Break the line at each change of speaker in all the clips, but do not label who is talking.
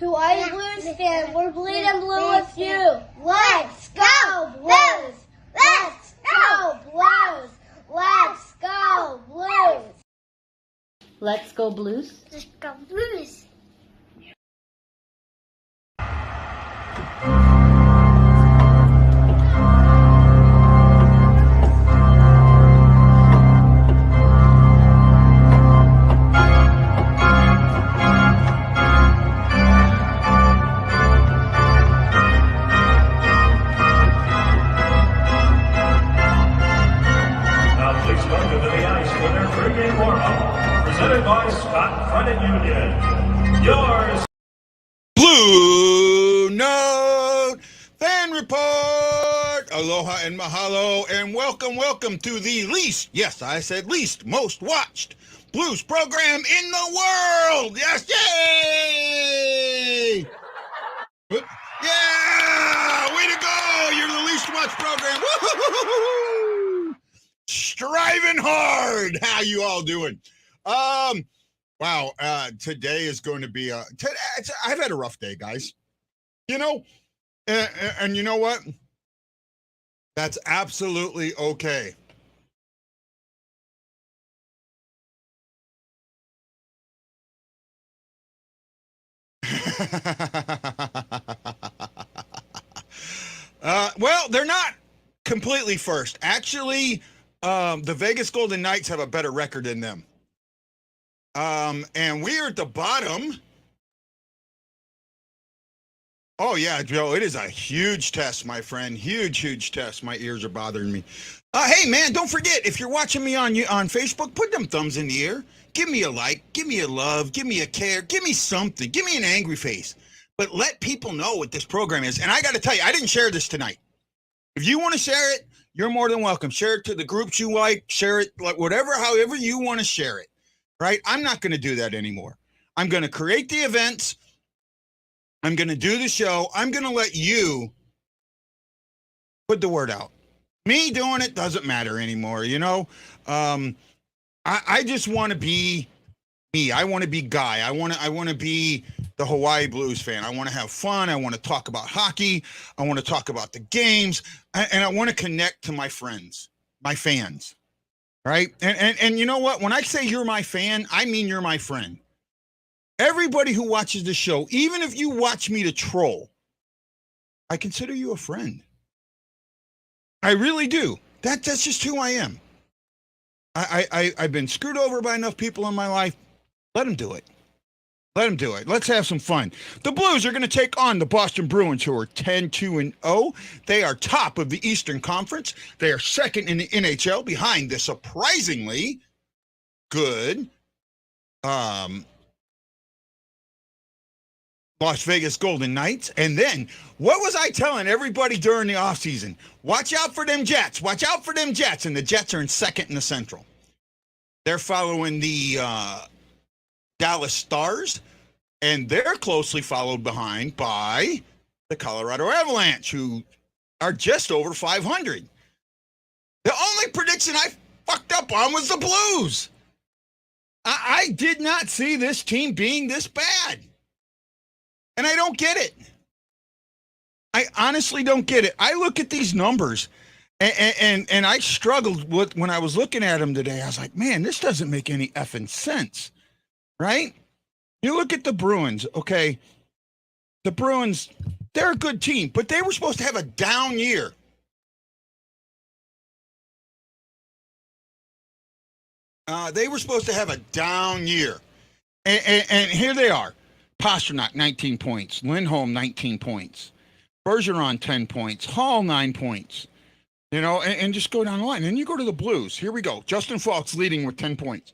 Hawaii Blues fan, we're bleeding blue with you. Let's go Blues! Let's go Blues! Let's go Blues!
Let's go Blues.
Let's go Blues!
Presented by Scott Credit Union. Yours.
BlueNote Fan Report. Aloha and mahalo and welcome to the least, yes, I said least, most watched blues program in the world. Yes, yay! Yeah, way to go. You're the least watched program. Woo-hoo-hoo-hoo-hoo. Striving hard. How you all doing? Wow, today is going to be I've had a rough day, guys. You know, and you know what? That's absolutely okay. Well, they're not completely first. Actually, the Vegas Golden Knights have a better record than them. And we're at the bottom. Oh yeah, Joe, it is a huge test, my friend. Huge test. My ears are bothering me. Hey man, don't forget, if you're watching me on Facebook, put them thumbs in the air. Give me a like, give me a love, give me a care, give me something, give me an angry face. But let people know what this program is. And I got to tell you, I didn't share this tonight. If you want to share it, you're more than welcome. Share it to the groups you like, share it, like whatever, however you want to share it. Right? I'm not going to do that anymore. I'm going to create the events. I'm going to do the show. I'm going to let you put the word out. Me doing it doesn't matter anymore. You know, I just want to be me. I want to be Guy. I want to be the Hawaii Blues fan. I want to have fun. I want to talk about hockey. I want to talk about the games, and I want to connect to my friends, my fans. Right? And you know what? When I say you're my fan, I mean you're my friend. Everybody who watches the show, even if you watch me to troll, I consider you a friend. I really do. That's just who I am. I've been screwed over by enough people in my life. Let them do it. Let them do it. Let's have some fun. The Blues are going to take on the Boston Bruins, who are 10-2-0. They are top of the Eastern Conference. They are second in the NHL behind the surprisingly good Las Vegas Golden Knights. And then, what was I telling everybody during the offseason? Watch out for them Jets. Watch out for them Jets. And the Jets are in second in the Central. They're following the Dallas Stars, and they're closely followed behind by the Colorado Avalanche, who are just over 500. The only prediction I fucked up on was the Blues. I did not see this team being this bad. And I don't get it. I honestly don't get it. I look at these numbers, and I struggled with when I was looking at them today. I was like, man, this doesn't make any effing sense. Right? You look at the Bruins, okay? The Bruins, they're a good team, but they were supposed to have a down year. They were supposed to have a down year. And here they are. Pasternak, 19 points. Lindholm, 19 points. Bergeron, 10 points. Hall, 9 points. You know, and just go down the line. And you go to the Blues. Here we go. Justin Falk's leading with 10 points.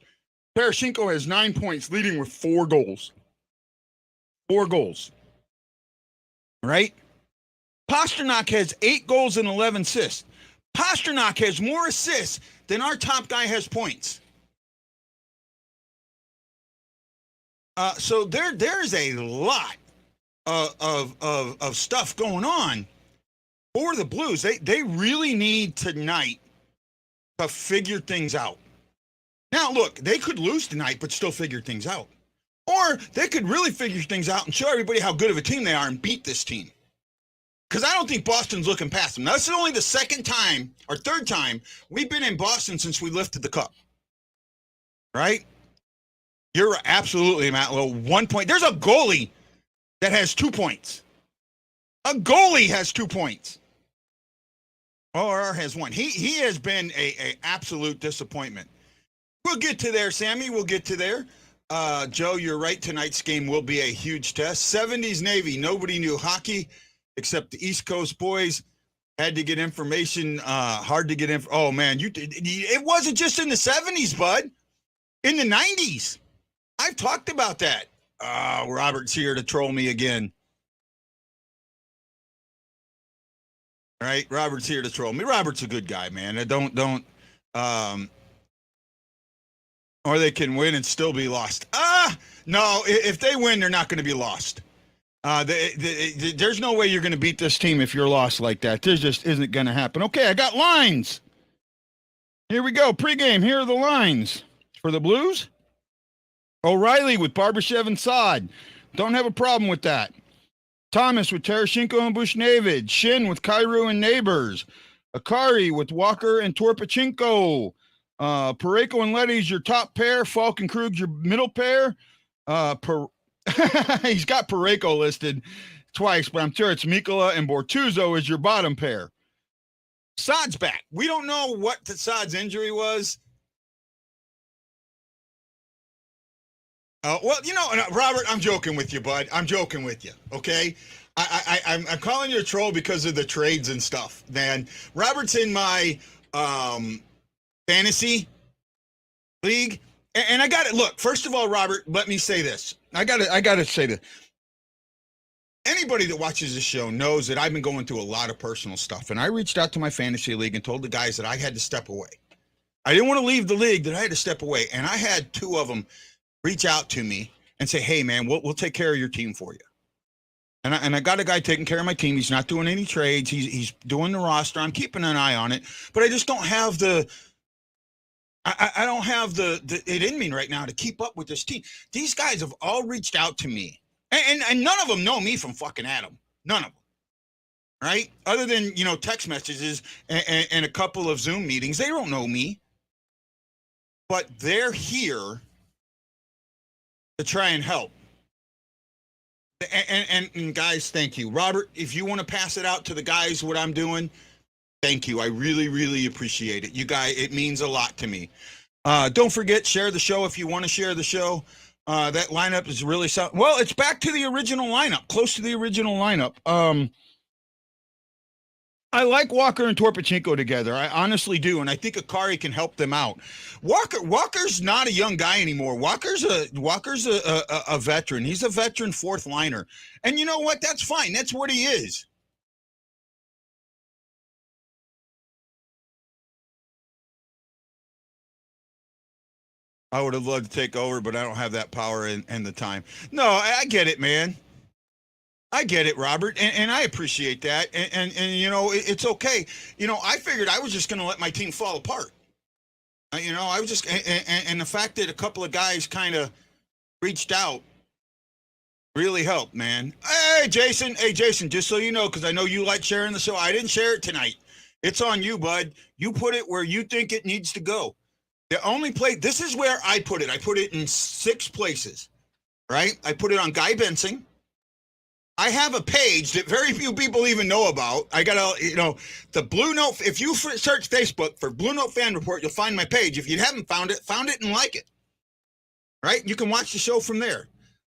Tarasenko has 9 points, leading with 4 goals. 4 goals. Right? Pasternak has 8 goals and 11 assists. Pasternak has more assists than our top guy has points. So there's a lot of stuff going on for the Blues. They really need tonight to figure things out. Now, look, they could lose tonight, but still figure things out. Or they could really figure things out and show everybody how good of a team they are and beat this team. Because I don't think Boston's looking past them. Now, this is only the second time or third time we've been in Boston since we lifted the cup. Right? You're absolutely, Matt Lowe. 1 point. There's a goalie that has 2 points. A goalie has 2 points. OR has 1. He has been a absolute disappointment. We'll get to there, Sammy. We'll get to there. Joe, you're right. Tonight's game will be a huge test. 70s Navy. Nobody knew hockey except the East Coast boys. Had to get information. Hard to get info. Oh, man. It wasn't just in the 70s, bud. In the 90s. I've talked about that. Robert's here to troll me again. All right, Robert's here to troll me. Robert's a good guy, man. Or they can win and still be lost. No, if they win, they're not going to be lost. There's no way you're going to beat this team if you're lost like that. There just isn't going to happen. Okay, I got lines. Here we go. Pre-game. Here are the lines for the Blues. O'Reilly with Barbashev and Saad. Don't have a problem with that. Thomas with Tereshchenko and Bushnavid. Shin with Kyrou and Neighbors. Akari with Walker and Torpachenko. Pareko and Letty's your top pair. Falk and Krug's your middle pair. He's got Pareko listed twice, but I'm sure it's Mikkola and Bortuzzo is your bottom pair. Saad's back. We don't know what Saad's injury was. Well, Robert, I'm joking with you, bud. I'm joking with you, okay? I'm calling you a troll because of the trades and stuff, man. Robert's in my fantasy league, and I got it. Look, first of all, Robert, let me say this. I got to say this. Anybody that watches this show knows that I've been going through a lot of personal stuff, and I reached out to my fantasy league and told the guys that I had to step away. I didn't want to leave the league, that I had to step away, and I had 2 of them reach out to me and say, hey, man, we'll take care of your team for you. And I got a guy taking care of my team. He's not doing any trades. He's doing the roster. I'm keeping an eye on it. But I just don't have I don't have it in me right now to keep up with this team. These guys have all reached out to me. And none of them know me from fucking Adam. None of them. Right? Other than, text messages and a couple of Zoom meetings. They don't know me. But they're here to try and help. And guys, thank you. Robert, if you want to pass it out to the guys what I'm doing, thank you. I really, really appreciate it. You guys, it means a lot to me. Don't forget, share the show if you want to share the show. That lineup is really something. Well, it's back to the original lineup, close to the original lineup. I like Walker and Torpachenko together. I honestly do, and I think Akari can help them out. Walker's not a young guy anymore. Walker's a veteran. He's a veteran 4th liner. And you know what? That's fine. That's what he is. I would have loved to take over, but I don't have that power and the time. No, I get it, man. I get it, Robert, and I appreciate that, and it's okay. I figured I was just going to let my team fall apart. I was just, and the fact that a couple of guys kind of reached out really helped, man. Hey, Jason, just so you know, because I know you like sharing the show, I didn't share it tonight. It's on you, bud. You put it where you think it needs to go. The only place, this is where I put it. I put it in 6 places, right? I put it on Guy Benson. I have a page that very few people even know about. I got the Blue Note. If you search Facebook for BlueNote Fan Report, you'll find my page. If you haven't found it and like it. Right? You can watch the show from there.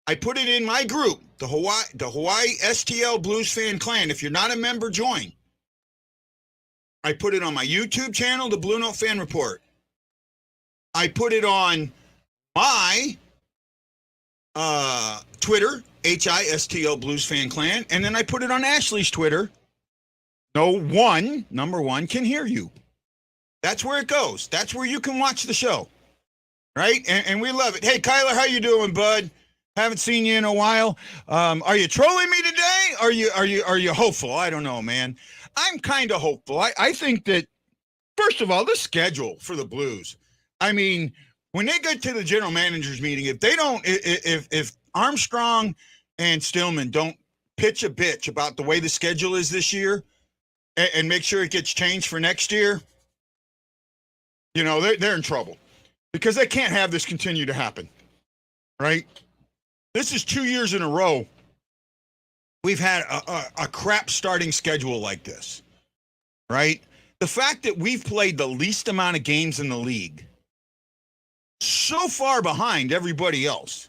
I put it in my group, the Hawaii STL Blues Fan Clan. If you're not a member, join. I put it on my YouTube channel, the BlueNote Fan Report. I put it on my Twitter, HISTL Blues Fan Clan, and then I put it on Ashley's Twitter. Number one can hear you. That's where it goes. That's where you can watch the show, right? And we love it. Hey, Kyler, how you doing, bud? Haven't seen you in a while. Are you trolling me today? Are you hopeful? I don't know, man. I'm kind of hopeful. I think that, first of all, the schedule for the Blues. I mean, when they get to the general managers meeting, if they don't, if Armstrong and Stillman don't pitch a bitch about the way the schedule is this year and make sure it gets changed for next year, you know, they're in trouble because they can't have this continue to happen, right? This is 2 years in a row we've had a crap starting schedule like this, right? The fact that we've played the least amount of games in the league, so far behind everybody else.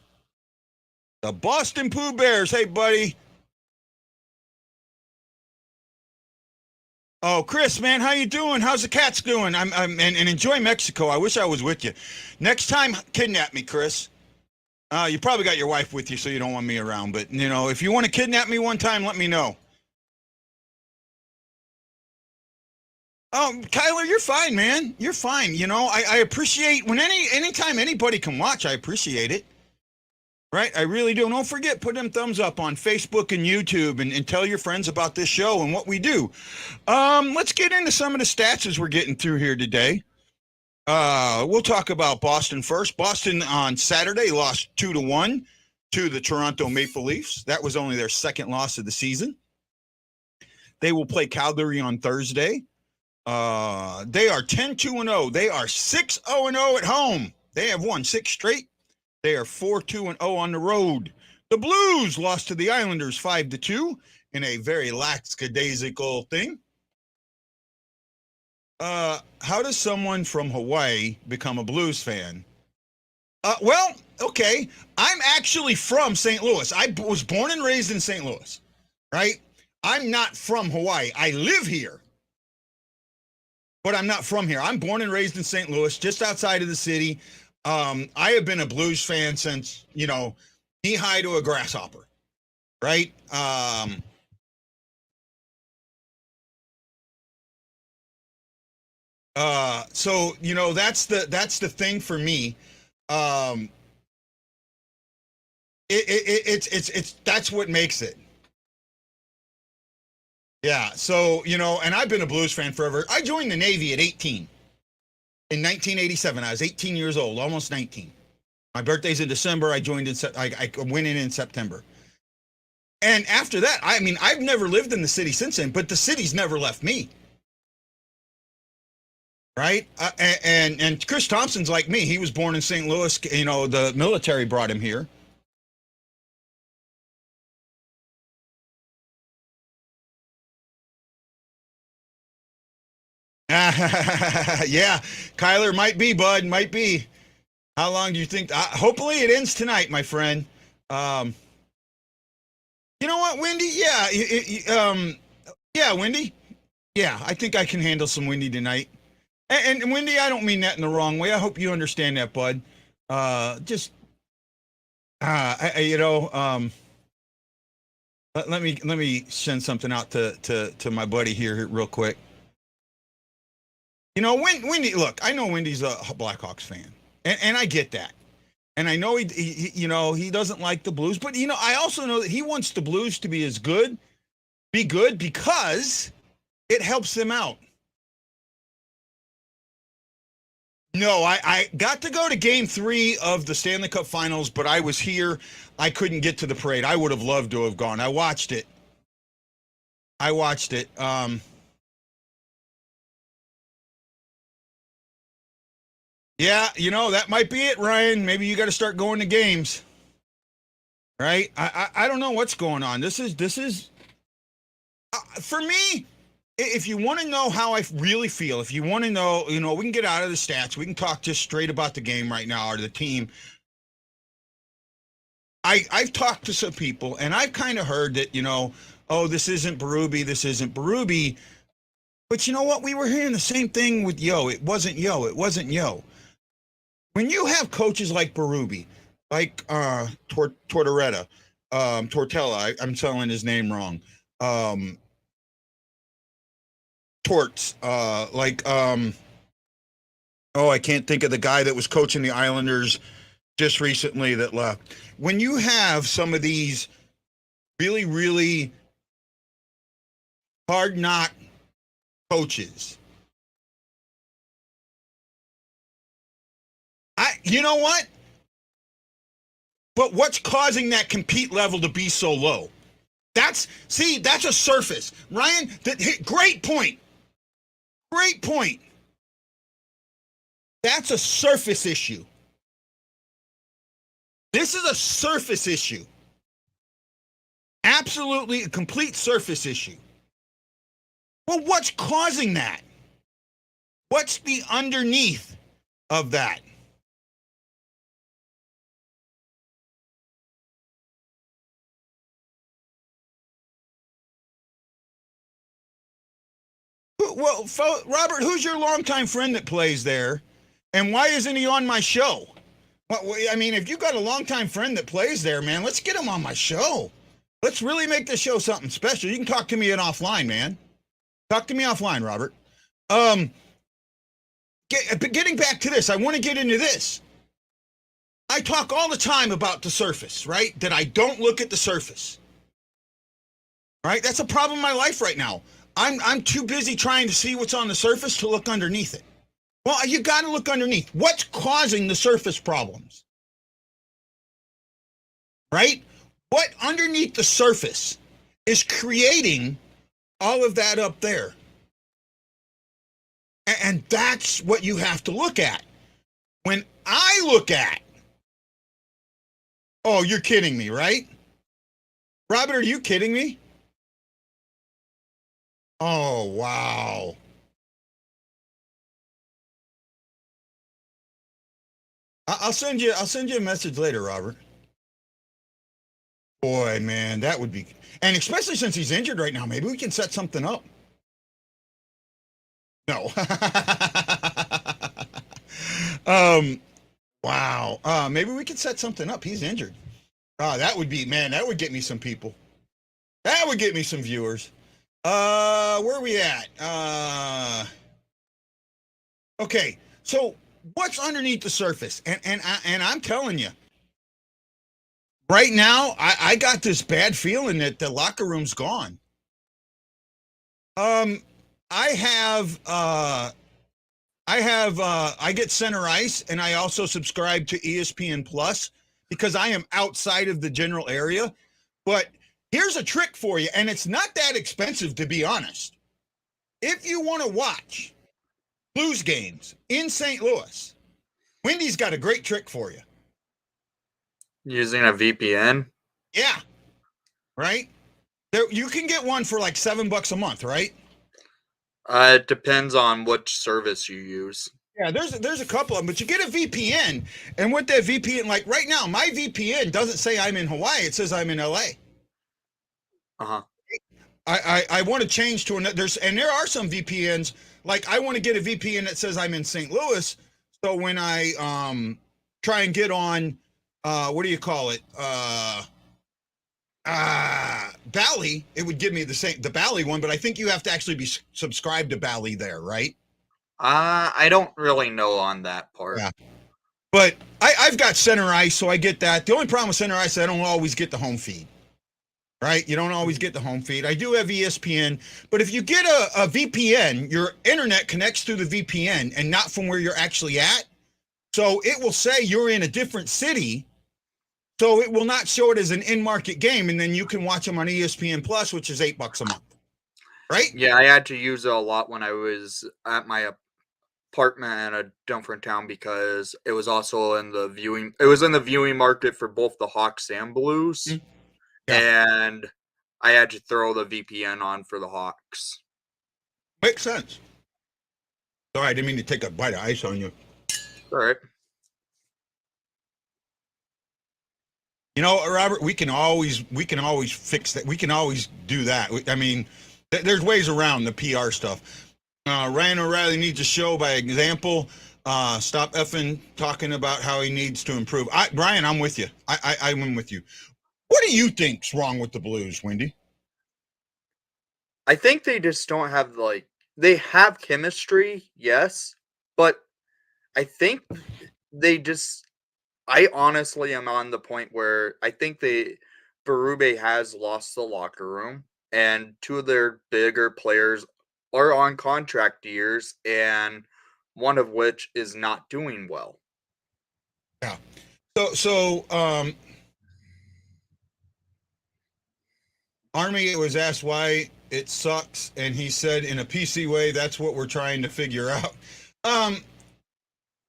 The Boston Pooh Bears, hey, buddy. Oh, Chris, man, how you doing? How's the cats doing? And enjoy Mexico. I wish I was with you. Next time, kidnap me, Chris. You probably got your wife with you, so you don't want me around. But, you know, if you want to kidnap me one time, let me know. Oh, Kyler, you're fine, man. You're fine. You know, I appreciate when anytime anybody can watch, I appreciate it. Right? I really do. Don't forget, put them thumbs up on Facebook and YouTube and tell your friends about this show and what we do. Let's get into some of the stats as we're getting through here today. We'll talk about Boston first. Boston on Saturday lost 2-1 to the Toronto Maple Leafs. That was only their second loss of the season. They will play Calgary on Thursday. They are 10-2-0. They are 6-0-0 at home. They have won 6 straight. They are 4-2-0 on the road. The Blues lost to the Islanders 5-2 in a very lackadaisical thing. How does someone from Hawaii become a Blues fan? Well, okay. I'm actually from St. Louis. I was born and raised in St. Louis, right? I'm not from Hawaii. I live here, but I'm not from here. I'm born and raised in St. Louis, just outside of the city. I have been a Blues fan since, you know, knee-high to a grasshopper, right? So, you know, that's the thing for me. It's that's what makes it. Yeah. So, you know, and I've been a Blues fan forever. I joined the Navy at 18 in 1987. I was 18 years old, almost 19. My birthday's in December. I joined I went in September. And after that, I mean, I've never lived in the city since then, but the city's never left me. Right? And Chris Thompson's like me. He was born in St. Louis. You know, the military brought him here. Yeah, Kyler, might be, bud, might be. How long do you think? Hopefully it ends tonight, my friend. You know what, Wendy? Yeah, yeah, Wendy. Yeah, I think I can handle some Wendy tonight. And Wendy, I don't mean that in the wrong way. I hope you understand that, bud. You know, let me send something out to my buddy here real quick. You know, Wendy, look, I know Wendy's a Blackhawks fan, and I get that. And I know he you know, he doesn't like the Blues, but, you know, I also know that he wants the Blues to be good because it helps them out. No, I got to go to Game 3 of the Stanley Cup Finals, but I was here. I couldn't get to the parade. I would have loved to have gone. I watched it. Yeah, you know, that might be it, Ryan. Maybe you got to start going to games, right? I don't know what's going on. This is for me. If you want to know how I really feel, if you want to know, you know, we can get out of the stats. We can talk just straight about the game right now or the team. I've talked to some people, and I've kind of heard that, you know, oh, this isn't Berube, this isn't Berube. But you know what? We were hearing the same thing with Yo. It wasn't Yo. It wasn't Yo. When you have coaches like Berube, like Tortorella, Tortella, I'm spelling his name wrong. Torts, oh, I can't think of the guy that was coaching the Islanders just recently that left. When you have some of these really, really hard knock coaches, you know what? But what's causing that compete level to be so low? That's a surface. Ryan, great point. Great point. That's a surface issue. This is a surface issue. Absolutely a complete surface issue. Well, what's causing that? What's the underneath of that? Well, Robert, who's your longtime friend that plays there? And why isn't he on my show? I mean, if you got a longtime friend that plays there, man, let's get him on my show. Let's really make this show something special. You can talk to me offline, man. Talk to me offline, Robert. Getting back to this, I want to get into this. I talk all the time about the surface, right? That I don't look at the surface. Right? That's a problem in my life right now. I'm too busy trying to see what's on the surface to look underneath it. Well, you got to look underneath. What's causing the surface problems? Right? What underneath the surface is creating all of that up there? And that's what you have to look at. When I look at, oh, you're kidding me, right? Robert, are you kidding me? Oh, wow. I'll send you a message later, Robert. Boy, man, that would be, and especially since he's injured right now, maybe we can set something up. No. Wow. Maybe we could set something up. He's injured. That would be, man, that would get me some people. That would get me some viewers. Where are we at? Okay. So what's underneath the surface? And I'm telling you, right now, I got this bad feeling that the locker room's gone. I get center ice, and I also subscribe to ESPN Plus because I am outside of the general area. But here's a trick for you, and it's not that expensive, to be honest. If you want to watch Blues games in St. Louis, Wendy's got a great trick for you.
Using a VPN?
Yeah. Right? You can get one for like $7 a month, right?
It depends on which service you use.
Yeah, there's a couple of them, but you get a VPN, and with that VPN, like right now, my VPN doesn't say I'm in Hawaii; it says I'm in LA. I want to change to another. There are some VPNs. Like I want to get a VPN that says I'm in St. Louis, so when I try and get on, what do you call it? Bally, it would give me the Bally one, but I think you have to actually be subscribed to Bally there, right?
I don't really know on that part.
Yeah. But I've got center ice, so I get that. The only problem with center ice is I don't always get the home feed. Right? You don't always get the home feed. I do have ESPN, but if you get a VPN, your internet connects through the VPN and not from where you're actually at. So it will say you're in a different city. So it will not show it as an in-market game, and then you can watch them on ESPN Plus, which is $8 a month. Right?
Yeah, I had to use it a lot when I was at my apartment in a different town because it was also in the viewing market for both the Hawks and Blues. Mm-hmm. Yeah. And I had to throw the VPN on for the Hawks.
Makes sense. Sorry, I didn't mean to take a bite of ice on you.
All right.
You know, Robert, we can always fix that. We can always do that. I mean, there's ways around the PR stuff. Ryan O'Reilly needs to show by example. Stop effing talking about how he needs to improve. Brian, I'm with you. I'm with you. What do you think's wrong with the Blues, Wendy?
I think they just don't have they have chemistry, yes, but I think I honestly am on the point where I think Berube has lost the locker room, and two of their bigger players are on contract years, and one of which is not doing well.
Yeah. So Army was asked why it sucks, and he said in a PC way, that's what we're trying to figure out.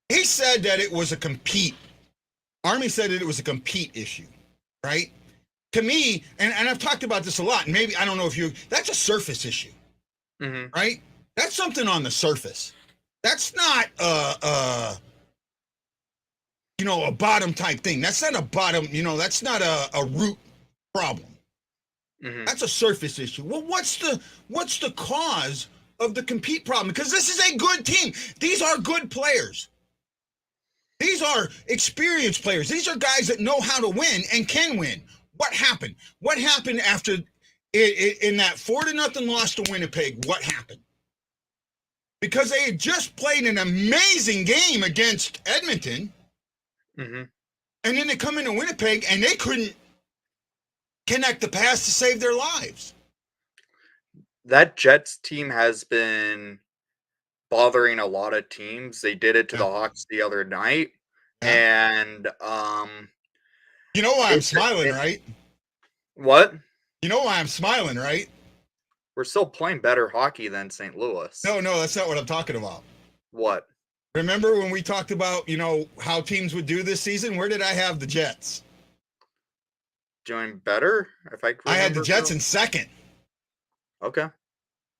He said that it was a compete. Army said that it was a compete issue, right? To me, and I've talked about this a lot, and maybe, I don't know if you, that's a surface issue, right? That's something on the surface. That's not a bottom type thing. That's not a bottom, that's not a root problem. That's a surface issue. Well, what's the cause of the compete problem? Because this is a good team. These are good players. These are experienced players. These are guys that know how to win and can win. What happened? What happened after in that 4-0 loss to Winnipeg? What happened? Because they had just played an amazing game against Edmonton, and then they come into Winnipeg and they couldn't connect the pass to save their lives.
That Jets team has been bothering a lot of teams. They did it to the Hawks the other night. And
you know why I'm smiling, right?
What?
You know why I'm smiling, right?
We're still playing better hockey than St. Louis.
No, that's not what I'm talking about.
What?
Remember when we talked about, how teams would do this season? Where did I have the Jets?
Doing better?
I had the Jets in second.
Okay.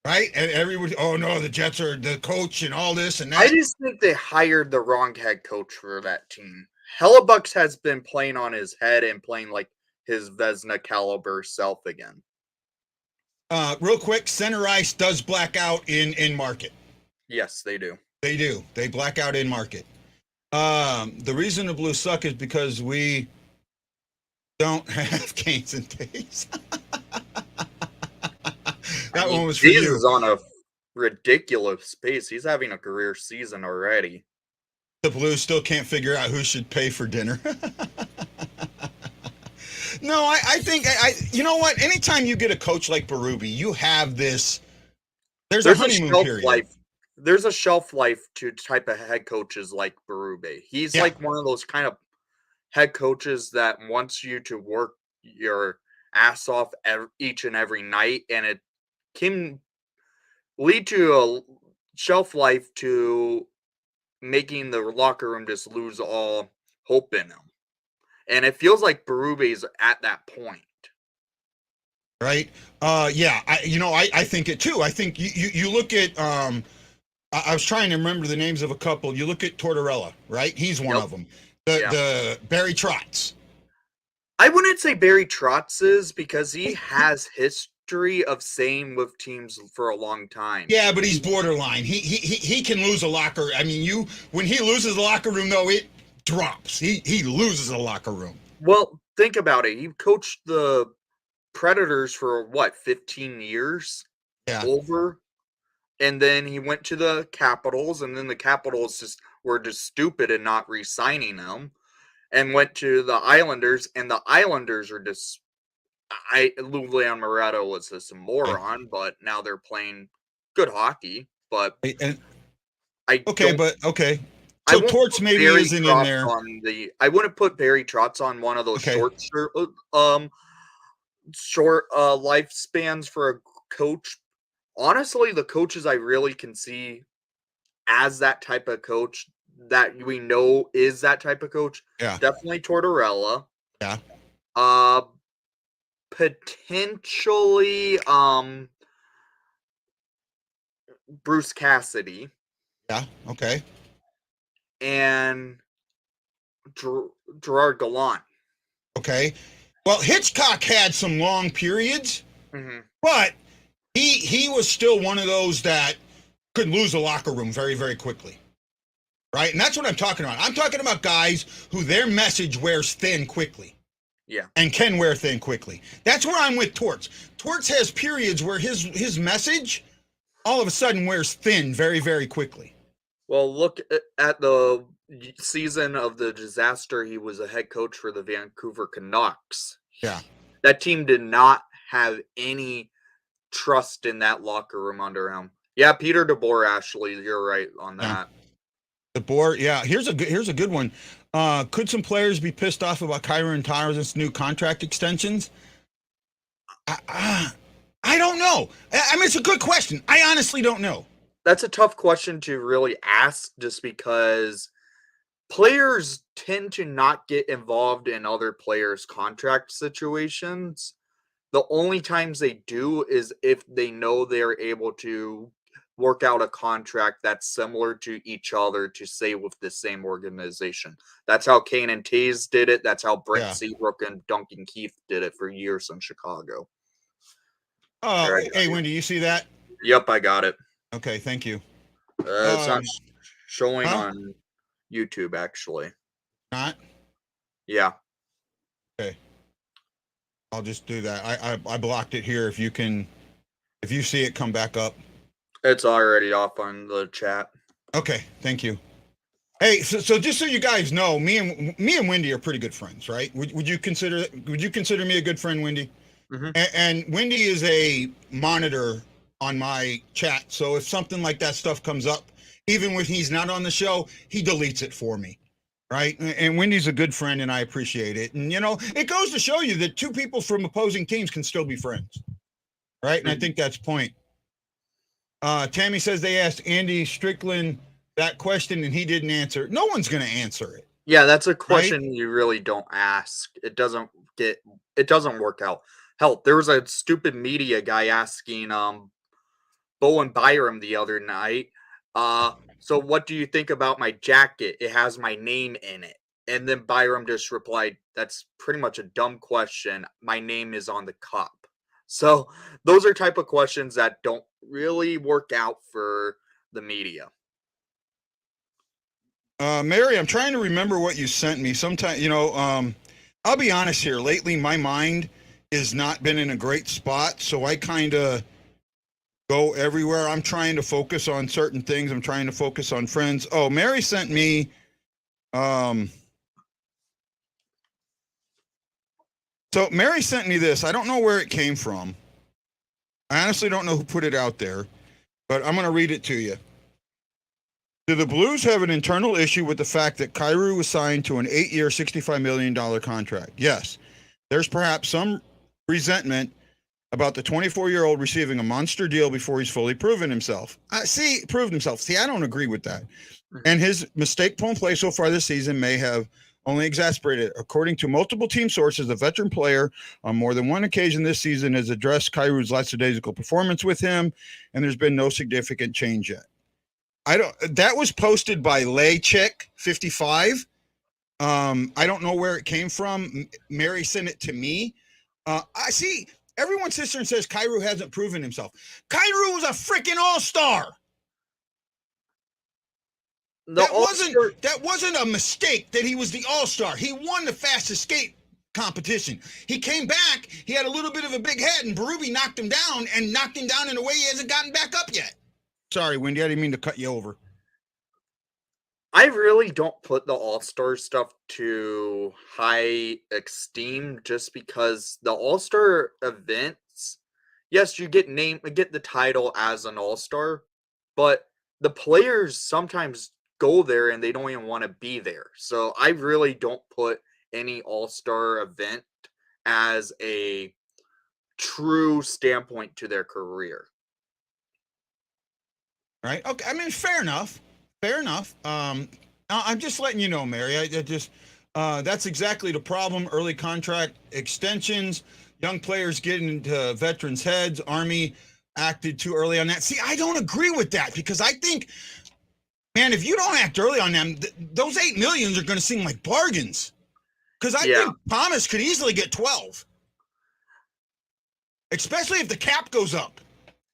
Right? And everybody, oh no, the Jets are the coach and all this and that.
I just think they hired the wrong head coach for that team. Hellebuck has been playing on his head and playing like his Vezina caliber self again.
Real quick, center ice does black out in market.
Yes, they do.
They do. They black out in market. The reason the Blues suck is because we don't have Canes and Taves. That one was for you.
He's on a ridiculous pace. He's having a career season already.
The Blues still can't figure out who should pay for dinner. No, I think you know what? Anytime you get a coach like Berube, you have this. There's a honeymoon period.
There's a shelf life to type of head coaches like Berube. He's like one of those kind of head coaches that wants you to work your ass off each and every night, and it can lead to a shelf life to making the locker room just lose all hope in him. And it feels like Berube's at that point.
Right? Yeah, I think it too. I think you look at I was trying to remember the names of a couple. You look at Tortorella, right? He's one of them. The Barry Trotz.
I wouldn't say Barry Trotz is, because he has history of staying with teams for a long time.
Yeah, but he's borderline. He can lose a locker. I mean, when he loses the locker room, though, it drops. He loses a locker room.
Well, think about it. He coached the Predators for 15 years?
Yeah.
Over. And then he went to the Capitals, and then the Capitals were just stupid and not re-signing him. And went to the Islanders, and the Islanders are just. Leon Moretto was just a moron, but now they're playing good hockey. But
okay. So Torts maybe isn't in there.
I wouldn't put Barry Trotz on one of those short lifespans for a coach. Honestly, the coaches I really can see as that type of coach that we know is that type of coach.
Yeah.
Definitely Tortorella.
Yeah.
Potentially Bruce Cassidy.
Yeah, okay.
And Gerard Gallant.
Okay. Well, Hitchcock had some long periods, but he was still one of those that could lose a locker room very, very quickly. Right? And that's what I'm talking about. I'm talking about guys who their message wears thin quickly.
Yeah.
And can wear thin quickly. That's where I'm with Torts. Torts has periods where his message all of a sudden wears thin very, very quickly.
Well, look at the season of the disaster. He was a head coach for the Vancouver Canucks.
Yeah.
That team did not have any trust in that locker room under him. Yeah, Peter DeBoer, Ashley, you're right on that.
The board, yeah. Here's a good one. Could some players be pissed off about Kyrie and Tyrus's new contract extensions? I don't know. I mean, it's a good question. I honestly don't know.
That's a tough question to really ask, just because players tend to not get involved in other players' contract situations. The only times they do is if they know they're able to work out a contract that's similar to each other to stay with the same organization. That's how Kane and Taze did it. That's how Brent
Yeah.
Seabrook and Duncan Keith did it for years in Chicago.
Oh,
Right.
hey, Wendy, you see that?
Yep, I got it.
Okay, thank you.
It's not showing
huh?
on YouTube, actually.
Not?
Yeah.
Okay. I'll just do that. I blocked it here. If you see it, come back up.
It's already off on the chat.
Okay, thank you. Hey, so just so you guys know, me and Wendy are pretty good friends, right? Would you consider me a good friend, Wendy?
Mm-hmm.
And Wendy is a monitor on my chat, so if something like that stuff comes up, even when he's not on the show, he deletes it for me, right? And Wendy's a good friend, and I appreciate it. And it goes to show you that two people from opposing teams can still be friends, right? And I think that's point. Tammy says they asked Andy Strickland that question and he didn't answer. No one's going to answer it.
Yeah, that's a question you really don't ask. It doesn't work out. Hell, there was a stupid media guy asking Bowen Byram the other night, so what do you think about my jacket? It has my name in it. And then Byram just replied, that's pretty much a dumb question. My name is on the cup. So those are type of questions that don't really work out for the media.
Mary, I'm trying to remember what you sent me. Sometimes, I'll be honest here. Lately, my mind has not been in a great spot, so I kind of go everywhere. I'm trying to focus on certain things. I'm trying to focus on friends. Oh, Mary sent me, so Mary sent me this. I don't know where it came from. I honestly don't know who put it out there, but I'm going to read it to you. Do the Blues have an internal issue with the fact that Kyrie was signed to an 8-year, $65 million contract? Yes. There's perhaps some resentment about the 24-year-old receiving a monster deal before he's fully proven himself. Proved himself. See, I don't agree with that. And his mistake-prone play so far this season may have only exasperated it. According to multiple team sources, the veteran player on more than one occasion this season has addressed Kyrie's lackadaisical performance with him, and there's been no significant change yet. That was posted by Laychick55. I don't know where it came from. Mary sent it to me. I see everyone sits there and says Kyrie hasn't proven himself. Kyrie was a freaking all-star. That wasn't a mistake that he was the all-star. He won the fastest skate competition. He came back, he had a little bit of a big head, and Berube knocked him down in a way he hasn't gotten back up yet. Sorry, Wendy, I didn't mean to cut you over.
I really don't put the All-Star stuff to high esteem just because the All-Star events, yes, you get the title as an All-Star, but the players sometimes go there and they don't even want to be there. So I really don't put any All-Star event as a true standpoint to their career.
Right. Okay. I mean, fair enough. I'm just letting you know, Mary. That's exactly the problem. Early contract extensions, young players getting into veterans' heads. Army acted too early on that. See, I don't agree with that because I think, man, if you don't act early on them, those $8 million are going to seem like bargains. Because I think Thomas could easily get 12, especially if the cap goes up.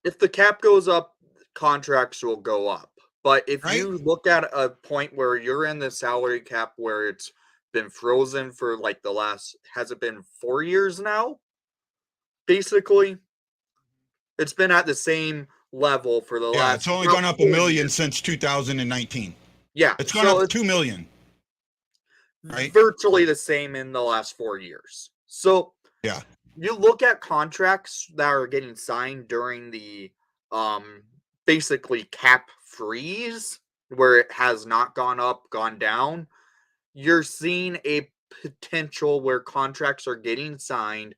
If the cap goes up, contracts will go up. But if you look at a point where you're in the salary cap where it's been frozen for like has it been 4 years now? Basically, it's been at the same level for the last.
Yeah, it's only gone up $1 million since 2019.
Yeah,
it's gone up $2 million. Right,
virtually the same in the last 4 years. So
yeah,
you look at contracts that are getting signed during the basically cap freeze, where it has not gone up, gone down, you're seeing a potential where contracts are getting signed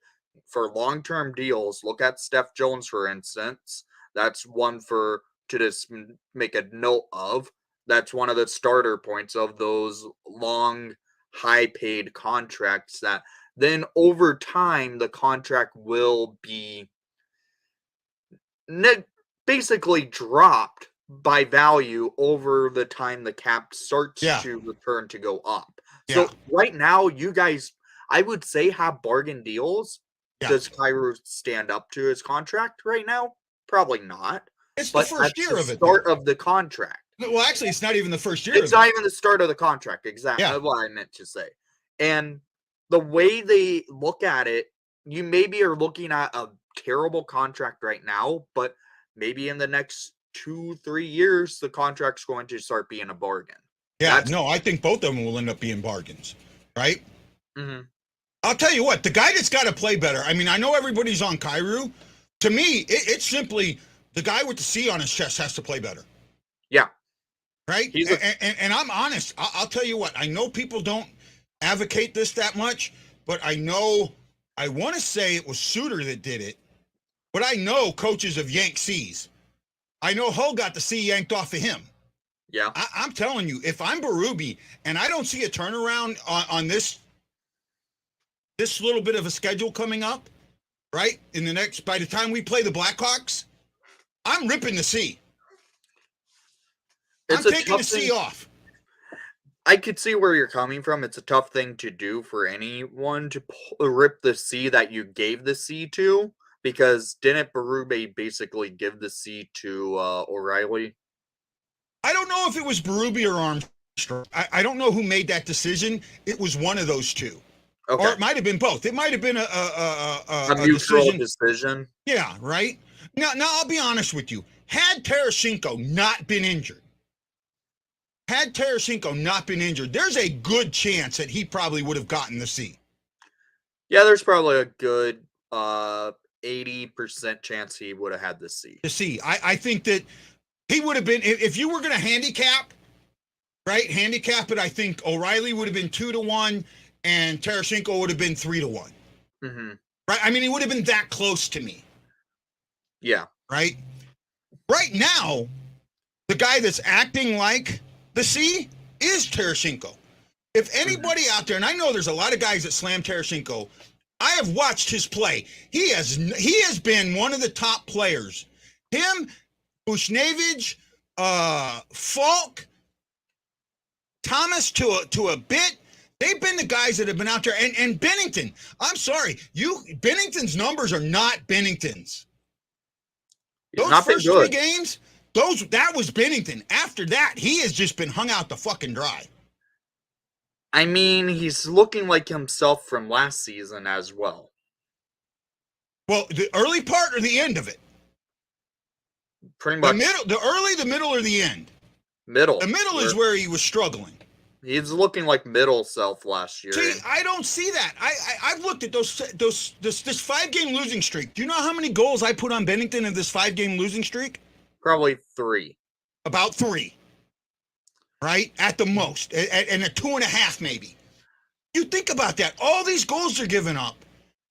for long-term deals. Look at Steph Jones, for instance. That's one to just make a note of. That's one of the starter points of those long, high-paid contracts that then over time, the contract will be basically dropped by value over the time the cap starts to return to go up. So right now, you guys, I would say, have bargain deals. Does Kyrou stand up to his contract right now? Probably not.
It's the first year of it.
Start of the contract.
Well, actually, it's not even the first year.
It's not even the start of the contract. Exactly. That's what I meant to say. And the way they look at it, you maybe are looking at a terrible contract right now, but maybe in the next 2-3 years, the contract's going to start being a bargain.
Yeah, I think both of them will end up being bargains, right?
Mm-hmm.
I'll tell you what, the guy that's got to play better, I mean, I know everybody's on Kyrou. To me, it's simply the guy with the C on his chest has to play better.
Yeah.
Right? And I'm honest. I'll tell you what, I know people don't advocate this that much, but I want to say it was Suter that did it, but I know coaches have yanked C's. I know Hull got the C yanked off of him.
Yeah.
I'm telling you, if I'm Berube and I don't see a turnaround on this little bit of a schedule coming up, right? By the time we play the Blackhawks, I'm ripping the C. I'm taking the C off.
I could see where you're coming from. It's a tough thing to do for anyone to rip the C that you gave the C to, because didn't Berube basically give the C to O'Reilly?
I don't know if it was Berube or Armstrong. I don't know who made that decision. It was one of those two. Okay. Or it might have been both. It might have been a
mutual decision.
Yeah, right? Now, I'll be honest with you. Had Tarasenko not been injured, there's a good chance that he probably would have gotten the C.
Yeah, there's probably a good 80% chance he would have had the C.
The C. I think that he would have been, if you were going to handicap it, I think O'Reilly would have been 2-1 and Tarasenko would have been 3-1.
Mm-hmm.
Right? I mean, he would have been that close to me.
Yeah.
Right? Right now, the guy that's acting like the C is Tarasenko. If anybody out there, and I know there's a lot of guys that slam Tarasenko, I have watched his play. He has been one of the top players. Him, Buchnevich, Falk, Thomas to a bit. They've been the guys that have been out there. And Bennington, I'm sorry, Bennington's numbers are not Bennington's. Those first 3 games, that was Bennington. After that, he has just been hung out to fucking dry.
I mean, he's looking like himself from last season as well.
Well, the early part or the end of it?
Pretty much.
The early, the middle, or the end?
Middle.
The middle is where he was struggling.
He's looking like middle self last year.
See, I don't see that. I've looked at this 5-game losing streak. Do you know how many goals I put on Bennington in this 5-game losing streak?
Probably 3.
About 3. Right? At the most. And a 2.5 maybe. You think about that. All these goals are given up.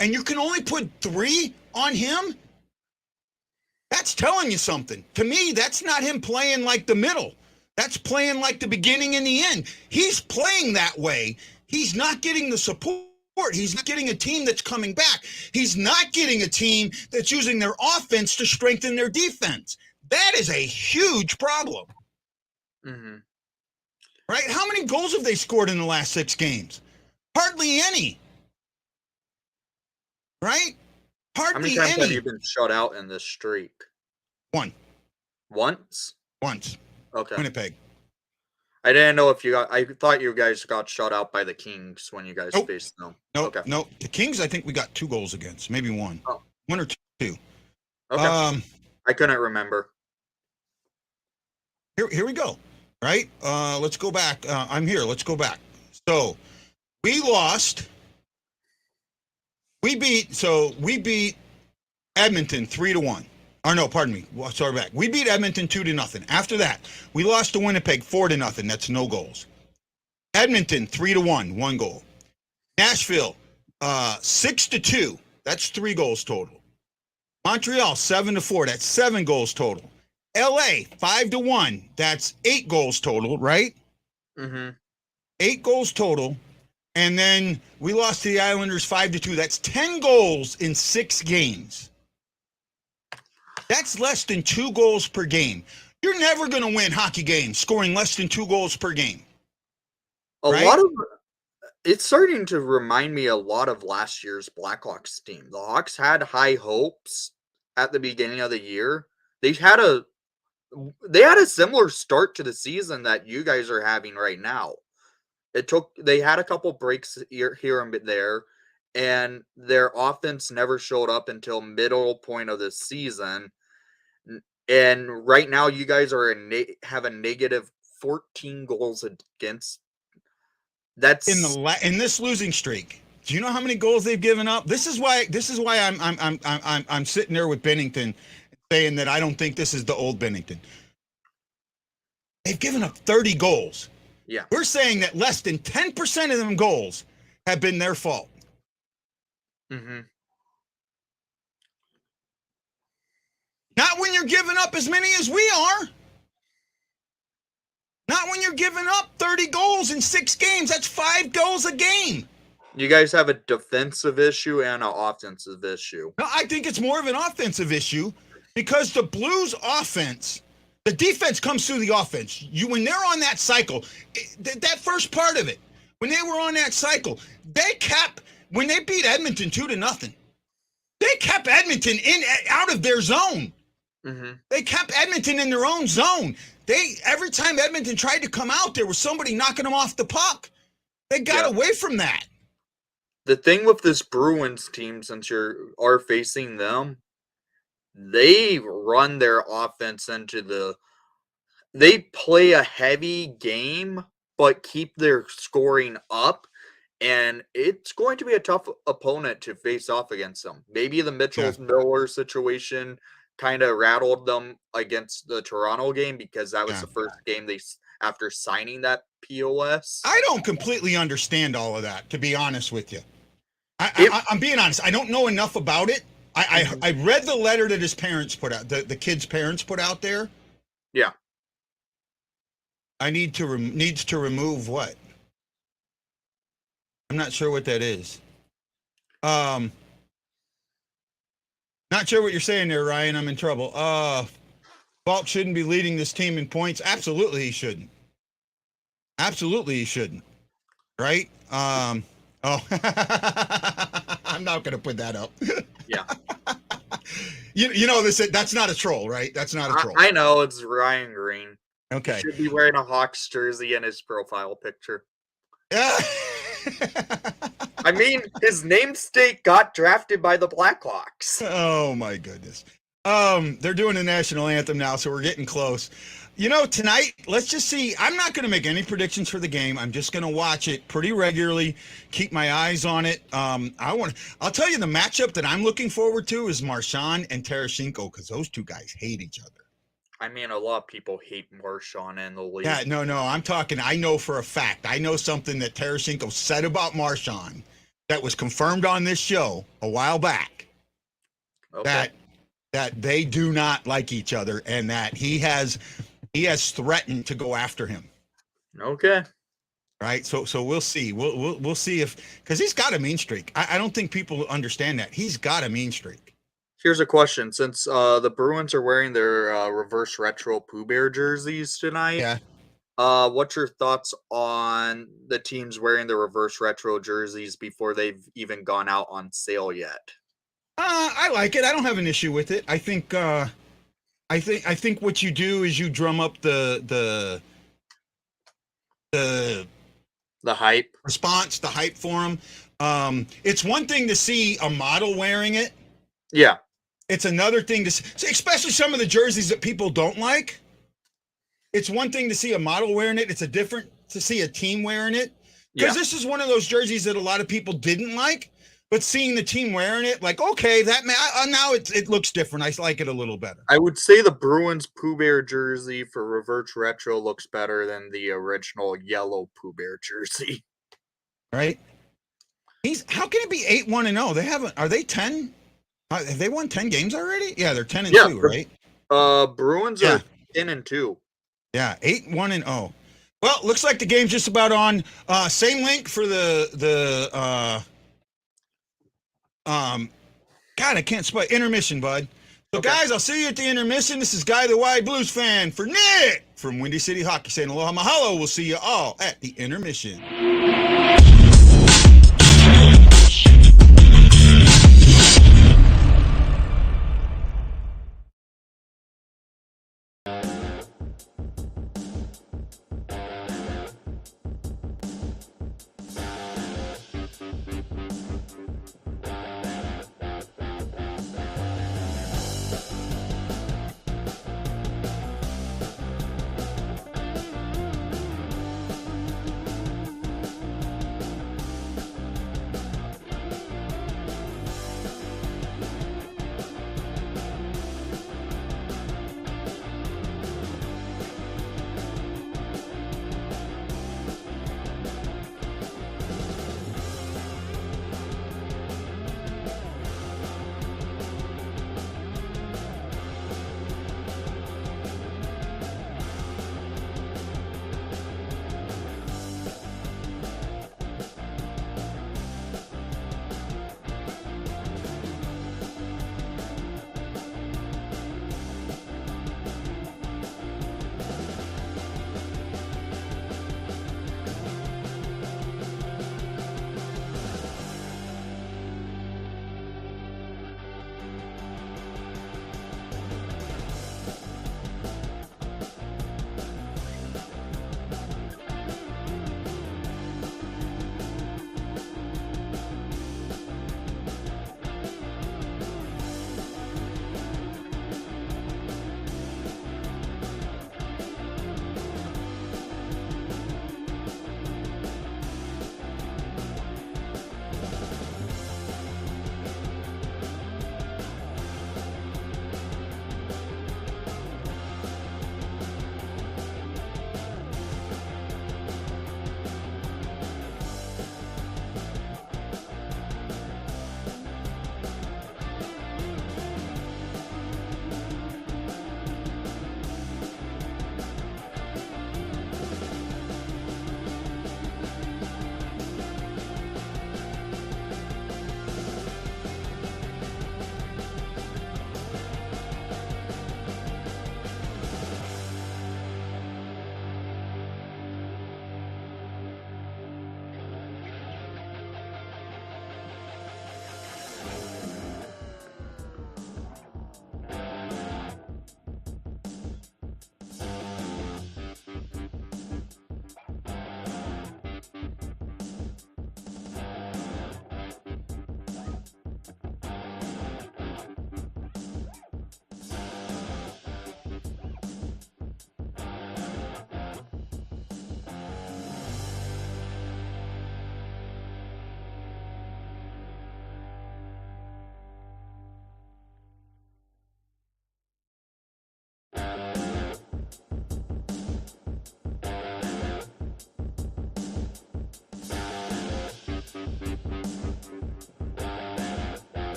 And you can only put 3 on him? That's telling you something. To me, that's not him playing like the middle. That's playing like the beginning and the end. He's playing that way. He's not getting the support. He's not getting a team that's coming back. He's not getting a team that's using their offense to strengthen their defense. That is a huge problem.
Mm-hmm.
Right? How many goals have they scored in the last 6 games? Hardly any. Right? Hardly any.
How many times have you been shut out in this streak?
1.
Once?
Once.
Okay.
Winnipeg.
I didn't know if I thought you guys got shut out by the Kings when you guys faced them.
Nope. Okay. No, the Kings, I think we got 2 goals against, maybe 1.
Oh.
1 or 2.
Okay. I couldn't remember.
Here we go. Right? Let's go back. I'm here. Let's go back. So we lost. We beat Edmonton 3-1. Or no, pardon me. Well, sorry, back. We beat Edmonton 2-0. After that, we lost to Winnipeg 4-0. That's no goals. Edmonton 3-1, 1 goal. Nashville 6-2. That's 3 goals total. Montreal 7-4. That's 7 goals total. LA 5-1. That's 8 goals total, right?
Mm-hmm.
8 goals total. And then we lost to the Islanders 5-2. That's 10 goals in 6 games. That's less than 2 goals per game. You're never going to win hockey games scoring less than 2 goals per game.
A lot of it's starting to remind me a lot of last year's Blackhawks team. The Hawks had high hopes at the beginning of the year. They had a similar start to the season that you guys are having right now. They had a couple breaks here and there, and their offense never showed up until middle point of the season. And right now, you guys have a negative 14 goals against. That's
in this losing streak. Do you know how many goals they've given up? This is why I'm sitting there with Bennington saying that I don't think this is the old Bennington. They've given up 30 goals.
Yeah.
We're saying that less than 10% of them goals have been their fault.
Mm-hmm.
Not when you're giving up as many as we are. Not when you're giving up 30 goals in 6 games. That's 5 goals a game.
You guys have a defensive issue and an offensive issue.
No, I think it's more of an offensive issue because the Blues offense, the defense comes through the offense. When they're on that cycle, that first part of it, when they were on that cycle, when they beat Edmonton 2-0, they kept Edmonton out of their zone.
Mm-hmm.
They kept Edmonton in their own zone. Every time Edmonton tried to come out, there was somebody knocking them off the puck. They got away from that.
The thing with this Bruins team, since you are facing them, they run their offense they play a heavy game, but keep their scoring up. And it's going to be a tough opponent to face off against them. Maybe the Mitchell-Miller situation kind of rattled them against the Toronto game because that was the first game after signing that POS.
I don't completely understand all of that, to be honest with you. I'm being honest. I don't know enough about it. I read the letter that his parents put out, the kid's parents put out there.
Yeah.
Needs to remove what? I'm not sure what that is. Not sure what you're saying there, Ryan. I'm in trouble. Falk shouldn't be leading this team in points. Absolutely he shouldn't. Absolutely he shouldn't. Right? I'm not going to put that up.
Yeah.
You know this. That's not a troll, right? That's not a troll.
I know, it's Ryan Green.
Okay.
He should be wearing a Hawks jersey in his profile picture.
Yeah.
I mean, his namesake got drafted by the Blackhawks.
Oh my goodness. They're doing the national anthem now, so we're getting close. You know, tonight, let's just see. I'm not going to make any predictions for the game. I'm just going to watch it pretty regularly, keep my eyes on it. I'll tell you the matchup that I'm looking forward to is Marchand and Tarasenko, because those two guys hate each other.
I mean, a lot of people hate Marchand in the league.
Yeah, no, I'm talking, I know for a fact. I know something that Tarasenko said about Marchand that was confirmed on this show a while back.
Okay.
That they do not like each other and that he has threatened to go after him.
Okay.
Right. So we'll see. We'll see because he's got a mean streak. I don't think people understand that. He's got a mean streak.
Here's a question. Since the Bruins are wearing their reverse retro Pooh Bear jerseys tonight, what's your thoughts on the teams wearing the reverse retro jerseys before they've even gone out on sale yet?
I like it. I don't have an issue with it. I think what you do is you drum up the
hype
response, the hype for them. It's one thing to see a model wearing it.
Yeah.
It's another thing to see, especially some of the jerseys that people don't like. It's one thing to see a model wearing it. It's a different to see a team wearing it. Because this is one of those jerseys that a lot of people didn't like. But seeing the team wearing it, like, okay, that now it looks different. I like it a little better.
I would say the Bruins Pooh Bear jersey for reverse retro looks better than the original yellow Pooh Bear jersey.
Right? How can it be 8-1-0? They haven't. Are they 10? Have they won 10 games already? Yeah, they're 10-2, right?
Bruins are 10-2.
Yeah, 8-1-0. Well, looks like the game's just about on. Same link for the God, I can't spell intermission, bud. So, guys, I'll see you at the intermission. This is Guy the Wide Blues fan for Nick from Windy City Hockey saying aloha mahalo. We'll see you all at the intermission.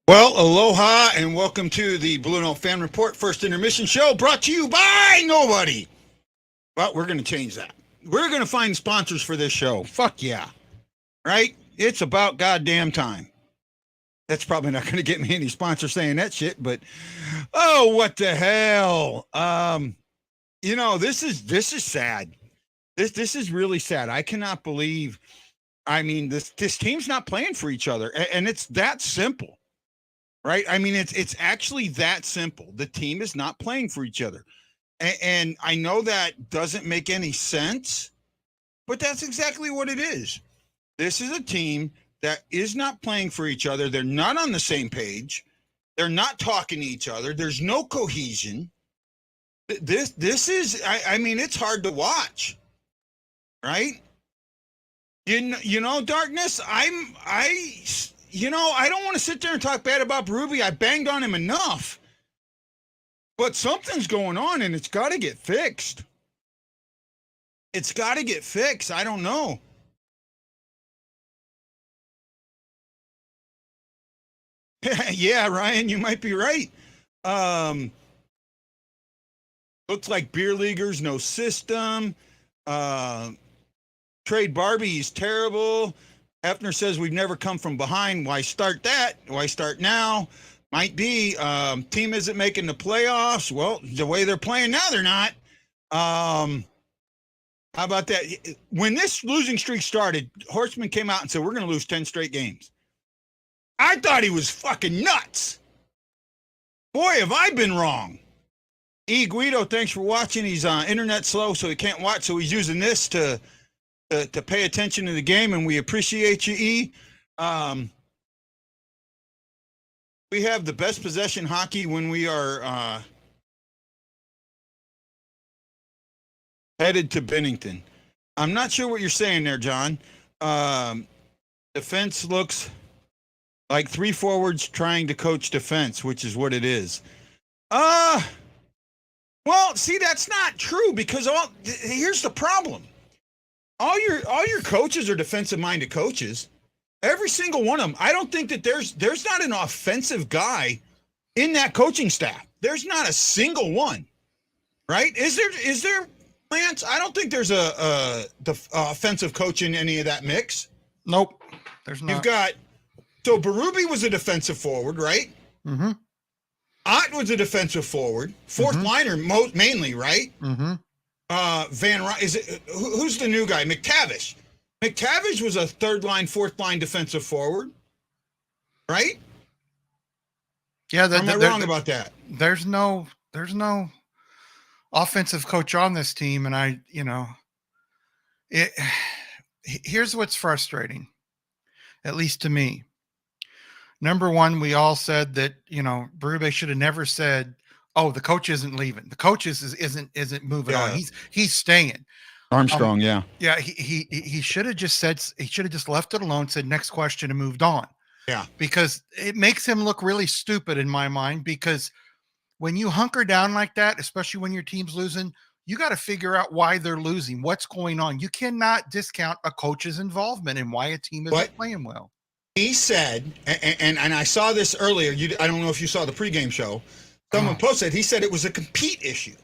Well, aloha and welcome to the BlueNote Fan Report first intermission show brought to you by nobody. But we're going to change that. We're going to find sponsors for this show. Fuck yeah. Right? It's about goddamn time. That's probably not going to get me any sponsors saying that shit, but oh, what the hell? This is sad. This is really sad. I cannot believe. I mean, this team's not playing for each other, and it's that simple. Right? I mean, it's actually that simple. The team is not playing for each other. And I know that doesn't make any sense, but that's exactly what it is. This is a team that is not playing for each other. They're not on the same page. They're not talking to each other. There's no cohesion. This is, I mean, it's hard to watch, right? You know, Darkness, I don't want to sit there and talk bad about Berube. I banged on him enough. But something's going on, and it's got to get fixed. It's got to get fixed. I don't know. Yeah, Ryan, you might be right. Looks like beer leaguers, no system. Trade Barbie is terrible. Hefner says we've never come from behind. Why start that? Why start now? Might be. Team isn't making the playoffs. Well, the way they're playing now, they're not. How about that? When this losing streak started, Horseman came out and said, we're going to lose 10 straight games. I thought he was fucking nuts. Boy, have I been wrong. E. Guido, thanks for watching. He's internet slow, so he can't watch, so he's using this to pay attention to the game, and we appreciate you, E. We have the best possession hockey when we are headed to Bennington. I'm not sure what you're saying there, John. Defense looks like three forwards trying to coach defense, which is what it is. Well, see, that's not true because here's the problem. All your coaches are defensive-minded coaches. Every single one of them. I don't think that there's not an offensive guy in that coaching staff. There's not a single one, right? Is there, Lance? I don't think there's the offensive coach in any of that mix.
Nope, there's not.
You've got so Berube was a defensive forward, right?
Mm-hmm.
Ott was a defensive forward, fourth liner mainly, right?
Mm-hmm.
Van Ryn, who's the new guy? McTavish. McTavish was a third line, fourth line defensive forward, right?
Yeah,
am I wrong about that?
There's no offensive coach on this team, and here's what's frustrating, at least to me. Number one, we all said that Berube should have never said, "Oh, the coach isn't leaving. The coach isn't moving on. He's staying."
Armstrong, yeah.
He should have just said, he should have just left it alone, said next question and moved on.
Yeah.
Because it makes him look really stupid in my mind, because when you hunker down like that, especially when your team's losing, you got to figure out why they're losing, what's going on. You cannot discount a coach's involvement in why a team isn't playing well.
He said, and I saw this earlier, I don't know if you saw the pregame show, someone posted, he said it was a compete issue.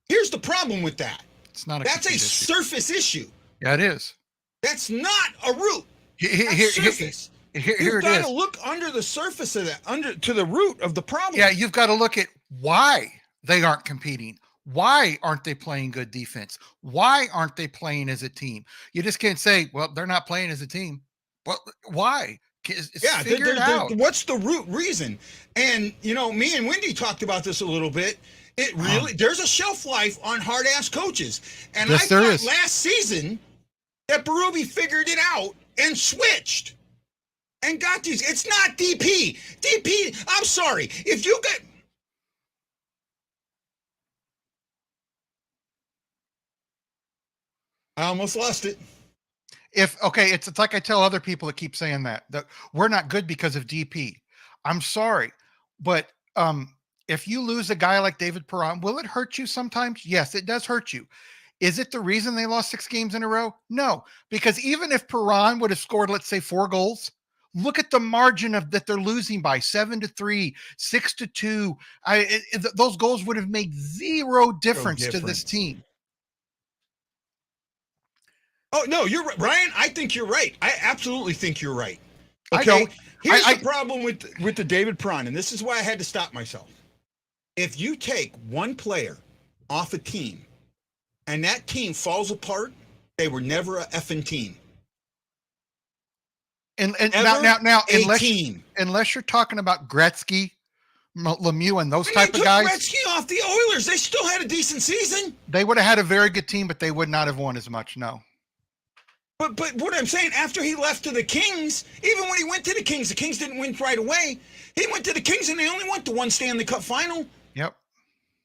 Here's the problem with that.
It's not
That's a surface issue.
Yeah, it is.
That's not a root. Surface. You've got to look under the surface of that, to the root of the problem.
Yeah, you've got to look at why they aren't competing. Why aren't they playing good defense? Why aren't they playing as a team? You just can't say, well, they're not playing as a team. Well, why? Figure it out.
What's the root reason? And, me and Wendy talked about this a little bit. It really, there's a shelf life on hard-ass coaches. And
yes,
I thought last season that Berube figured it out and switched and got these. It's not DP. DP, I'm sorry. If you get... I almost lost it.
It's like I tell other people that keep saying that we're not good because of DP. I'm sorry, but if you lose a guy like David Perron, will it hurt you sometimes? Yes, it does hurt you. Is it the reason they lost 6 games in a row? No, because even if Perron would have scored, let's say, 4 goals, Look at the margin of that they're losing by 7-3, 6-2. Those goals would have made zero difference to this team.
Oh, no, you're right, Brian. I think you're right. I absolutely think you're right. Okay. Here's the problem with the David Perron, and this is why I had to stop myself. If you take one player off a team and that team falls apart, they were never a effing team.
And now unless you're talking about Gretzky, Lemieux, and those type of guys.
Gretzky off the Oilers, they still had a decent season.
They would have had a very good team, but they would not have won as much. No.
But what I'm saying, after he left to the Kings, even when he went to the Kings didn't win right away. He went to the Kings and they only went to one Stanley Cup final.
Yep.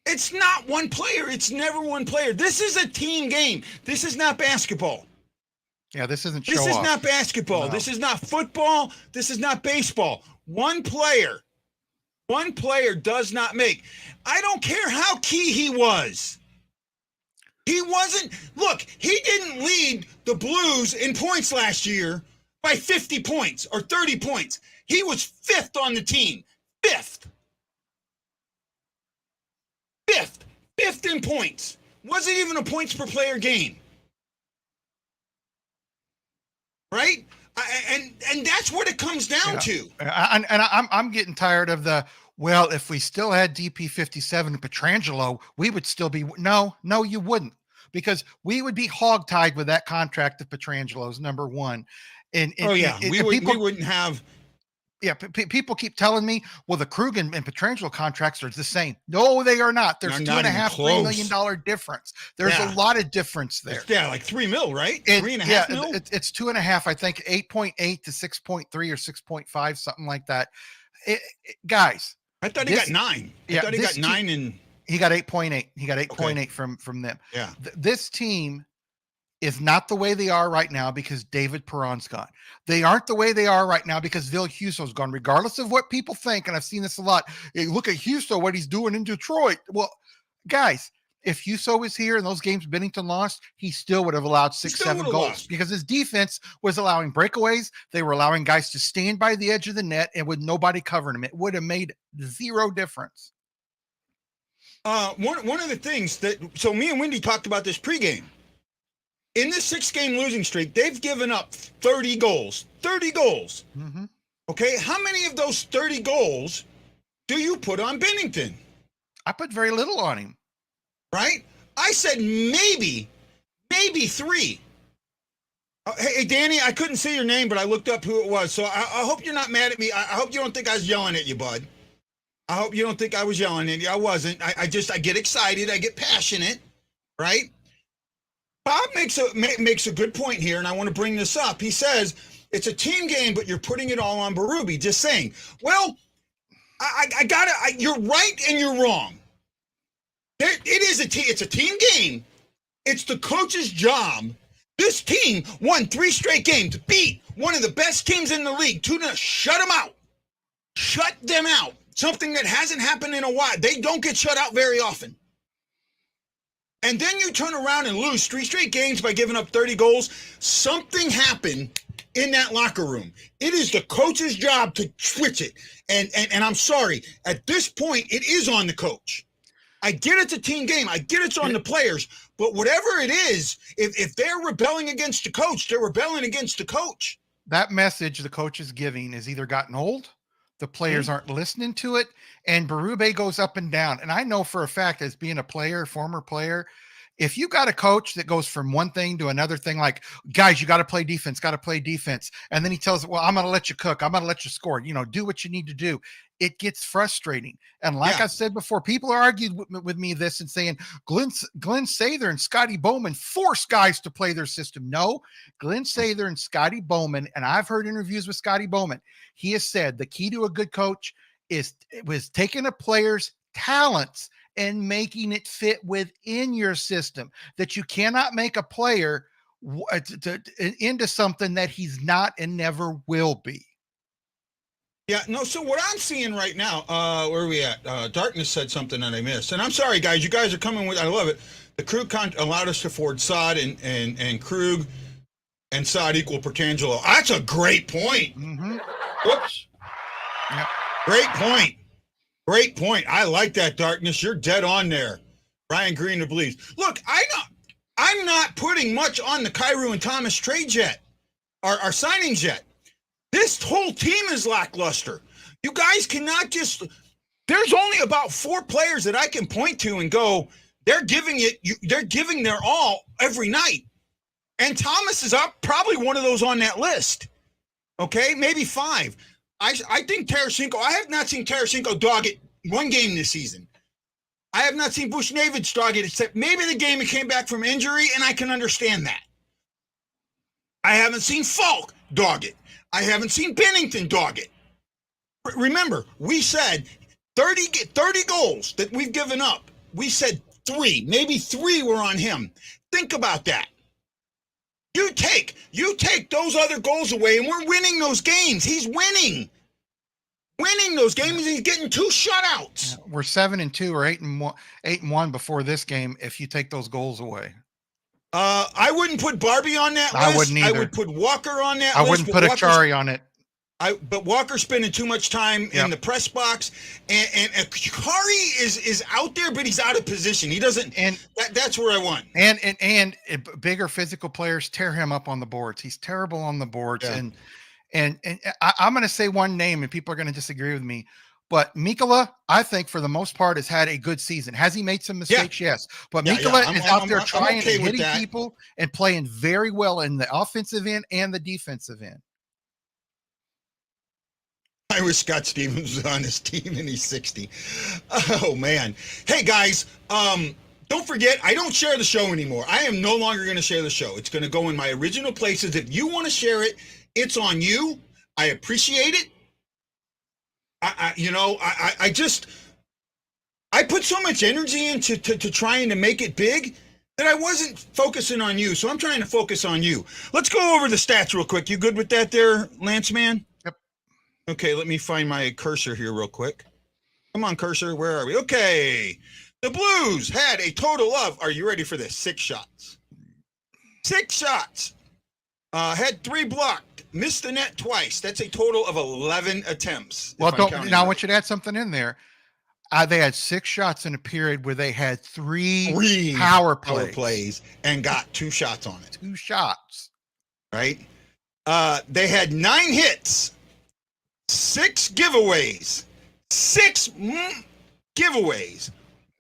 It's not one player. It's never one player. This is a team game. This is not basketball.
Yeah, this isn't show off.
This is not basketball. No. This is not football. This is not baseball. One player does not make. I don't care how key he was. He wasn't. Look, he didn't lead the Blues in points last year by 50 points or 30 points. He was fifth on the team. Fifth in points. Wasn't even a points per player game. Right? And that's what it comes down to.
And I'm getting tired of the, well, if we still had DP57 and Pietrangelo, we would still be. No, you wouldn't, because we would be hogtied with that contract if Pietrangelo's number one. We wouldn't have. Yeah, people keep telling me, well, the Krug and Pietrangelo contracts are the same. No, they are not. There's $2.5-3 million difference. There's a lot of difference there.
Like $3 million, right? $3.5 million.
It's 2.5. I think 8.8 to 6.3 or 6.5, something like that. Guys,
I thought he got 9. I thought he got 9 and
he got 8.8. He got 8.8 from them.
Yeah.
This team is not the way they are right now because David Perron's gone. They aren't the way they are right now because Ville Husso's gone, regardless of what people think. And I've seen this a lot. Hey, look at Husso, what he's doing in Detroit. Well, guys, if Husso was here and those games Bennington lost, he still would have allowed 6-7 goals because his defense was allowing breakaways. They were allowing guys to stand by the edge of the net and with nobody covering him. It would have made zero difference.
One of the things so me and Wendy talked about this pregame. In this 6-game losing streak, they've given up 30 goals. 30 goals.
Mm-hmm.
Okay, how many of those 30 goals do you put on Bennington?
I put very little on him.
Right? I said maybe 3. Hey, Danny, I couldn't see your name, but I looked up who it was. So I hope you're not mad at me. I hope you don't think I was yelling at you, bud. I hope you don't think I was yelling at you. I wasn't. I get excited. I get passionate, right? Bob makes a good point here, and I want to bring this up. He says it's a team game, but you're putting it all on Berube. Just saying. Well, you're right and you're wrong. It's a team game. It's the coach's job. This team won 3 straight games, beat one of the best teams in the league. Shut them out. Shut them out. Something that hasn't happened in a while. They don't get shut out very often. And then you turn around and lose 3 straight games by giving up 30 goals. Something happened in that locker room. It is the coach's job to switch it. And I'm sorry, at this point, it is on the coach. I get it's a team game. I get it's on the players. But whatever it is, if they're rebelling against the coach, they're rebelling against the coach.
That message the coach is giving has either gotten old, the players aren't listening to it, and Berube goes up and down. And I know for a fact, as being a player, former player, if you got a coach that goes from one thing to another thing, like, guys, you got to play defense. And then he tells, well, I'm going to let you cook. I'm going to let you score. Do what you need to do. It gets frustrating. And like I said before, people are arguing with me this and saying Glenn Sather and Scotty Bowman force guys to play their system. No, Glenn Sather and Scotty Bowman, and I've heard interviews with Scotty Bowman. He has said the key to a good coach was taking a player's talents and making it fit within your system, that you cannot make a player into something that he's not and never will be.
Yeah, no, so what I'm seeing right now, where are we at? Darkness said something that I missed. And I'm sorry, guys. You guys are coming with, I love it. The Krug allowed us to afford Saad and Krug and saw it equal Pertangelo. That's a great point.
Mm-hmm.
Whoops.
Yep.
Great point. Great point. I like that, Darkness. You're dead on there. Brian Green to believes. Look, I'm not putting much on the Kyrou and Thomas trades yet, our signings yet. This whole team is lackluster. You guys cannot just. There's only about 4 players that I can point to and go, they're giving their all every night. And Thomas is up, probably one of those on that list. Okay, maybe 5. I think Tarasenko, I have not seen Tarasenko dog it one game this season. I have not seen Buchnevich dog it, except maybe the game he came back from injury, and I can understand that. I haven't seen Falk dog it. I haven't seen Bennington dog it. Remember, we said 30 goals that we've given up. We said 3, maybe 3 were on him. Think about that. You take those other goals away, and we're winning those games. He's winning those games. He's getting 2 shutouts.
We're 7-2 or 8-1 before this game. If you take those goals away,
I wouldn't put Barbie on that list.
I wouldn't either.
I would put Walker on that list.
I wouldn't put Achari on it.
But Walker's spending too much time in the press box, and Achari is out there, but he's out of position. He doesn't. And that's where I want.
And bigger physical players tear him up on the boards. He's terrible on the boards. Yeah. And I'm going to say one name, and people are going to disagree with me. But Mikkola, I think for the most part, has had a good season. Has he made some mistakes? Yeah. Yes. But Mikkola is out there trying and hitting people and playing very well in the offensive end and the defensive end.
I wish Scott Stevens was on his team and he's 60. Oh, man. Hey, guys, don't forget, I don't share the show anymore. I am no longer going to share the show. It's going to go in my original places. If you want to share it, it's on you. I appreciate it. I put so much energy into trying to make it big that I wasn't focusing on you. So I'm trying to focus on you. Let's go over the stats real quick. You good with that there, Lance man?
Yep.
Okay, let me find my cursor here real quick. Come on, cursor. Where are we? Okay. The Blues had a total of, are you ready for this? 6 shots. 6 shots. Had 3 blocked. Missed the net twice. That's a total of 11 attempts.
Well, now I want you to add something in there. They had 6 shots in a period where they had 3 power plays and got 2 shots on it. 2 shots.
Right? They had 9 hits, 6 giveaways, 6 giveaways,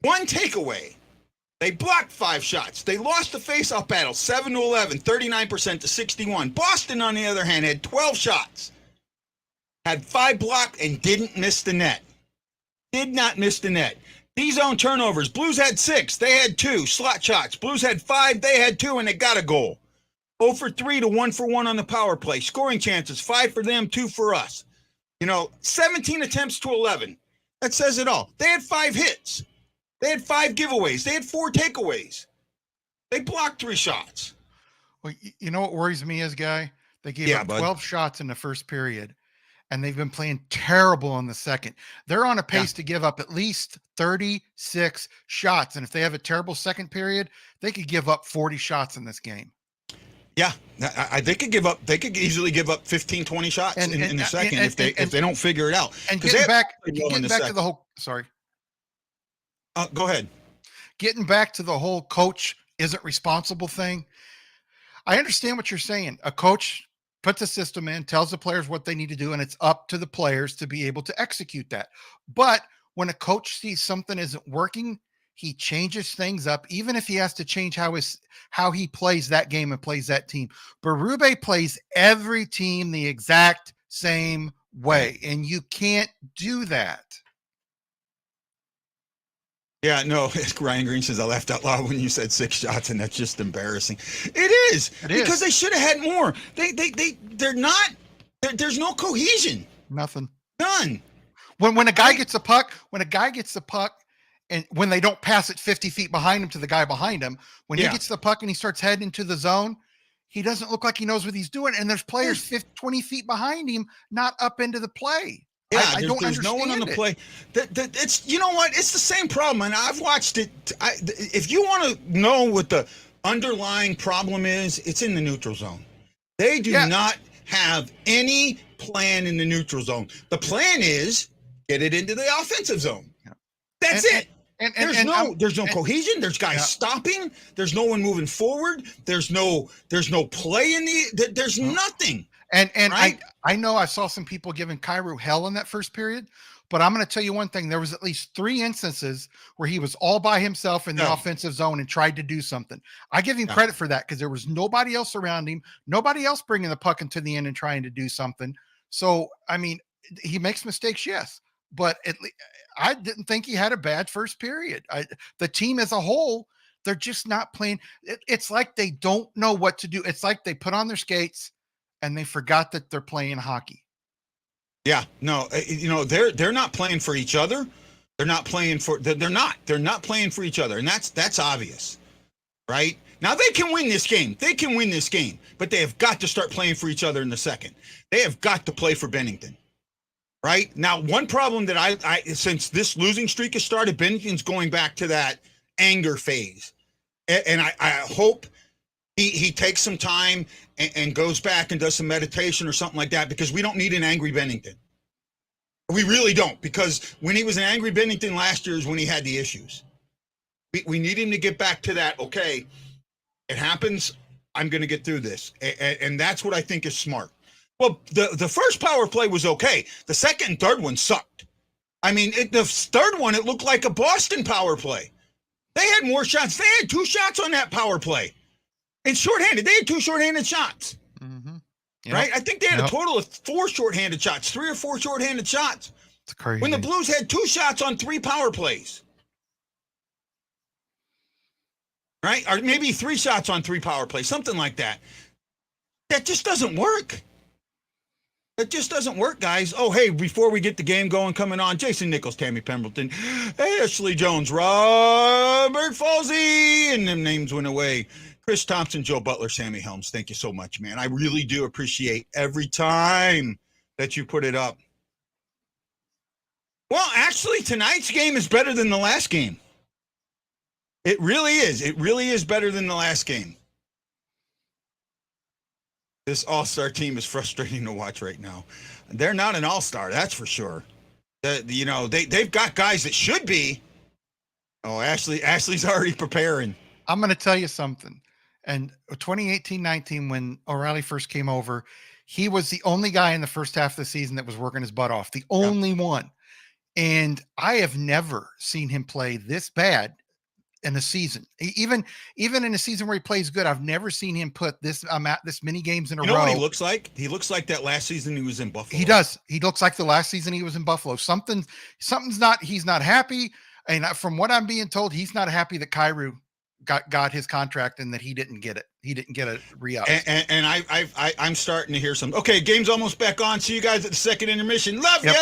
1 takeaway. They blocked 5 shots. They lost the faceoff battle 7-11, 39% to 61. Boston, on the other hand, had 12 shots, had 5 blocked, and didn't miss the net. Did not miss the net. D-zone turnovers. Blues had 6. They had 2. Slot shots. Blues had 5. They had 2, and they got a goal. 0 for 3 to 1 for 1 on the power play. Scoring chances, 5 for them, 2 for us. 17 attempts to 11. That says it all. They had 5 hits. They had 5 giveaways. They had 4 takeaways. They blocked 3 shots.
Well, you know what worries me as Guy? They gave up 12 shots in the first period, and they've been playing terrible in the second. They're on a pace to give up at least 36 shots, and if they have a terrible second period, they could give up 40 shots in this game.
Yeah, they could easily give up 15, 20 shots in the second if they don't figure it out.
And getting back to the whole
go ahead.
Getting back to the whole coach isn't responsible thing. I understand what you're saying. A coach puts a system in, tells the players what they need to do, and it's up to the players to be able to execute that. But when a coach sees something isn't working, he changes things up, even if he has to change how he plays that game and plays that team. Berube plays every team the exact same way, and you can't do that.
Yeah, no, Ryan Green says I laughed out loud when you said 6 shots, and that's just embarrassing. It is because they should have had more. They're not. There's no cohesion.
Nothing.
None.
When a guy gets the puck, and when they don't pass it 50 feet behind him to the guy behind him, when he gets the puck and he starts heading into the zone, he doesn't look like he knows what he's doing. And there's players 20 feet behind him, not up into the play.
Yeah, there's no one on the play. It's, you know what? It's the same problem, and I've watched it. If you want to know what the underlying problem is, it's in the neutral zone. They do
Yeah.
not have any plan in the neutral zone. The plan is get it into the offensive zone. That's it. There's no cohesion. There's guys stopping. There's no one moving forward. There's no play in there's nothing.
And
right?
I know I saw some people giving Kyrou hell in that first period, but I'm going to tell you one thing. There was at least 3 instances where he was all by himself in the offensive zone and tried to do something. I give him credit for that because there was nobody else around him, nobody else bringing the puck into the end and trying to do something. So, I mean, he makes mistakes, yes, but I didn't think he had a bad first period. The team as a whole, they're just not playing. It's like they don't know what to do. It's like they put on their skates and they forgot that they're playing hockey.
Yeah, no, they're not playing for each other. They're not playing for they're not playing for each other, and that's obvious, right? Now they can win this game. They can win this game, but they have got to start playing for each other in the second. They have got to play for Bennington, right? Now, one problem that I since this losing streak has started, Bennington's going back to that anger phase, and I hope he takes some time and goes back and does some meditation or something like that, because we don't need an angry Bennington. We really don't, because when he was an angry Bennington last year is when he had the issues. We need him to get back to that, okay, it happens, I'm going to get through this. And that's what I think is smart. Well, the first power play was okay. The second and third one sucked. I mean, the third one, it looked like a Boston power play. They had more shots. They had 2 shots on that power play. And shorthanded. They had 2 shorthanded shots. Mm-hmm. Right? I think they had a total of 4 shorthanded shots, 3 or 4 shorthanded shots.
It's crazy.
When the Blues had 2 shots on 3 power plays. Right? Or maybe 3 shots on 3 power plays, something like that. That just doesn't work. That just doesn't work, guys. Oh, hey, before we get the game going, coming on, Jason Nichols, Tammy Pemberton, Ashley Jones, Robert Falsey, and them names went away. Chris Thompson, Joe Butler, Sammy Helms, thank you so much, man. I really do appreciate every time that you put it up. Well, actually, tonight's game is better than the last game. It really is. It really is better than the last game. This all-star team is frustrating to watch right now. They're not an all-star, that's for sure. They've got guys that should be. Oh, Ashley's already preparing.
I'm going to tell you something. And 2018-19, when O'Reilly first came over, he was the only guy in the first half of the season that was working his butt off. The only one. And I have never seen him play this bad in a season. Even in a season where he plays good, I've never seen him put this many games in a row.
You know what he looks like? He looks like that last season he was in Buffalo.
He does. He looks like the last season he was in Buffalo. Something's not, he's not happy. And from what I'm being told, he's not happy that Kyrou got his contract and that he didn't get it. He didn't get a re-up.
And I'm starting to hear some. Okay, game's almost back on. See you guys at the second intermission. Love ya!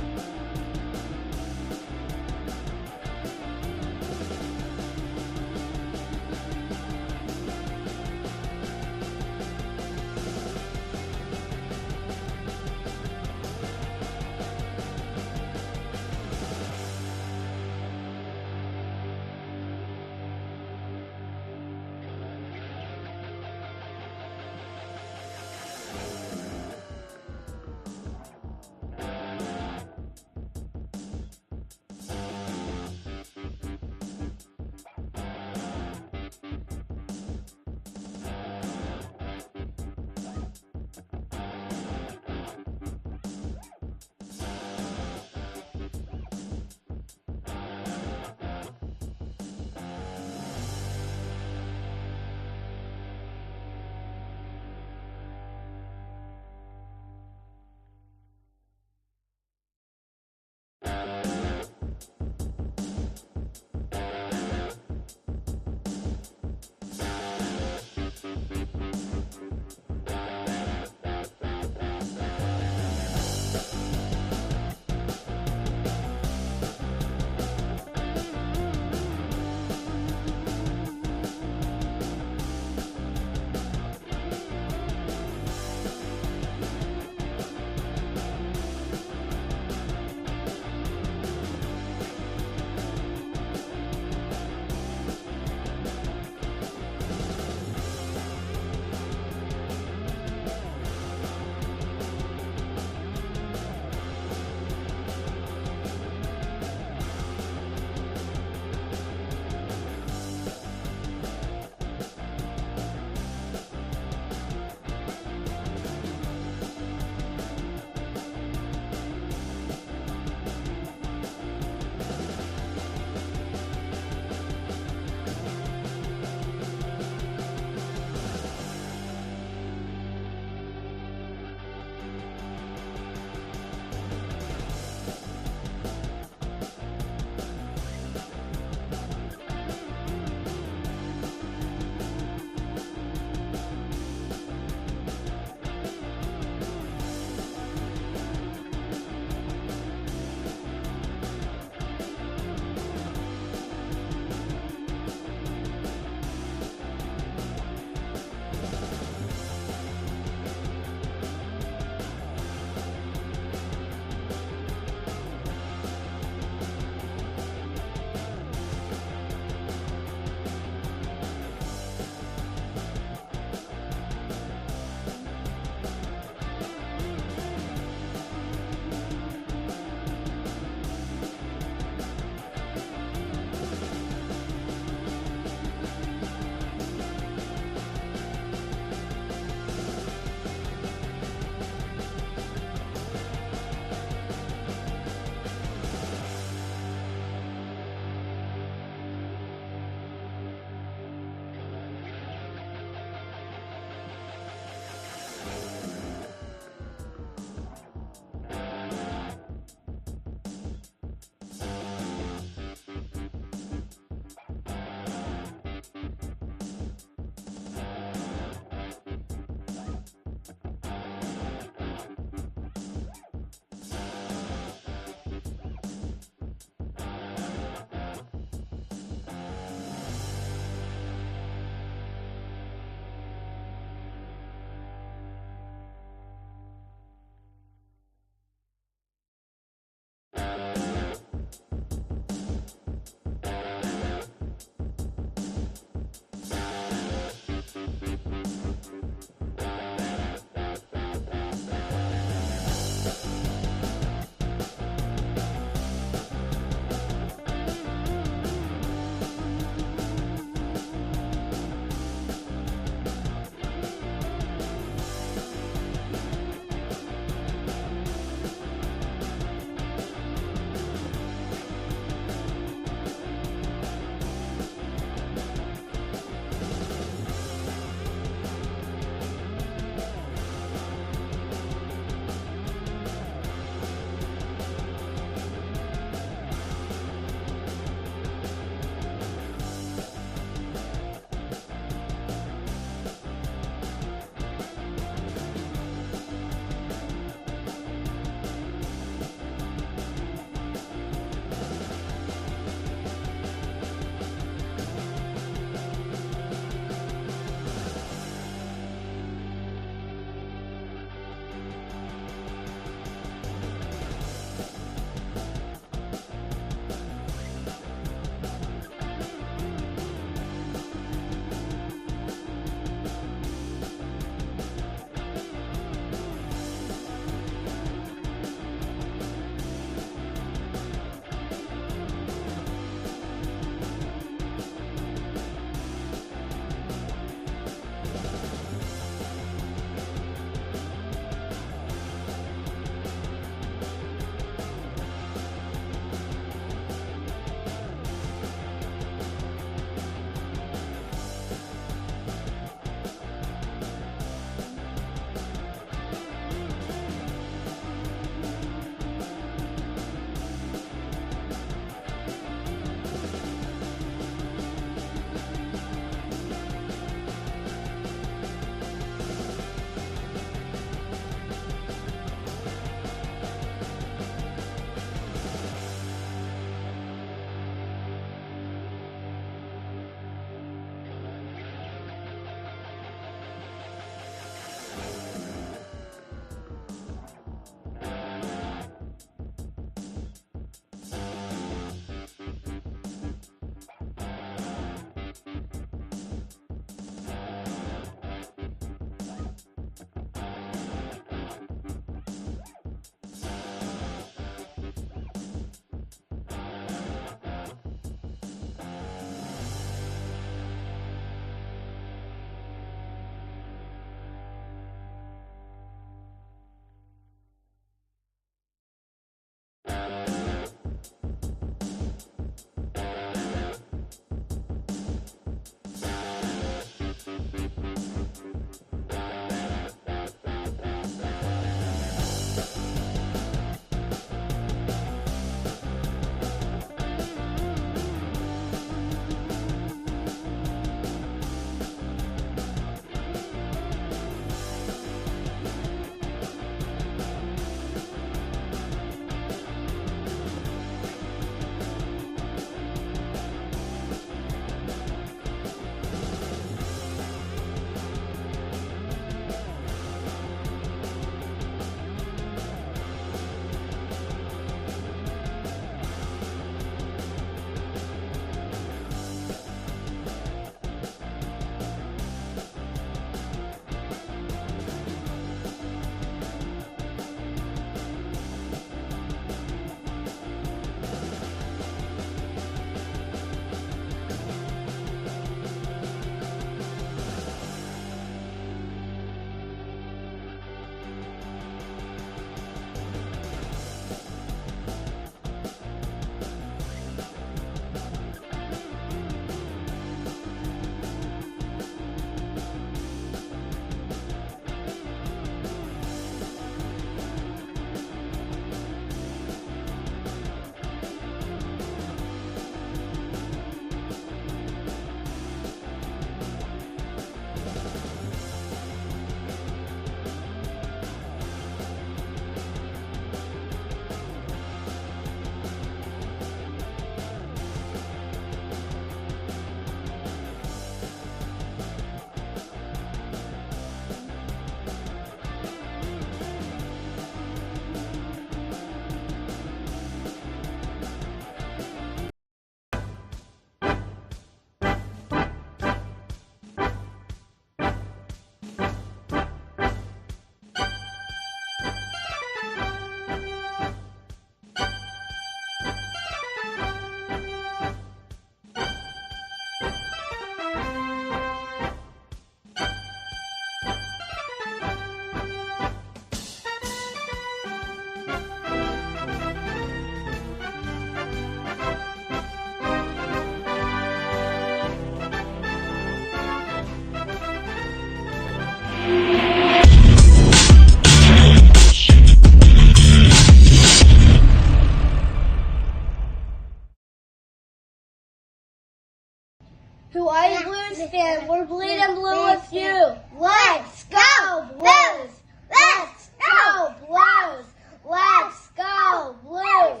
Hawaii Blues fan, we're bleeding blue with you. Let's go Blues! Let's go Blues! Let's go Blues!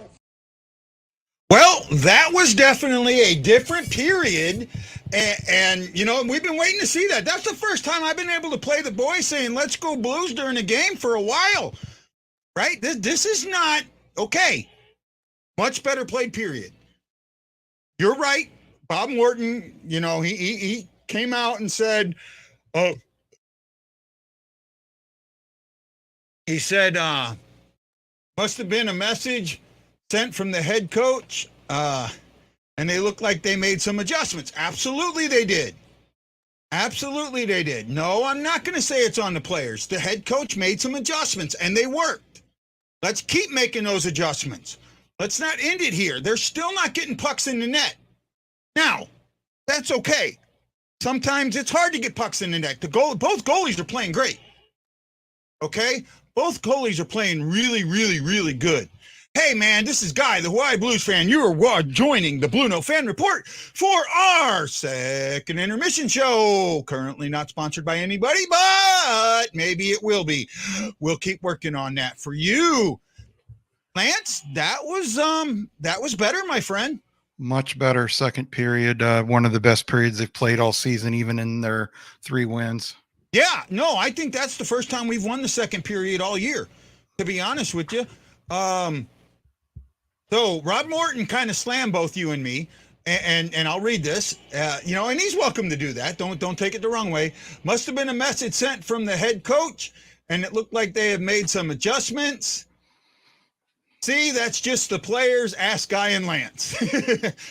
Well, that was definitely a different period. And, you know, we've been waiting to see that. That's the first time I've been able to play the boys saying, let's go Blues during a game for a while, right? This is not okay. Much better played period. You're right. Bob Morton, you know, he came out and said, he said, must have been a message sent from the head coach, and they look like they made some adjustments. Absolutely they did. Absolutely they did. No, I'm not going to say it's on the players. The head coach made some adjustments, and they worked. Let's keep making those adjustments. Let's not end it here. They're still not getting pucks in the net. Now, that's okay. Sometimes it's hard to get pucks in the net. Both goalies are playing great. Okay? Both goalies are playing really, really, really good. Hey, man, this is Guy, the Hawaii Blues fan. You are joining the BlueNote Fan Report for our second intermission show. Currently not sponsored by anybody, but maybe it will be. We'll keep working on that for you. Lance, that was better, my friend.
Much better second period. One of the best periods they've played all season, even in their 3 wins.
Yeah, no, I think that's the first time we've won the second period all year, to be honest with you. So Rob Morton kind of slammed both you and me, and I'll read this, you know, and he's welcome to do that. Don't take it the wrong way. Must have been a message sent from the head coach, and it looked like they have made some adjustments. See, that's just the players. Ask Guy and Lance.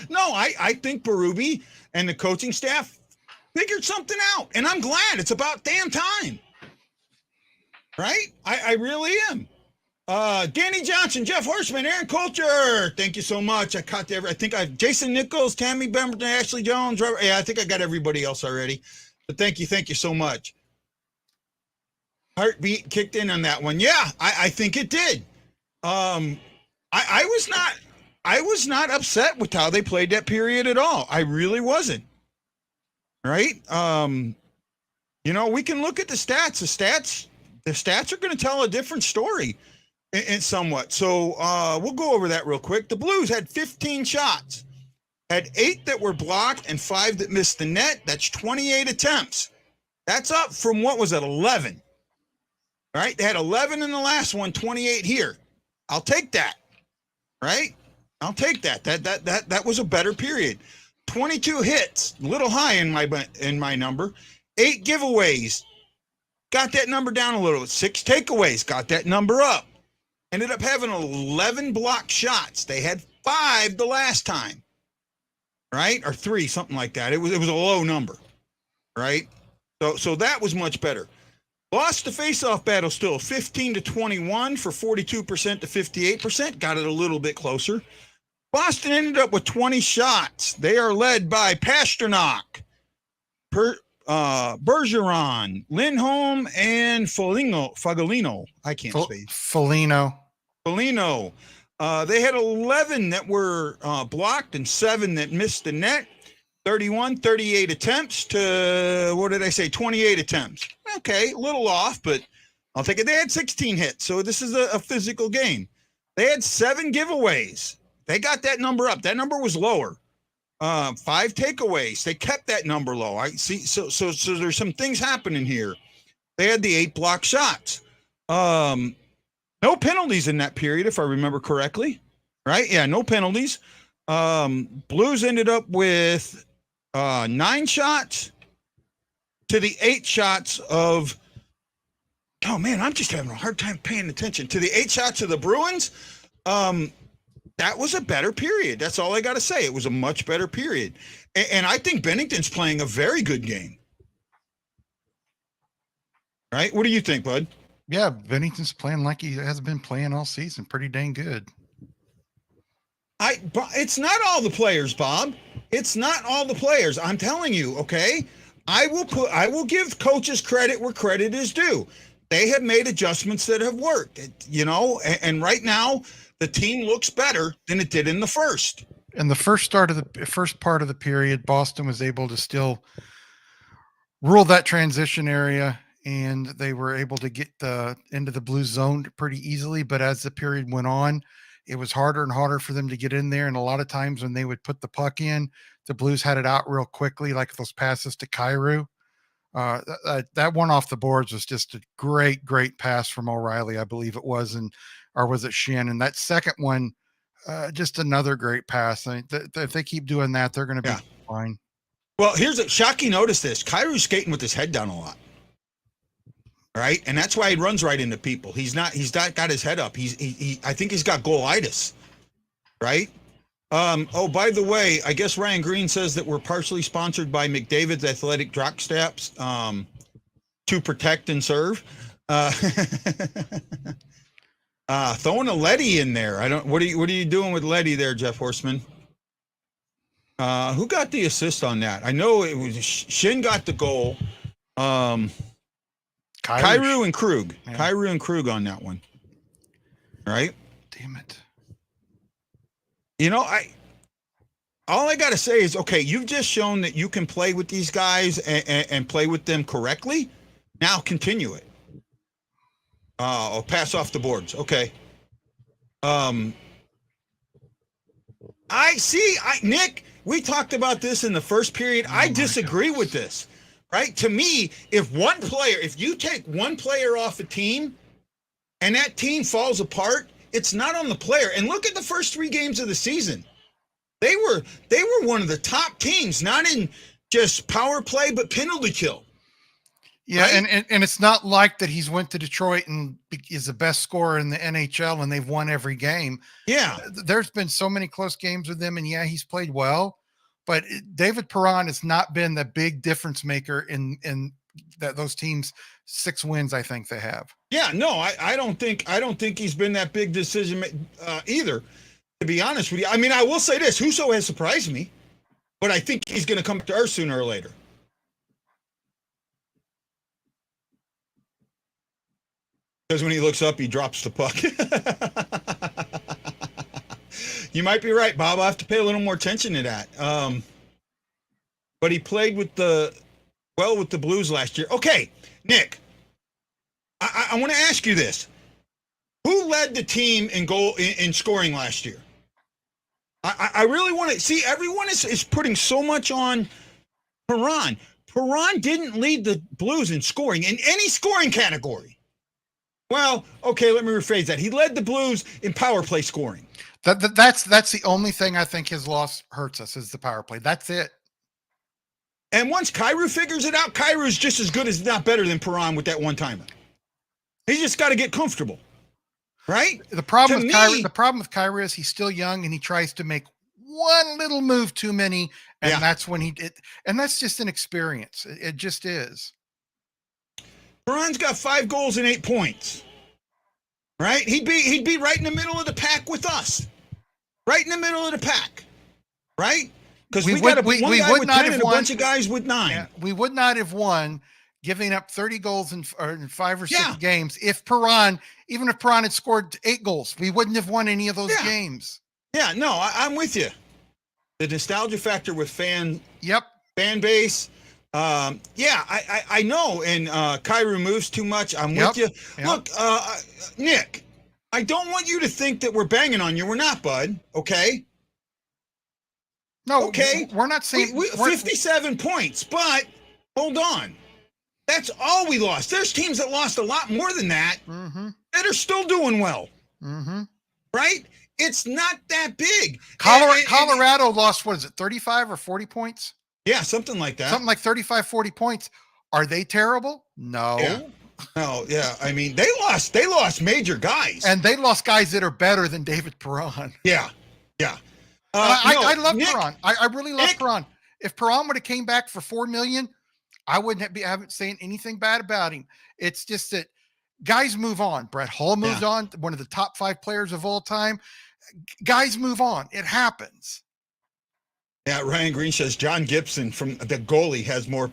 No, I think Berube and the coaching staff figured something out, and I'm glad. It's about damn time, right? I really am. Danny Johnson, Jeff Horseman, Aaron Coulter. Thank you so much. I caught I think I've Jason Nichols, Tammy Bemberton, Ashley Jones. Robert, yeah, I think I got everybody else already. But thank you so much. Heartbeat kicked in on that one. Yeah, I think it did. I was not upset with how they played that period at all. I really wasn't. Right? You know, we can look at the stats. The stats are going to tell a different story. And somewhat. So we'll go over that real quick. The Blues had 15 shots, had 8 that were blocked and 5 that missed the net. That's 28 attempts. That's up from what was it, 11. All right, they had 11 in the last one, 28 here. I'll take that. Right? I'll take that. That was a better period. 22 hits, a little high in my number. 8 giveaways, got that number down a little. 6 takeaways, got that number up. Ended up having 11 blocked shots. They had 5 the last time, right? Or 3, something like that. It was a low number, right? So that was much better. Lost the faceoff battle still, 15-21 for 42% to 58%. Got it a little bit closer. Boston ended up with 20 shots. They are led by Pasternak, Bergeron, Lindholm, and Foligno. I can't speak.
Foligno.
They had 11 that were blocked and 7 that missed the net. 38 attempts to, 28 attempts. Okay, a little off, but I'll take it. They had 16 hits, so this is a physical game. They had 7 giveaways. They got that number up. That number was lower. 5 takeaways. They kept that number low. I see. So there's some things happening here. They had the 8 block shots. No penalties in that period, if I remember correctly. Right? Yeah, no penalties. Blues ended up with 9 shots to the 8 shots of. Oh man, I'm just having a hard time paying attention to the 8 shots of the Bruins. That was a better period. That's all I got to say. It was a much better period. And I think Bennington's playing a very good game. Right? What do you think, bud?
Yeah, Bennington's playing like he has been playing all season. Pretty dang good.
It's not all the players, Bob. It's not all the players. I'm telling you, okay? I will give coaches credit where credit is due. They have made adjustments that have worked, you know, and right now the team looks better than it did in the first.
In the first part of the period, Boston was able to still rule that transition area, and they were able to get into the blue zone pretty easily. But as the period went on, it was harder and harder for them to get in there. And a lot of times when they would put the puck in, the Blues had it out real quickly, like those passes to Kyrou. That one off the boards was just a great, great pass from O'Reilly, I believe it was, or was it Shin? And that second one, just another great pass. If they keep doing that, they're going to be fine.
Well, Shockey noticed this. Kyrou's skating with his head down a lot. Right? And that's why he runs right into people. He's not got his head up. I think he's got goalitis. Right? Oh, by the way, I guess Ryan Green says that we're partially sponsored by McDavid's Athletic Drop Straps to protect and serve. Throwing a Letty in there. What are you doing with Letty there, Jeff Horseman? Who got the assist on that? I know it was Shin got the goal. Kyrou and Krug. Yeah. Kyrou and Krug on that one. Right?
Damn it.
You know, all I got to say is, okay, you've just shown that you can play with these guys and play with them correctly. Now continue it. Or pass off the boards. Okay. Nick, we talked about this in the first period. I disagree with this, right? To me, if you take one player off a team and that team falls apart, it's not on the player. And look at the first 3 games of the season. They were one of the top teams, not in just power play, but penalty kill.
Yeah, right? and it's not like that he's went to Detroit and is the best scorer in the NHL and they've won every game.
Yeah.
There's been so many close games with him, and yeah, he's played well. But David Perron has not been the big difference maker in those teams' 6 wins I think they have.
Yeah, no, I don't think he's been that big decision either, to be honest with you. I mean, I will say this, Husso has surprised me, but I think he's going to come to earth sooner or later. Because when he looks up, he drops the puck. You might be right, Bob. I'll have to pay a little more attention to that. But he played with the Blues last year. Okay, Nick, I want to ask you this. Who led the team in scoring last year? I really want to see. Everyone is putting so much on Perron. Perron didn't lead the Blues in scoring in any scoring category. Well, okay, let me rephrase that. He led the Blues in power play scoring.
That's the only thing I think his loss hurts us is the power play. That's it.
And once Kyrou figures it out, Kyrou's just as good as not better than Perron with that one-timer. He's just got to get comfortable, right?
The problem with Kyrou is he's still young and he tries to make one little move too many, and that's when and that's just an experience. It just is.
Perron's got 5 goals and 8 points. Right? He'd be right in the middle of the pack with us. Right in the middle of the pack. Right? Because we got one guy with 10 and a bunch of guys with 9.
Yeah, we would not have won giving up 30 goals in 5 or 6 games even if Perron had scored 8 goals. We wouldn't have won any of those games. Yeah,
no, I'm with you. The nostalgia factor with fan base. I know, and Kyrou moves too much. I'm with you. Yep. Look, Nick, I don't want you to think that we're banging on you. We're not, bud. Okay?
No, okay. We're not saying
57 points, but hold on. That's all we lost. There's teams that lost a lot more than that that are still doing well. Right? It's not that big.
Colorado lost, 35 or 40 points?
Yeah, something like that.
Something like 35, 40 points. Are they terrible? No.
Yeah. No, yeah. I mean, they lost major guys.
And they lost guys that are better than David Perron.
Yeah. Yeah.
I love Perron. I really love Perron. If Perron would have came back for $4 million, I haven't saying anything bad about him. It's just that guys move on. Brett Hull moves on, one of the top 5 players of all time. Guys move on. It happens.
Yeah, Ryan Green says John Gibson from the goalie has more.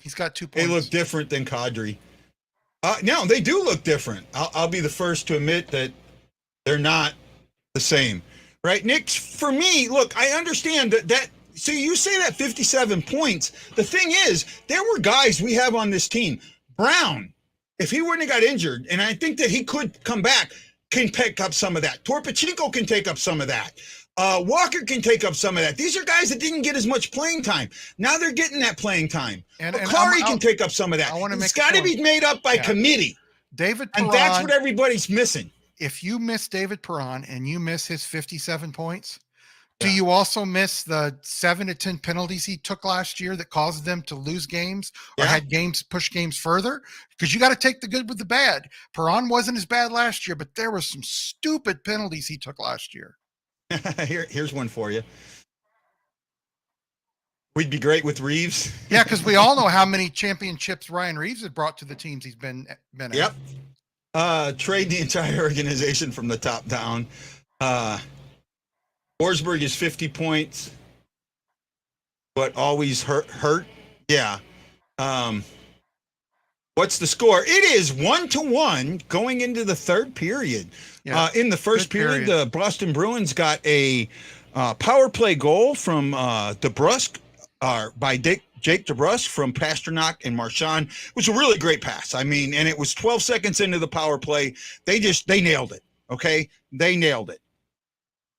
He's got 2 points.
They look different than Kadri. No, they do look different. I'll be the first to admit that they're not the same. right? Nick, for me, look, I understand that. So you say that 57 points. The thing is, there were guys we have on this team. Brown, if he wouldn't have got injured, and I think that he could come back, can pick up some of that. Torpachinko can take up some of that. Walker can take up some of that. These are guys that didn't get as much playing time. Now they're getting that playing time. And Akari can take up some of that. It's got to be made up by committee.
David Perron,
and that's what everybody's missing.
If you miss David Perron and you miss his 57 points, do you also miss the 7 to 10 penalties he took last year that caused them to lose games or had games push games further? Because you got to take the good with the bad. Perron wasn't as bad last year, but there was some stupid penalties he took last year.
Here's one for you. We'd be great with Reeves.
Yeah, because we all know how many championships Ryan Reeves has brought to the teams he's been at.
Yep. Trade the entire organization from the top down. Forsberg is 50 points, but always hurt. Yeah. What's the score? It is 1-1 going into the third period. Yeah, in the first period, the Boston Bruins got a power play goal from DeBrusk, by Jake DeBrusk from Pasternak and Marchand. It was a really great pass. I mean, and it was 12 seconds into the power play. They nailed it. Okay, they nailed it.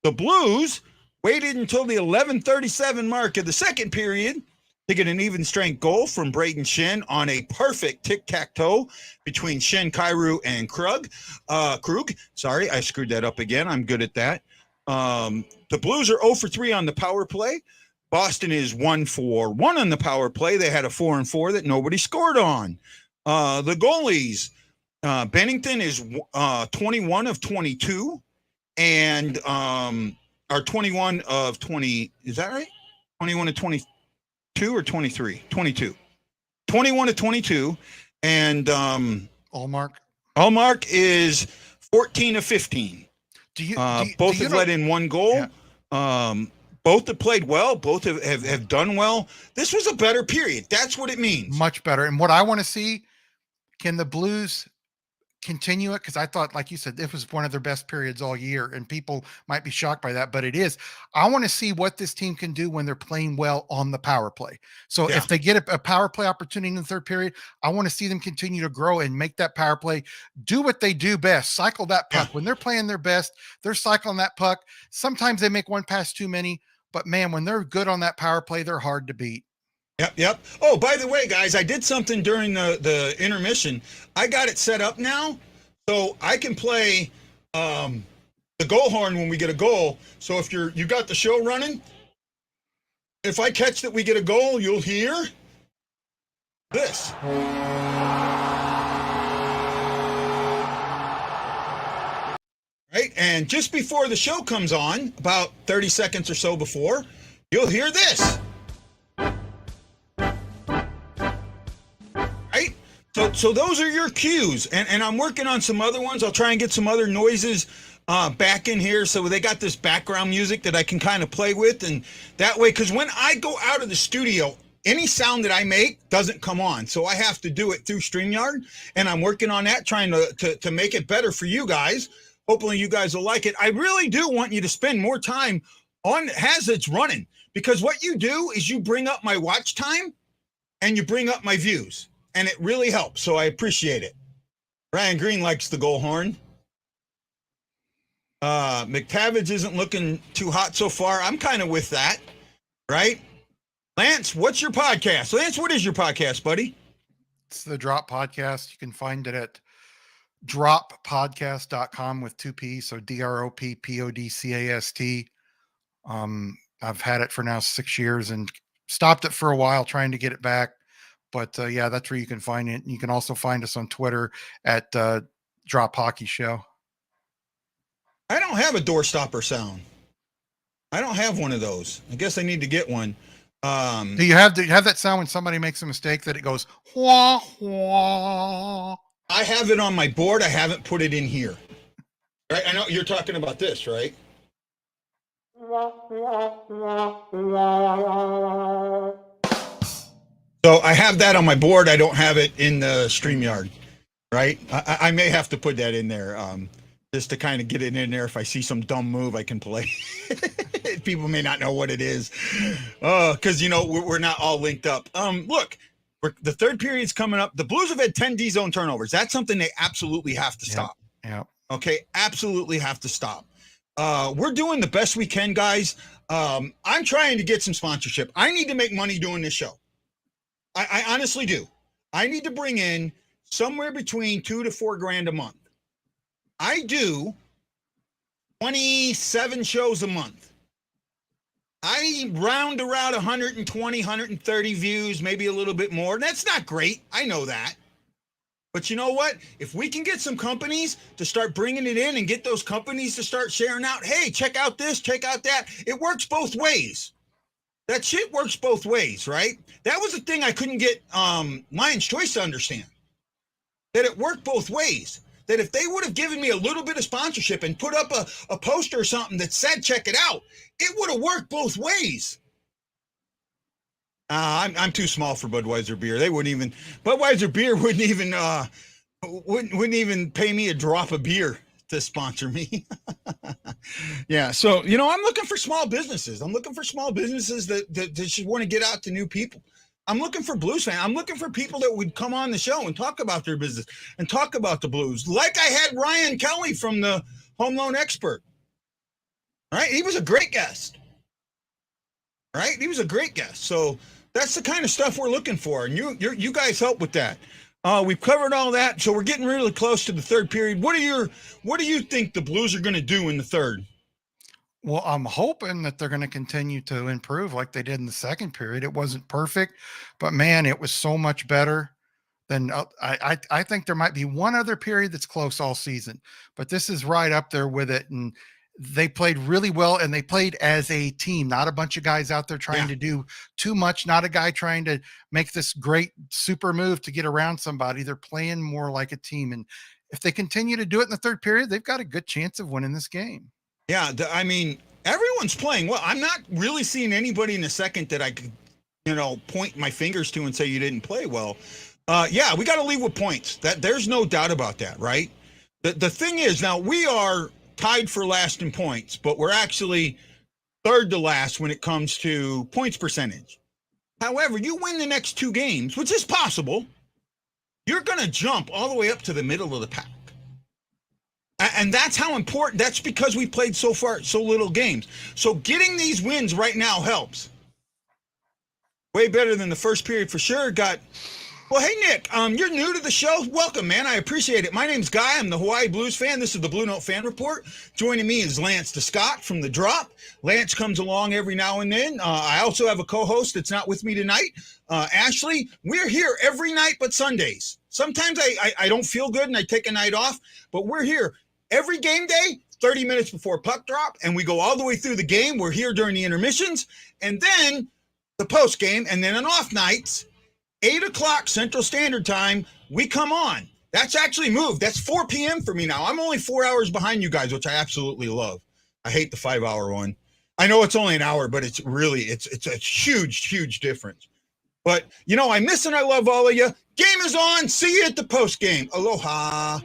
The Blues waited until the 11:37 mark of the second period to get an even strength goal from Braden Shen on a perfect tic-tac-toe between Shen, Kyrou, and Krug. Sorry, I screwed that up again. I'm good at that. The Blues are 0 for 3 on the power play. Boston is 1 for 1 on the power play. They had a 4-4 that nobody scored on. The goalies, Bennington is 21 of 22 and are 21 of 20. Is that right? 21 of 22 or 23? 22. 21 of 22. And Allmark is 14 of 15. Both have let in one goal. Yeah. Both have played well. Both have done well. This was a better period. That's what it means.
Much better. And what I want to see, can the Blues continue it? Because I thought, like you said, it was one of their best periods all year, and people might be shocked by that, but it is. I want to see what this team can do when they're playing well on the power play. So if they get a power play opportunity in the third period, I want to see them continue to grow and make that power play do what they do best, cycle that puck. When they're playing their best, they're cycling that puck. Sometimes they make one pass too many, but man, when they're good on that power play, they're hard to beat.
Yep. Oh, by the way, guys, I did something during the intermission. I got it set up now, so I can play the goal horn when we get a goal. So if you got the show running, if I catch that we get a goal, you'll hear this. Right? And just before the show comes on, about 30 seconds or so before, you'll hear this. So those are your cues, and I'm working on some other ones. I'll try and get some other noises back in here, so they got this background music that I can kind of play with, and that way, because when I go out of the studio, any sound that I make doesn't come on, so I have to do it through StreamYard, and I'm working on that, trying to make it better for you guys. Hopefully you guys will like it. I really do want you to spend more time on as it's running, because what you do is you bring up my watch time, and you bring up my views. And it really helps, so I appreciate it. Ryan Green likes the goal horn. McTavish isn't looking too hot so far. I'm kind of with that, right? Lance, what's your podcast? Lance, what is your podcast, buddy?
It's the Drop Podcast. You can find it at droppodcast.com with 2 P's, so DROPPODCAST. I've had it for now 6 years and stopped it for a while trying to get it back. But yeah, that's where you can find it. You can also find us on Twitter at Drop Hockey Show.
I don't have a door stopper sound. I don't have one of those. I guess I need to get one.
Do you have that sound when somebody makes a mistake that it goes wah wah?
I have it on my board. I haven't put it in here. Right? I know you're talking about this, right? So I have that on my board. I don't have it in the StreamYard, right? I may have to put that in there. just to kind of get it in there. If I see some dumb move, I can play. People may not know what it is. Because, you know, we're not all linked up. Look, the third period's coming up. The Blues have had 10 D-zone turnovers. That's something they absolutely have to stop.
Yeah.
Okay, absolutely have to stop. We're doing the best we can, guys. I'm trying to get some sponsorship. I need to make money doing this show. I honestly do. I need to bring in somewhere between $2,000 to $4,000 a month. I do 27 shows a month. I round around 120, 130 views, maybe a little bit more. That's not great. I know that. But you know what? If we can get some companies to start bringing it in and get those companies to start sharing out, hey, check out this, check out that. It works both ways. That shit works both ways, right? That was the thing I couldn't get Lion's Choice to understand. That it worked both ways. That if they would have given me a little bit of sponsorship and put up a poster or something that said, check it out, it would have worked both ways. I'm too small for Budweiser beer. They wouldn't even, Budweiser beer wouldn't even pay me a drop of beer to sponsor me. Yeah. So, you know, I'm looking for small businesses. I'm looking for small businesses that just want to get out to new people. I'm looking for Blues fans. I'm looking for people that would come on the show and talk about their business and talk about the Blues. Like I had Ryan Kelly from the Home Loan Expert. Right? He was a great guest. Right? He was a great guest. So that's the kind of stuff we're looking for. And you guys help with that. We've covered all that. So we're getting really close to the third period. What do you think the Blues are going to do in the third?
Well, I'm hoping that they're going to continue to improve like they did in the second period. It wasn't perfect, but man, it was so much better than I think there might be one other period that's close all season, but this is right up there with it. And they played really well, and they played as a team, not a bunch of guys out there trying to do too much, not a guy trying to make this great super move to get around somebody. They're playing more like a team. And if they continue to do it in the third period, they've got a good chance of winning this game.
Yeah, I mean, everyone's playing well. I'm not really seeing anybody in the second that I could, you know, point my fingers to and say you didn't play well. Yeah, we got to lead with points. There's no doubt about that, right? The thing is, now we are tied for last in points, but we're actually third to last when it comes to points percentage. However, you win the next two games, which is possible, you're going to jump all the way up to the middle of the pack. And that's how important. That's because we played so little games. So getting these wins right now helps. Way better than the first period for sure. Well, hey, Nick, you're new to the show. Welcome, man. I appreciate it. My name's Guy. I'm the Hawaii Blues fan. This is the BlueNote Fan Report. Joining me is Lance DeScott from The Drop. Lance comes along every now and then. I also have a co-host that's not with me tonight. Ashley, we're here every night but Sundays. Sometimes I don't feel good and I take a night off, but we're here every game day, 30 minutes before puck drop, and we go all the way through the game. We're here during the intermissions, and then the post game, and then on off nights, 8 o'clock Central Standard Time, we come on. That's actually moved. That's 4 p.m. for me now. I'm only 4 hours behind you guys, which I absolutely love. I hate the 5-hour one. I know it's only an hour, but it's a huge difference. But, you know, I miss and I love all of you. Game is on. See you at the post game. Aloha.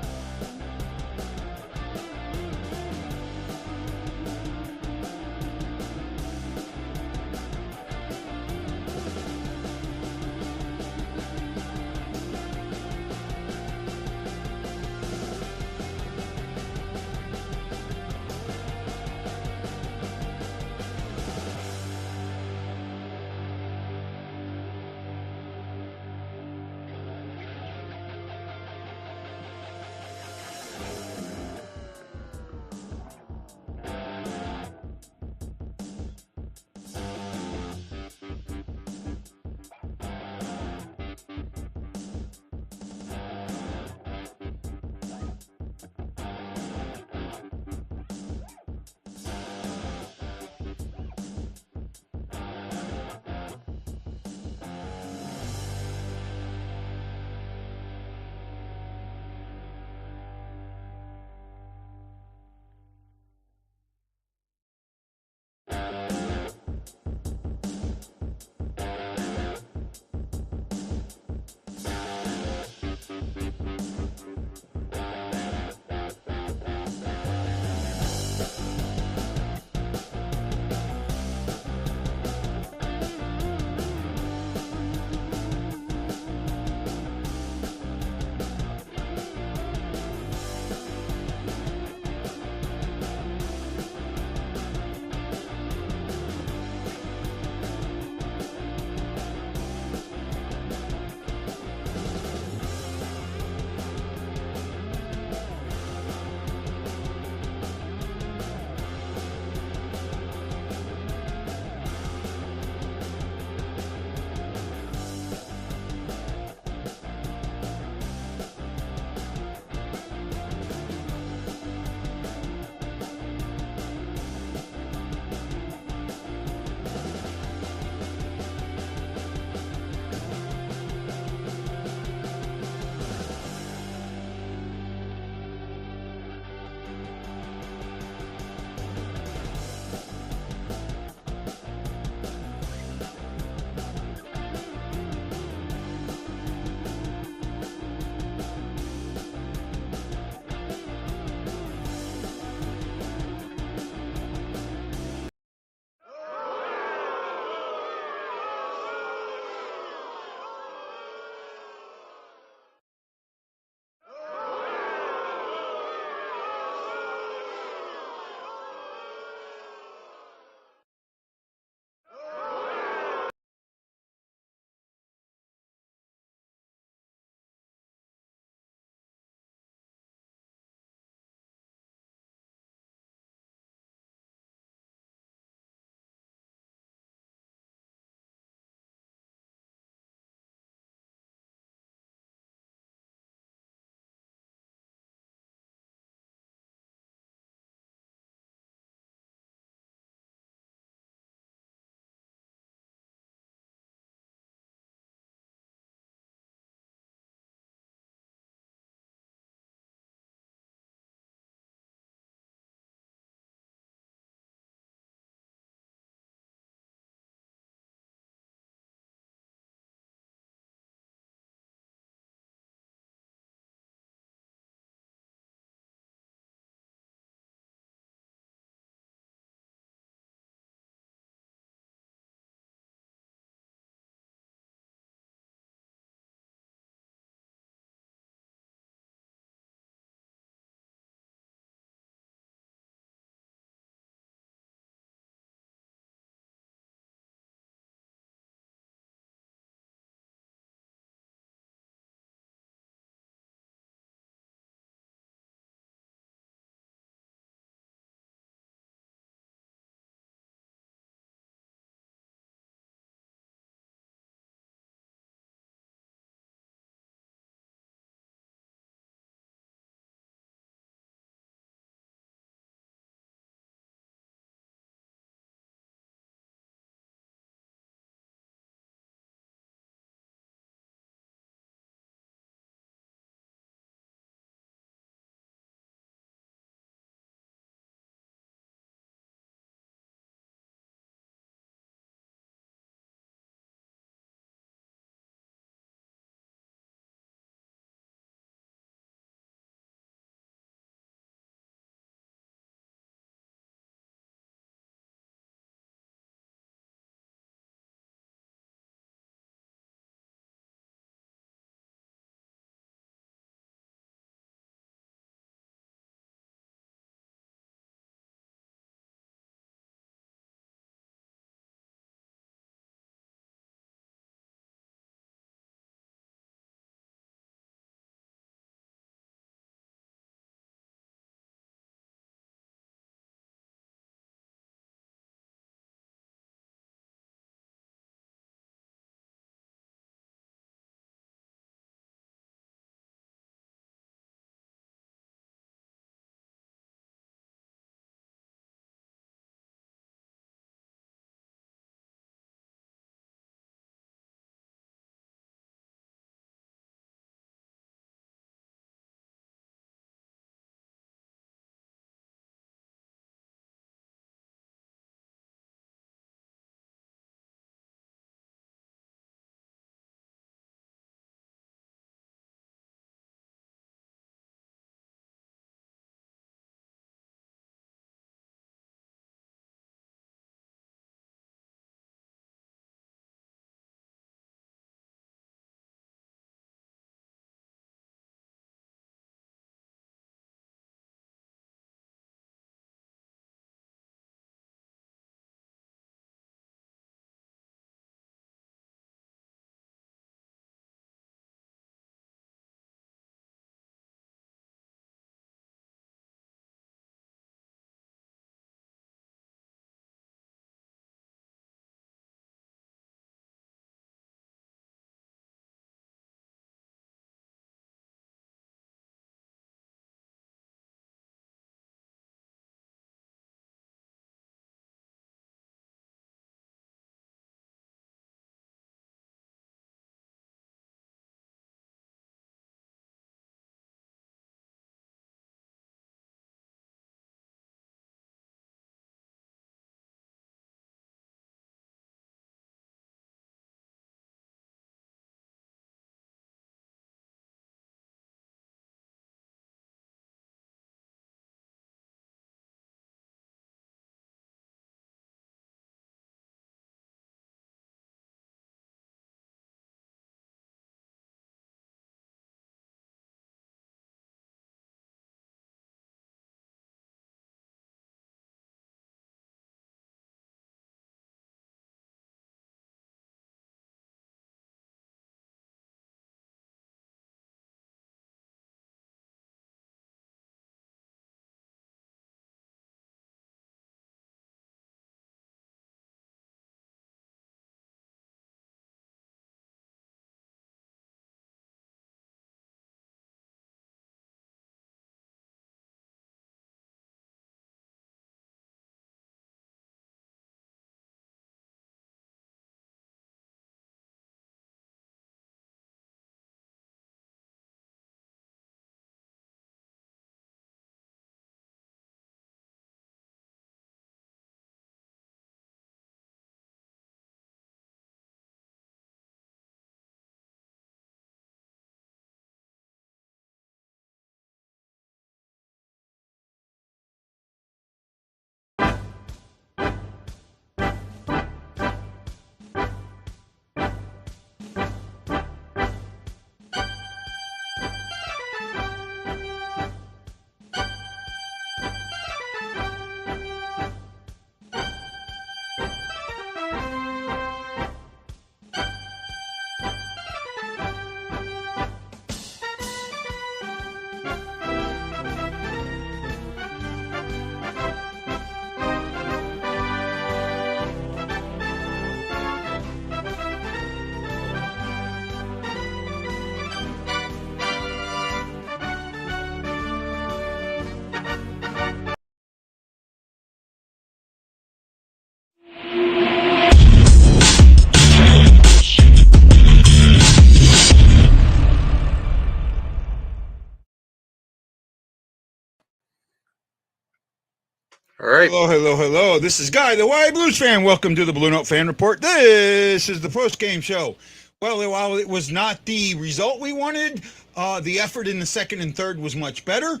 All right.
Hello, hello, hello. This is Guy, the Y Blues fan. Welcome to the BlueNote Fan Report. This is the post-game show. Well, while it was not the result we wanted, the effort in the second and third was much better.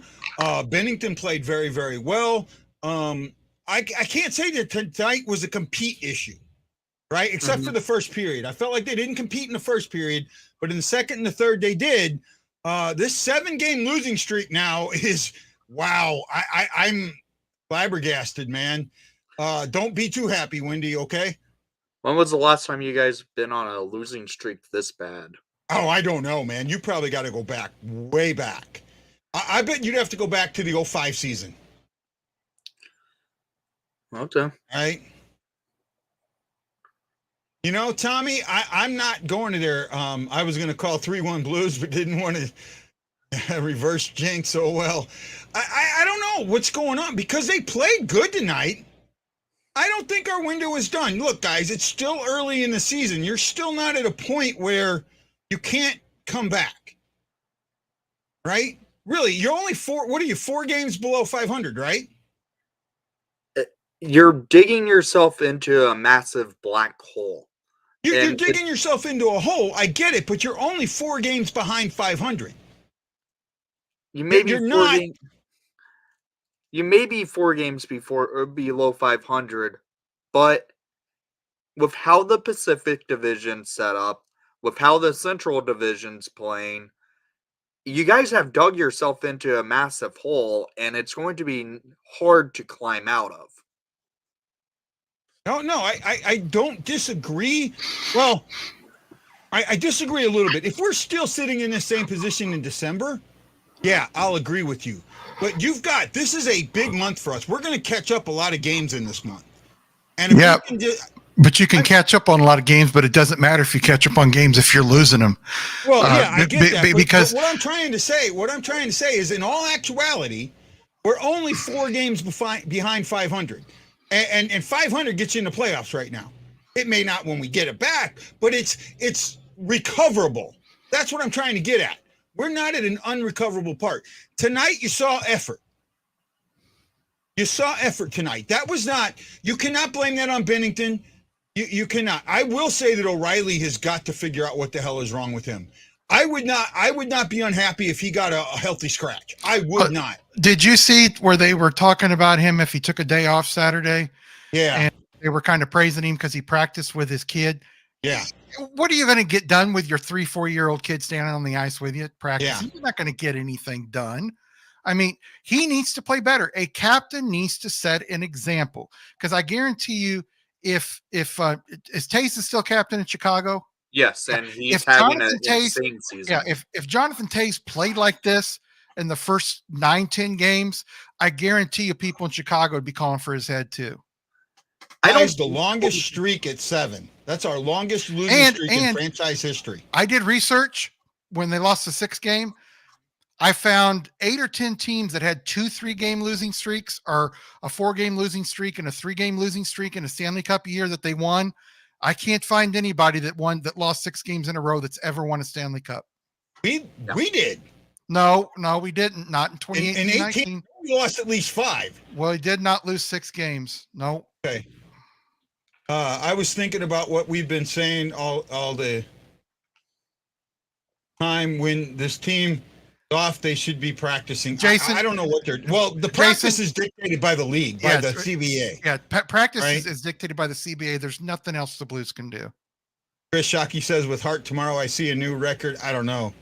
Bennington played very, very well. I can't say that tonight was a compete issue, right? Except for the first period. I felt like they didn't compete in the first period, but in the second and the third they did. This 7-game losing streak now is, wow, I'm flabbergasted, man. Don't be too happy, Wendy, okay?
When was the last time you guys been on a losing streak this bad?
Oh, I don't know, man. You probably got to go back, way back. I bet you'd have to go back to the 05 season.
Okay.
Right? You know, Tommy, I'm not going to there. I was going to call 3-1 Blues, but didn't want to reverse jinx so well. I don't know what's going on because they played good tonight. I don't think our window is done. Look, guys, it's still early in the season. You're still not at a point where you can't come back. Right? Really, you're only 4 games below 500, right?
You're digging yourself into a massive black hole.
You're digging yourself into a hole. I get it, but you're only 4 games behind 500.
You may be 4 games before or below 500, but with how the Pacific Division set up, with how the Central Division's playing, you guys have dug yourself into a massive hole, and it's going to be hard to climb out of.
No, I don't disagree. Well, I disagree a little bit. If we're still sitting in the same position in December, yeah, I'll agree with you. But this is a big month for us. We're going to catch up a lot of games in this month. And
but you can catch up on a lot of games, but it doesn't matter if you catch up on games if you're losing them.
Well, yeah, I get that.
Because
what I'm trying to say is, in all actuality, we're only 4 games behind 500. And 500 gets you in the playoffs right now. It may not when we get it back, but it's recoverable. That's what I'm trying to get at. We're not at an unrecoverable part. Tonight, you saw effort. You saw effort tonight. That was not, you cannot blame that on Bennington. You cannot. I will say that O'Reilly has got to figure out what the hell is wrong with him. I would not be unhappy if he got a healthy scratch. I would not.
Did you see where they were talking about him if he took a day off Saturday?
Yeah.
And they were kind of praising him because he practiced with his kid.
Yeah.
What are you going to get done with your 3-4-year-old kid standing on the ice with you at practice?
Yeah.
You're not going to get anything done. I mean, he needs to play better. A captain needs to set an example, because I guarantee you, if is Taze is still captain in Chicago?
Yes, and he's having an insane season.
Yeah, if Jonathan Taze played like this in the first 9-10 games, I guarantee you people in Chicago would be calling for his head too.
Guys, the longest streak at 7. That's our longest losing streak in franchise history.
I did research when they lost the 6th game. I found 8 or 10 teams that had 2 3-game losing streaks, or a 4-game losing streak and a 3-game losing streak in a Stanley Cup year that they won. I can't find anybody that lost 6 games in a row that's ever won a Stanley Cup.
We did.
No, we didn't. Not in 2018.
In 18, we lost at least 5.
Well, he did not lose 6 games. No.
Okay. I was thinking about what we've been saying all the time. When this team is off, they should be practicing.
Jason,
I don't know what the practice is dictated by the league, by the CBA.
Yeah, practice is dictated by the CBA. There's nothing else the Blues can do.
Chris Shockey says, with Hart tomorrow, I see a new record. I don't know.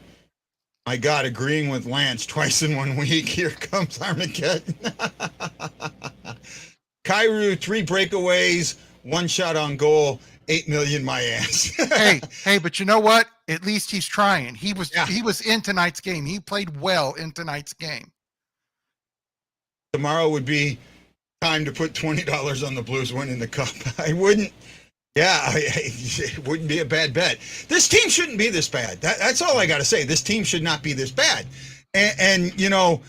My God, agreeing with Lance twice in 1 week. Here comes Armageddon. Kyrou, 3 breakaways, 1 shot on goal, 8 million my ass.
hey, but you know what? At least he's trying. He was in tonight's game. He played well in tonight's game.
Tomorrow would be time to put $20 on the Blues winning the cup. I wouldn't. Yeah, it wouldn't be a bad bet. This team shouldn't be this bad. That's all I got to say. This team should not be this bad. And you know,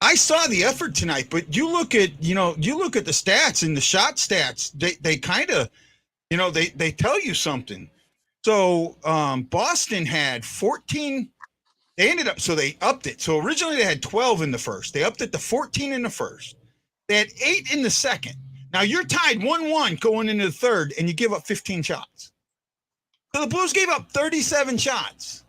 I saw the effort tonight, but you look at the stats and the shot stats. They kind of, they tell you something. So Boston had 14. They upped it. So originally they had 12 in the first. They upped it to 14 in the first. They had 8 in the second. Now you're tied 1-1 going into the third, and you give up 15 shots. So the Blues gave up 37 shots.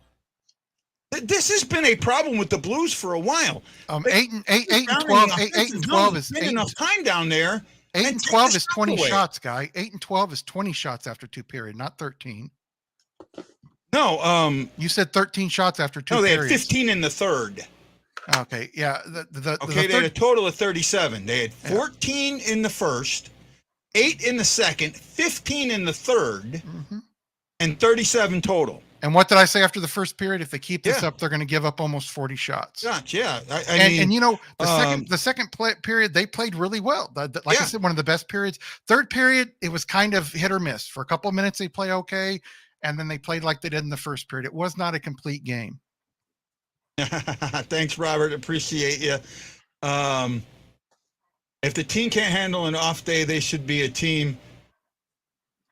This has been a problem with the Blues for a while.
8 and 12 is
enough time down there.
8 and 12 is 20 shots, guy. 8 and 12 is 20 shots after 2 periods, not 13.
No,
you said 13 shots after 2
periods. No, they
periods.
had 15 in the third.
Okay, yeah.
They had a total of 37. They had 14 in the first, 8 in the second, 15 in the third, and 37 total.
And what did I say after the first period? If they keep this up, they're going to give up almost 40 shots.
Yeah.
And you know, the second period, they played really well. Like I said, one of the best periods. Third period, it was kind of hit or miss. For a couple of minutes, they play okay, and then they played like they did in the first period. It was not a complete game.
Thanks, Robert. Appreciate you. If the team can't handle an off day, they should be a team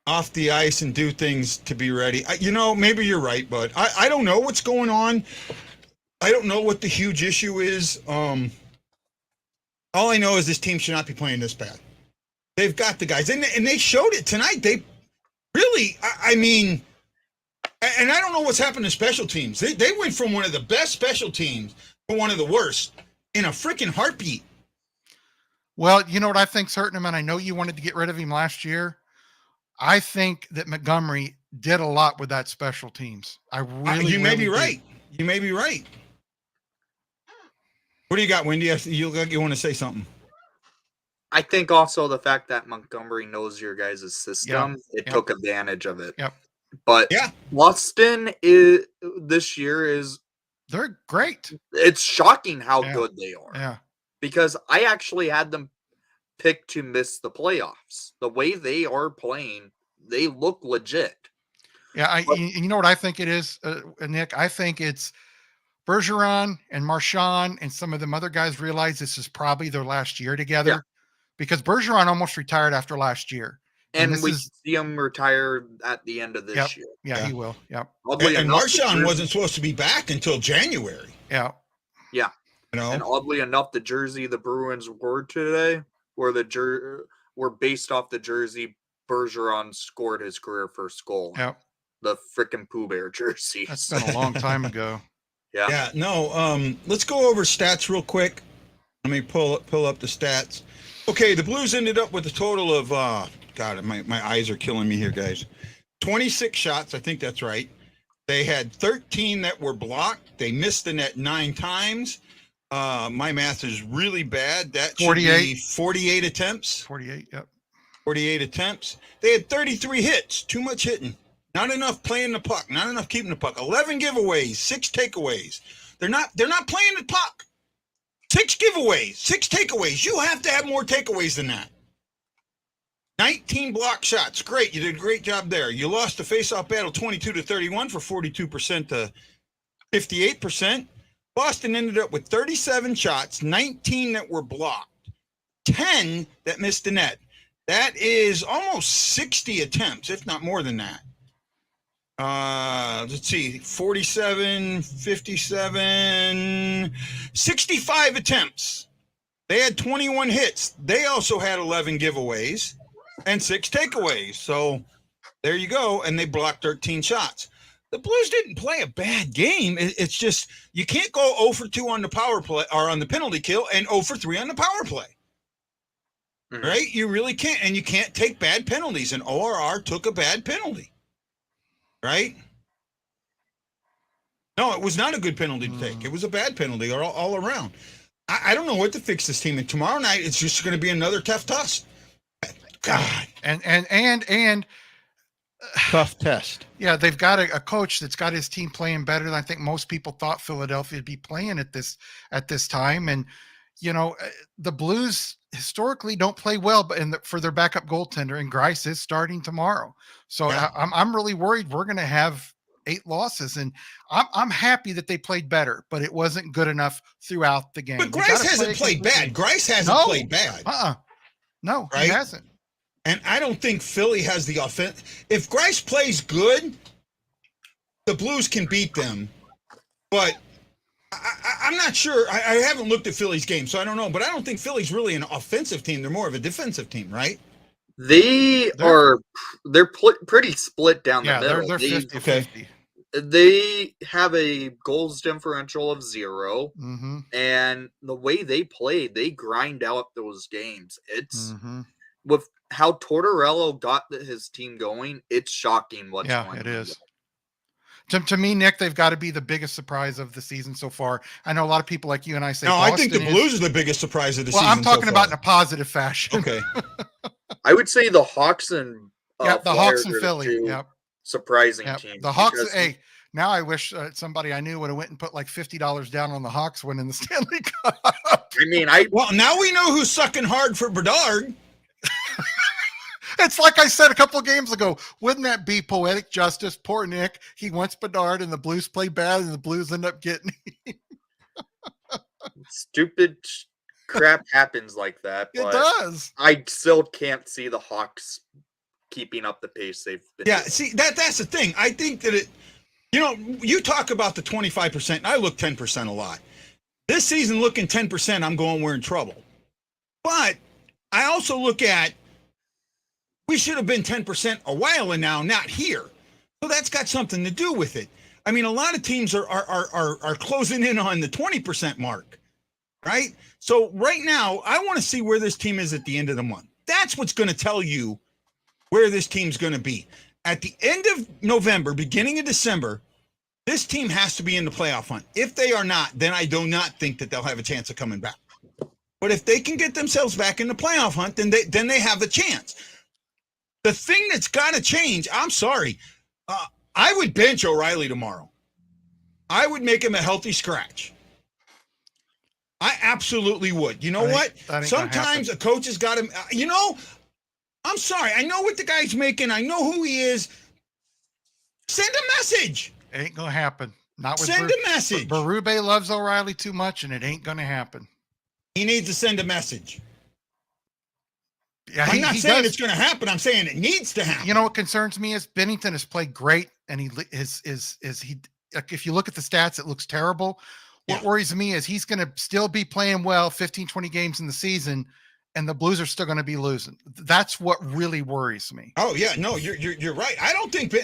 off the ice and do things to be ready. Maybe you're right, but I don't know what's going on. I don't know what the huge issue is. All I know is this team should not be playing this bad. They've got the guys, and they showed it tonight. They really, and I don't know what's happened to special teams. They went from one of the best special teams to one of the worst in a freaking heartbeat.
Well, you know what I think's hurting him, and I know you wanted to get rid of him last year. I think that Montgomery did a lot with that special teams. You may be right. You may be right. What do you got, Wendy? You look like you want to say something.
I think also the fact that Montgomery knows your guys' system, took advantage of it.
Yep.
But Boston this year
they're great.
It's shocking how good they are.
Yeah. Because
I actually had them picked to miss the playoffs. The way they are playing, they look legit.
Yeah, you know what I think it is, Nick? I think it's Bergeron and Marchand and some of them other guys realize this is probably their last year together because Bergeron almost retired after last year.
And we see him retire at the end of this year.
Yeah, he will. Yep.
And Marchand wasn't supposed to be back until January.
Yeah.
Yeah. And oddly enough, the jersey the Bruins wore today were based off the jersey Bergeron scored his career first goal.
Yeah.
The frickin' Pooh Bear jersey.
That's been a long time ago.
Yeah.
Let's go over stats real quick. Let me pull up the stats. Okay, the Blues ended up with a total of God, my eyes are killing me here, guys. 26 shots, I think that's right. They had 13 that were blocked. They missed the net 9 times. My math is really bad. That should be 48 attempts.
48, yep.
48 attempts. They had 33 hits. Too much hitting. Not enough playing the puck. Not enough keeping the puck. 11 giveaways. 6 takeaways. They're not playing the puck. 6 giveaways. 6 takeaways. You have to have more takeaways than that. 19 block shots. Great. You did a great job there. You lost the faceoff battle 22-31 for 42% to 58%. Boston ended up with 37 shots, 19 that were blocked, 10 that missed the net. That is almost 60 attempts, if not more than that. Let's see, 47, 57, 65 attempts. They had 21 hits. They also had 11 giveaways and 6 takeaways. So there you go. And they blocked 13 shots. The Blues didn't play a bad game. It's just you can't go 0 for 2 on the power play or on the penalty kill and 0 for 3 on the power play. Mm-hmm. Right? You really can't. And you can't take bad penalties. And ORR took a bad penalty. Right? No, it was not a good penalty to take. It was a bad penalty all around. I don't know what to fix this team. And tomorrow night, it's just going to be another tough test. God.
And
tough test.
Yeah, they've got a coach that's got his team playing better than I think most people thought Philadelphia would be playing at this time. And the Blues historically don't play well, but for their backup goaltender, and Greiss is starting tomorrow. So I'm really worried we're going to have 8 losses, and I'm happy that they played better, but it wasn't good enough throughout the game.
But Greiss hasn't played bad. Greiss hasn't played bad.
No,
right?
He hasn't.
And I don't think Philly has the offense. If Greiss plays good, the Blues can beat them. But I'm not sure. I haven't looked at Philly's game, so I don't know. But I don't think Philly's really an offensive team. They're more of a defensive team, right?
They're pretty split down the middle.
They're 50-50.
Okay.
They have a goals differential of 0,
Mm-hmm.
and the way they play, they grind out those games. It's
with
how Tortorella got his team going. It's shocking what's going on.
It is. To me, Nick, they've got to be the biggest surprise of the season so far. I know a lot of people like you and I say.
No,
Boston
I think the Blues are the biggest surprise of the season.
Well, I'm talking
so
about in a positive fashion.
Okay.
I would say the Hawks and
the Hawks and
Flyers are
Philly.
two surprising teams.
The Hawks. Hey, now I wish somebody I knew would have went and put like $50 down on the Hawks winning the Stanley Cup.
I mean,
well, now we know who's sucking hard for Bedard.
It's like I said a couple of games ago. Wouldn't that be poetic justice? Poor Nick. He wants Bedard, and the Blues play bad, and the Blues end up getting him.
Stupid crap happens like that. But
It does.
I still can't see the Hawks keeping up the pace they've been.
Yeah,
doing.
see, that's the thing. I think that you talk about the 25%, and I look 10% a lot. This season, looking 10%, I'm going, we're in trouble. But I also look at, we should have been 10% a while and now, not here. So that's got something to do with it. I mean, a lot of teams are closing in on the 20% mark, right? So right now, I want to see where this team is at the end of the month. That's what's going to tell you where this team's going to be. At the end of November, beginning of December, this team has to be in the playoff hunt. If they are not, then I do not think that they'll have a chance of coming back. But if they can get themselves back in the playoff hunt, then they have a chance. The thing that's got to change, I'm sorry, I would bench O'Reilly tomorrow. I would make him a healthy scratch. I absolutely would. You know what? Sometimes a coach has got to, I'm sorry. I know what the guy's making. I know who he is. Send a message.
It ain't going to happen. Not with
Send a message.
Berube loves O'Reilly too much, and it ain't going to happen.
He needs to send a message.
Yeah,
I'm not saying it's going to happen. I'm saying it needs to happen.
You know what concerns me is Bennington has played great, and he is if you look at the stats, it looks terrible. What worries me is he's going to still be playing well 15, 20 games in the season, and the Blues are still going to be losing. That's what really worries me.
Oh yeah, no, you're right. I don't think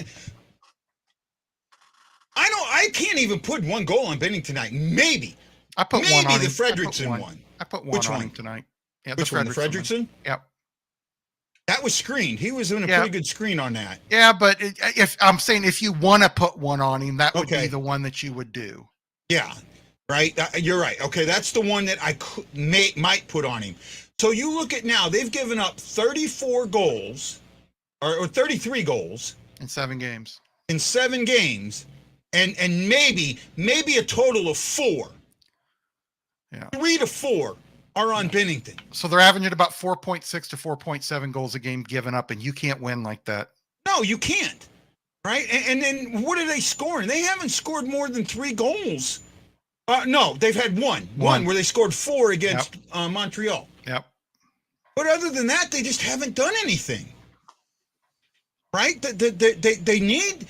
I can't even put one goal on Benning tonight. Maybe
I put one on
the
him.
Fredrickson one.
I put one
Which
on
one?
him tonight. Yeah,
Which one? The Fredrickson?
Yep.
That was screened. He was doing a pretty good screen on that.
Yeah, but if you want to put one on him, that would be the one that you would do.
Yeah, right. You're right. Okay, that's the one that I might put on him. So you look at now, they've given up 34 goals or 33 goals
in 7 games.
In 7 games, and maybe a total of 4.
Yeah,
3 to 4 are on Bennington.
So they're averaging about 4.6 to 4.7 goals a game given up, and you can't win like that.
No, you can't. Right? And then what are they scoring? They haven't scored more than 3 goals. No, they've had one where they scored 4 against Montreal.
Yep.
But other than that, they just haven't done anything. Right? They need.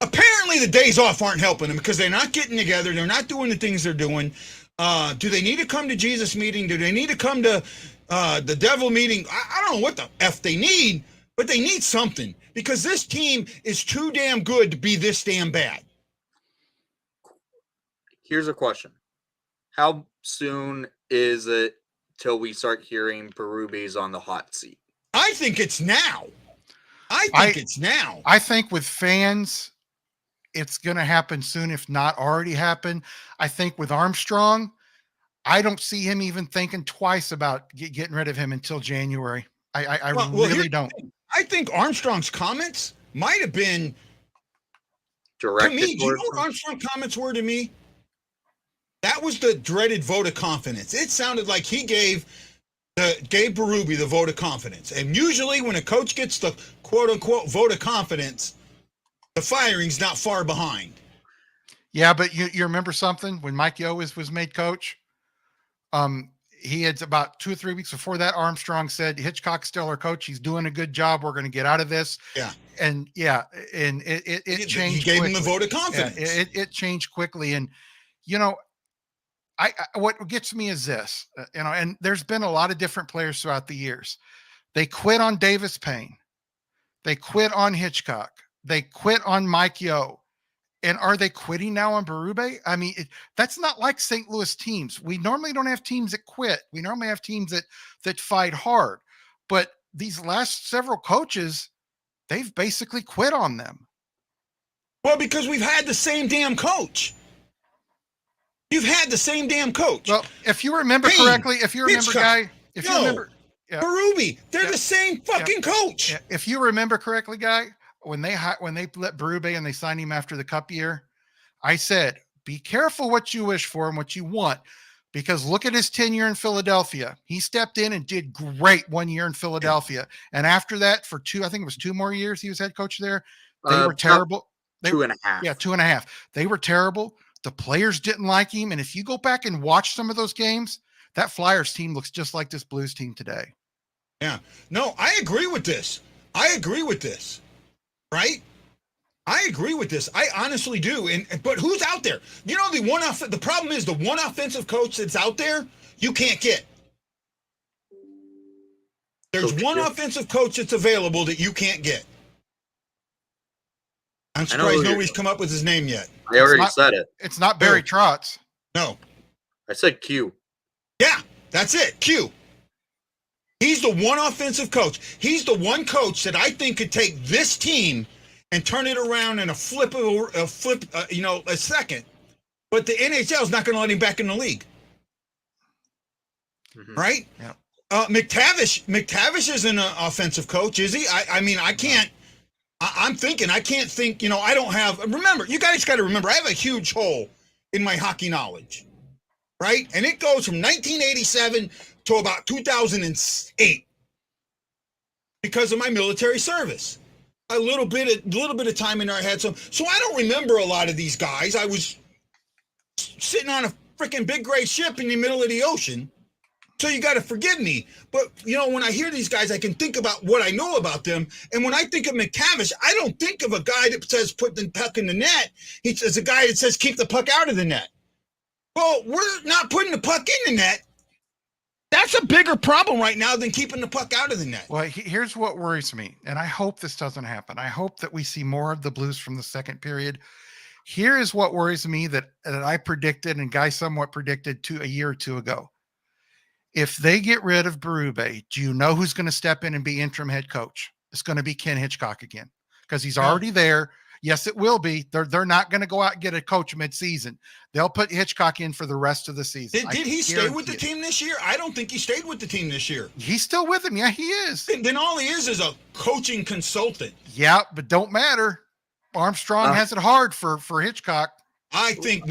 Apparently, the days off aren't helping them because they're not getting together. They're not doing the things they're doing. Do they need to come to Jesus meeting? Do they need to come to the devil meeting? I don't know what the F they need, but they need something because this team is too damn good to be this damn bad.
Here's a question. How soon is it till we start hearing Berube's on the hot seat?
I think it's now. I think
with fans, it's going to happen soon, if not already happened. I think with Armstrong, I don't see him even thinking twice about getting rid of him until January. I really don't.
I think Armstrong's comments might have been
directed
to me. Do you know what Armstrong's comments were to me? That was the dreaded vote of confidence. It sounded like he gave Berube the vote of confidence. And usually when a coach gets the quote-unquote vote of confidence, the firing's not far behind.
Yeah, but you remember something? When Mike Yeo was made coach, he had about 2 or 3 weeks before that, Armstrong said, Hitchcock's still our coach. He's doing a good job. We're going to get out of this.
Yeah.
And it changed.
He gave him
quickly.
the vote of confidence.
Yeah, it changed quickly. And, I what gets me is this, and there's been a lot of different players throughout the years. They quit on Davis Payne. They quit on Hitchcock. They quit on Mike Yeo. And are they quitting now on Berube? I mean, that's not like St. Louis teams. We normally don't have teams that quit. We normally have teams that fight hard. But these last several coaches, they've basically quit on them.
Well, because we've had the same damn coach. You've had the same damn coach.
Well, if you remember correctly,
Berube, they're the same fucking coach.
Yeah, if you remember correctly, Guy, when they let Berube and they signed him after the Cup year, I said, be careful what you wish for and what you want, because look at his tenure in Philadelphia. He stepped in and did great 1 year in Philadelphia. And after that, for 2 more years, he was head coach there. They were terrible.
2.5.
Yeah, 2.5. They were terrible. The players didn't like him. And if you go back and watch some of those games, that Flyers team looks just like this Blues team today.
Yeah. No, I agree with this. Right? I agree with this. I honestly do. But who's out there? The problem is the one offensive coach that's out there, you can't get. There's one offensive coach that's available that you can't get. I'm surprised nobody's come up with his name yet.
I already said it.
It's not Barry Trotz.
No.
I said Q.
Yeah, that's it. Q. He's the one offensive coach. He's the one coach that I think could take this team and turn it around in a second. But the NHL is not going to let him back in the league. Mm-hmm. Right?
Yeah.
McTavish isn't an offensive coach, is he? I can't. I'm thinking. I can't think. I don't have. Remember, you guys got to remember. I have a huge hole in my hockey knowledge, right? And it goes from 1987 to about 2008 because of my military service. A little bit of time in there I had some. So I don't remember a lot of these guys. I was sitting on a freaking big gray ship in the middle of the ocean. So you got to forgive me. But, when I hear these guys, I can think about what I know about them. And when I think of McTavish, I don't think of a guy that says put the puck in the net. It's a guy that says keep the puck out of the net. Well, we're not putting the puck in the net. That's a bigger problem right now than keeping the puck out of the net.
Well, here's what worries me, and I hope this doesn't happen. I hope that we see more of the Blues from the second period. Here is what worries me that I predicted and Guy somewhat predicted a year or two ago. If they get rid of Berube, do you know who's going to step in and be interim head coach? It's going to be Ken Hitchcock again because he's already there. Yes, it will be. They're not going to go out and get a coach mid-season. They'll put Hitchcock in for the rest of the season.
Did he stay with the team this year? I don't think he stayed with the team this year.
He's still with them. Yeah, he is.
Then all he is a coaching consultant.
Yeah, but don't matter. Armstrong has it hard for Hitchcock.
I think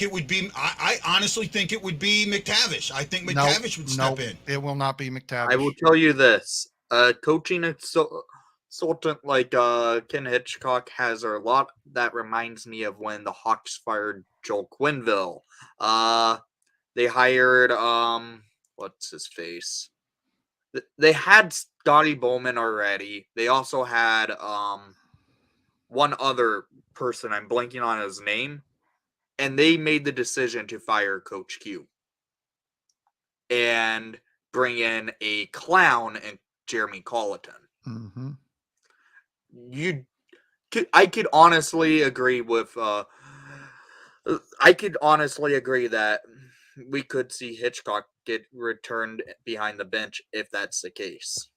it would be. I honestly think it would be McTavish. I think McTavish would step in.
It will not be McTavish.
I will tell you this: coaching consultant like Ken Hitchcock has a lot that reminds me of when the Hawks fired Joel Quenneville. They hired what's his face? They had Scotty Bowman already. They also had one other person, I'm blanking on his name, and they made the decision to fire Coach Q and bring in a clown and Jeremy Colleton.
Mm-hmm.
I could honestly agree with that we could see Hitchcock get returned behind the bench if that's the case.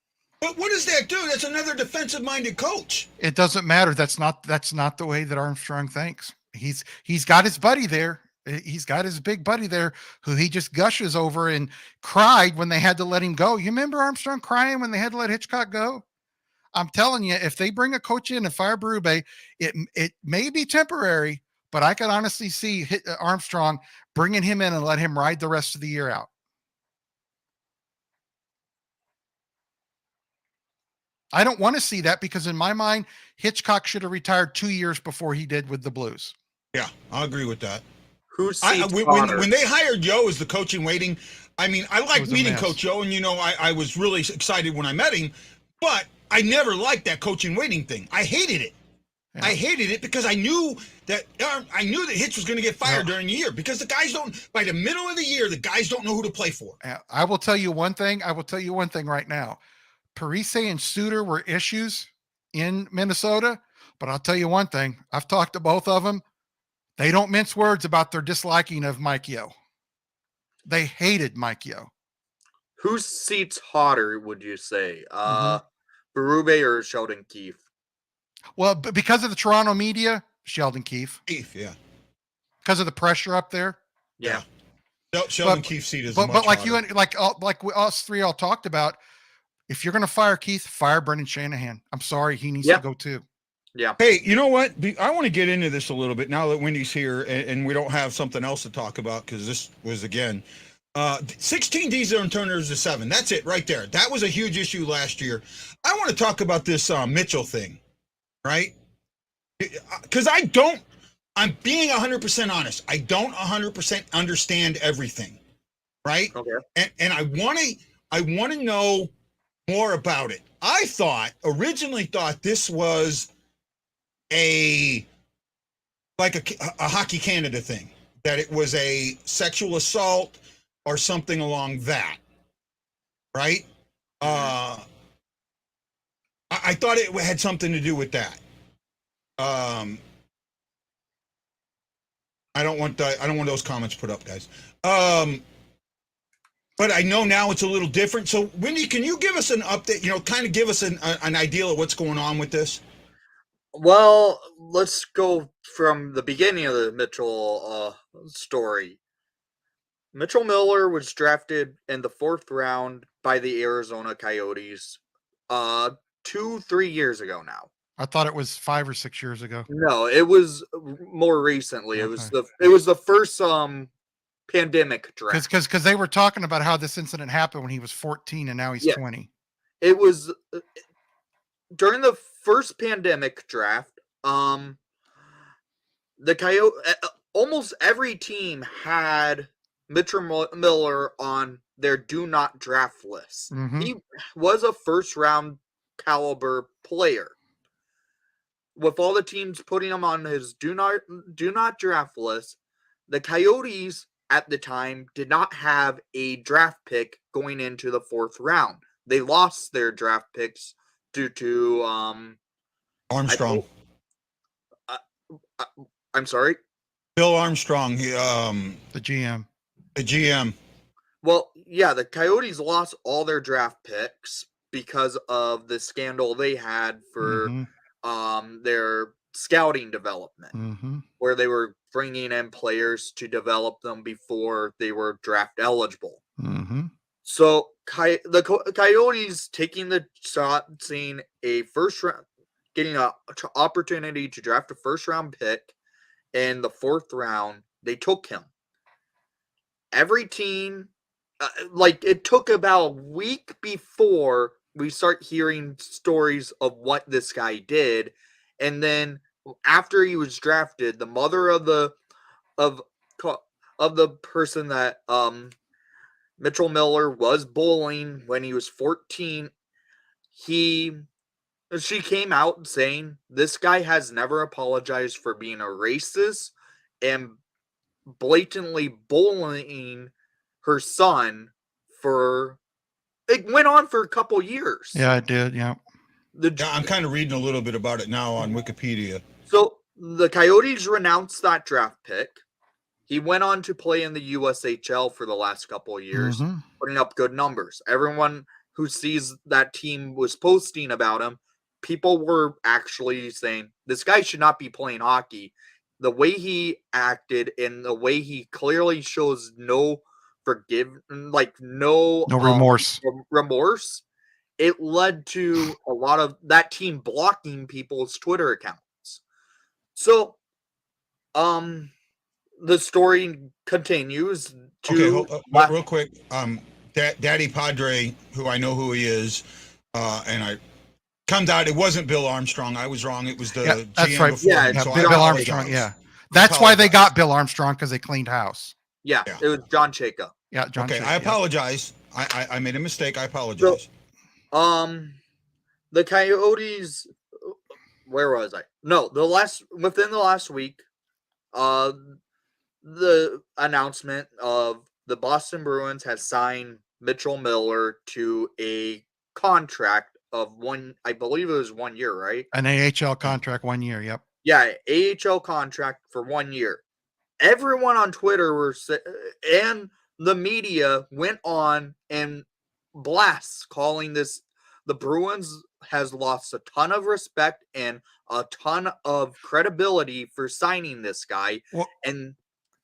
But what does that do? That's another defensive-minded coach.
It doesn't matter. That's not the way that Armstrong thinks. He's got his buddy there. He's got his big buddy there who he just gushes over and cried when they had to let him go. You remember Armstrong crying when they had to let Hitchcock go? I'm telling you, if they bring a coach in and fire Berube, it may be temporary, but I could honestly see Armstrong bringing him in and let him ride the rest of the year out. I don't want to see that because in my mind, Hitchcock should have retired 2 years before he did with the Blues.
Yeah, I'll agree with that.
When
they hired Joe as the coach in waiting, I mean, I like
was a
meeting
mess.
Coach O, and I was really excited when I met him, but I never liked that coaching waiting thing. I hated it.
Yeah.
I hated it because I knew that Hitch was going to get fired during the year because the guys don't. By the middle of the year, the guys don't know who to play for.
I will tell you one thing. Right now. Parise and Suter were issues in Minnesota, but I'll tell you one thing. I've talked to both of them. They don't mince words about their disliking of Mike Yeo. They hated Mike Yeo.
Whose seat's hotter, would you say?
Mhm.
Berube or Sheldon Keefe?
Well, because of the Toronto media, Sheldon Keefe.
Keefe, yeah.
Because of the pressure up there.
Yeah.
Sheldon Keefe's seat is
but
much
like
harder.
you and like us three all talked about, if you're going to fire Keith, fire Brendan Shanahan. I'm sorry, he needs to go too.
Yeah.
Hey, you know what? I want to get into this a little bit now that Wendy's here and we don't have something else to talk about because this was, again, 16 D-zone turnovers to 7. That's it right there. That was a huge issue last year. I want to talk about this Mitchell thing, right? Because I'm being 100% honest. I don't 100% understand everything, right?
Okay.
And I want to know more about it. I originally thought this was a Hockey Canada thing, that it was a sexual assault or something along that, right? I thought it had something to do with that. I don't want those comments put up, guys. But I know now it's a little different. So, Wendy, can you give us an update? Kind of give us an idea of what's going on with this.
Well, let's go from the beginning of the Mitchell story. Mitchell Miller was drafted in the 4th round by the Arizona Coyotes 2-3 years ago now.
I thought it was 5 or 6 years ago.
No, it was more recently.
Okay.
It was the first pandemic draft.
Because they were talking about how this incident happened when he was 14 and now he's 20.
It was during the first pandemic draft. The almost every team had Mitchell Miller on their do not draft list.
Mm-hmm.
He was a 1st round caliber player. With all the teams putting him on his do not draft list, the Coyotes at the time did not have a draft pick going into the 4th round. They lost their draft picks due to
Armstrong.
I'm sorry?
Bill Armstrong,
The GM.
The GM.
Well, yeah, the Coyotes lost all their draft picks because of the scandal they had for their scouting development, where they were bringing in players to develop them before they were draft eligible. So the Coyotes taking the shot, seeing a 1st round, getting an opportunity to draft a 1st round pick in the 4th round, they took him. Every team, it took about a week before we start hearing stories of what this guy did, and then after he was drafted, the mother of the person that Mitchell Miller was bullying when he was 14, she came out saying this guy has never apologized for being a racist and blatantly bullying her son for. It went on for a couple years.
Yeah, it did. Yeah.
I'm kind of reading a little bit about it now on Wikipedia.
So the Coyotes renounced that draft pick. He went on to play in the USHL for the last couple of years, putting up good numbers. Everyone who sees that team was posting about him. People were actually saying, this guy should not be playing hockey. The way he acted and the way he clearly shows no
remorse.
Remorse. It led to a lot of that team blocking people's Twitter accounts. So, the story continues.
Real quick. Daddy Padre, who I know who he is, and I comes out. It wasn't Bill Armstrong. I was wrong. It was the GM
right.
before.
Yeah,
so
Bill Armstrong. Yeah, that's why they got Bill Armstrong, because they cleaned house.
Yeah, it was John Chayka.
Yeah, John.
Okay,
Shea,
I
yeah.
apologize. I made a mistake. I apologize.
The Coyotes. Where was I? No, within the last week, the announcement of the Boston Bruins has signed Mitchell Miller to a contract of I believe it was 1 year, right?
An AHL contract, 1 year. Yep.
Yeah, AHL contract for 1 year. Everyone on Twitter and the media went on and blasts calling this the Bruins has lost a ton of respect and a ton of credibility for signing this guy.
Well,
And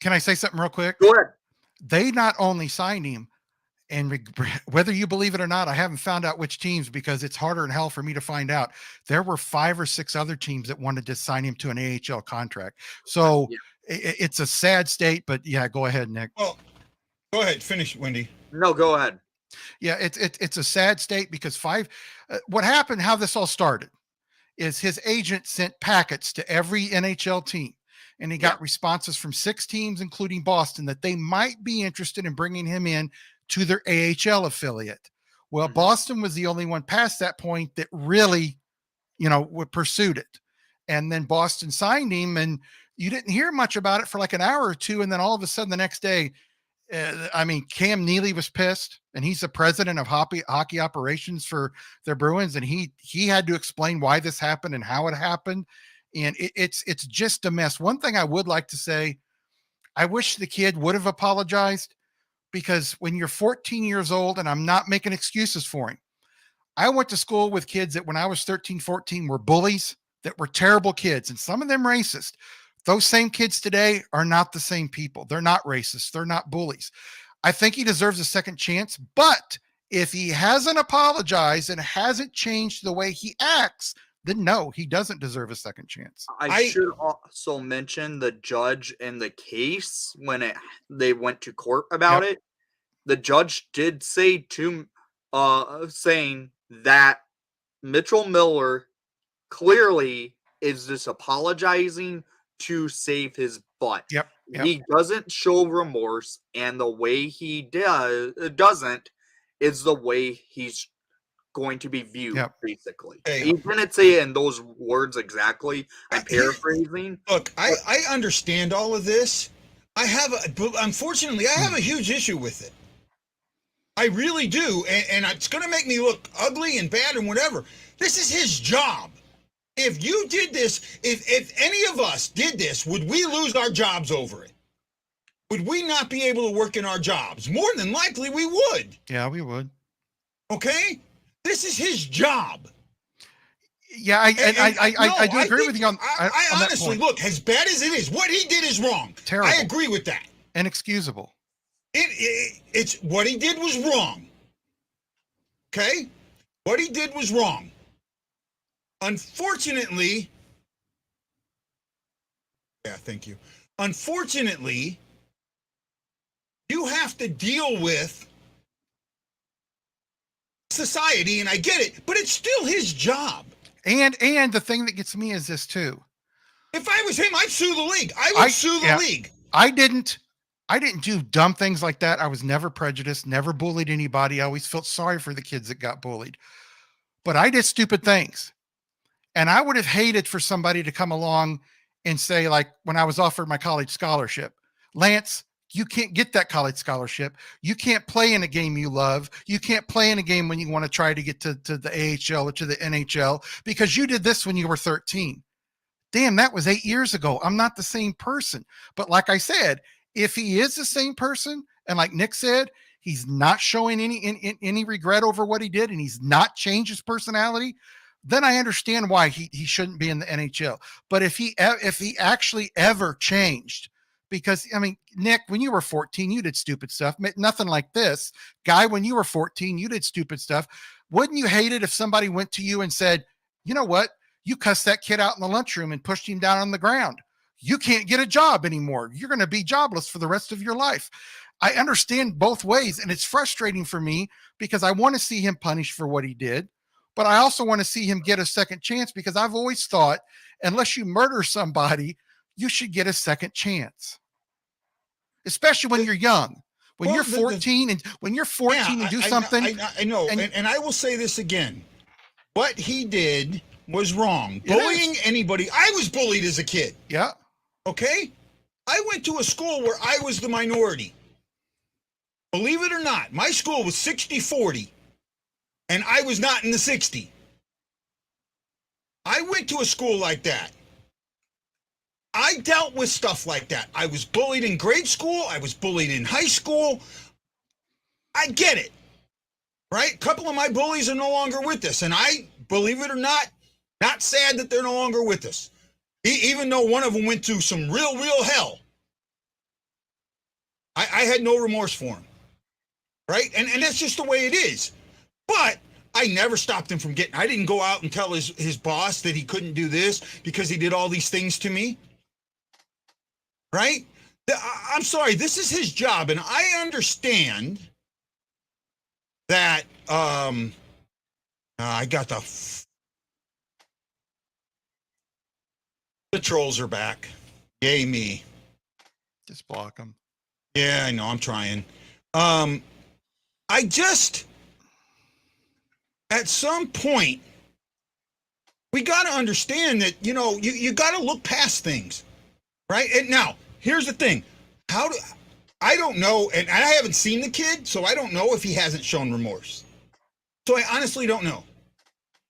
can I say something real quick?
go ahead.
They not only signed him, and whether you believe it or not, I haven't found out which teams because it's harder than hell for me to find out. There were 5 or 6 other teams that wanted to sign him to an AHL contract. So
Yeah.
it's a sad state, but yeah, go ahead, Nick.
Well, go ahead. Finish, Wendy.
No, go ahead.
Yeah, it's a sad state because what happened, how this all started is his agent sent packets to every NHL team, and he got responses from 6 teams, including Boston, that they might be interested in bringing him in to their AHL affiliate. Well, Boston was the only one past that point that really, pursued it. And then Boston signed him, and you didn't hear much about it for like an hour or two. And then all of a sudden the next day, Cam Neely was pissed, and he's the president of hockey operations for their Bruins. And he had to explain why this happened and how it happened. And it's just a mess. One thing I would like to say, I wish the kid would have apologized, because when you're 14 years old, and I'm not making excuses for him, I went to school with kids that when I was 13, 14 were bullies, that were terrible kids, and some of them racist. Those same kids today are not the same people. They're not racist. They're not bullies. I think he deserves a second chance, but if he hasn't apologized and hasn't changed the way he acts, then no, he doesn't deserve a second chance.
I should also mention the judge in the case when they went to court about it. The judge did say saying that Mitchell Miller clearly is just apologizing to save his butt.
Yep.
He doesn't show remorse, and the way he doesn't is the way he's going to be viewed, basically.
Hey,
he didn't say it in those words exactly. I'm paraphrasing.
Look, I understand all of this. Unfortunately, I have a huge issue with it. I really do. And it's going to make me look ugly and bad and whatever. This is his job. If you did this, if any of us did this, would we lose our jobs over it? Would we not be able to work in our jobs? More than likely, we would.
Yeah, we would.
Okay? This is his job.
Yeah, I do agree with you on
I
on that
honestly,
point.
look, as bad as it is, what he did is wrong.
Terrible.
I agree with that.
Inexcusable.
It's what he did was wrong. Okay? What he did was wrong. Unfortunately, thank you. Unfortunately, you have to deal with society, and I get it, but it's still his job.
And the thing that gets me is this too.
If I was him, I'd sue the league. I would sue the league.
I didn't do dumb things like that. I was never prejudiced, never bullied anybody. I always felt sorry for the kids that got bullied. But I did stupid things. And I would have hated for somebody to come along and say, like when I was offered my college scholarship, Lance, you can't get that college scholarship. You can't play in a game you love. You can't play in a game when you want to try to get to the AHL or to the NHL because you did this when you were 13. Damn, that was 8 years ago. I'm not the same person. But like I said, if he is the same person, and like Nick said, he's not showing any regret over what he did, and he's not changed his personality, then I understand why he shouldn't be in the NHL. But if he actually ever changed, because I mean, Nick, when you were 14, you did stupid stuff. Nothing like this. Guy, when you were 14, you did stupid stuff. Wouldn't you hate it if somebody went to you and said, you know what? You cussed that kid out in the lunchroom and pushed him down on the ground. You can't get a job anymore. You're going to be jobless for the rest of your life. I understand both ways, and it's frustrating for me because I want to see him punished for what he did. But I also want to see him get a second chance because I've always thought, unless you murder somebody, you should get a second chance, especially when you're young. When
Well,
you're
the-
14 and do something,
I know,
and-
and I will say this again. What he did was wrong.
It is.
Bullying anybody. I was bullied as a kid.
yeah,
Okay? I went to a school where I was the minority. Believe it or not, my school was 60-40, and I was not in the 60. I went to a school like that. I dealt with stuff like that. I was bullied in grade school. I was bullied in high school. I get it, right? A couple of my bullies are no longer with us, and I, believe it or not sad that they're no longer with us. Even though one of them went through some real hell. I had no remorse for him, right? And that's just the way it is. But I never stopped him from getting, I didn't go out and tell his boss that he couldn't do this because he did all these things to me, right? I'm sorry, this is his job, and I understand that I got the trolls are back. Yay me.
just block them.
Yeah, I know, I'm trying. At some point, we got to understand that, you got to look past things, right? And now, here's the thing. I don't know, and I haven't seen the kid, so I don't know if he hasn't shown remorse. So I honestly don't know.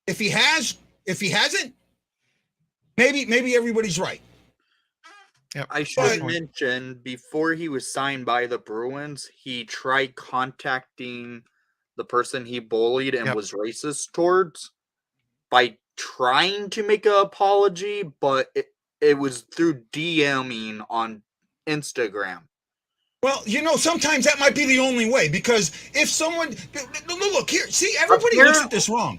If he hasn't, maybe everybody's right.
Yep.
I should mention, before he was signed by the Bruins, he tried contacting the person he bullied and was racist towards by trying to make an apology, but it was through DMing on Instagram.
Well, sometimes that might be the only way, because if someone, look here, see, everybody looks at this wrong.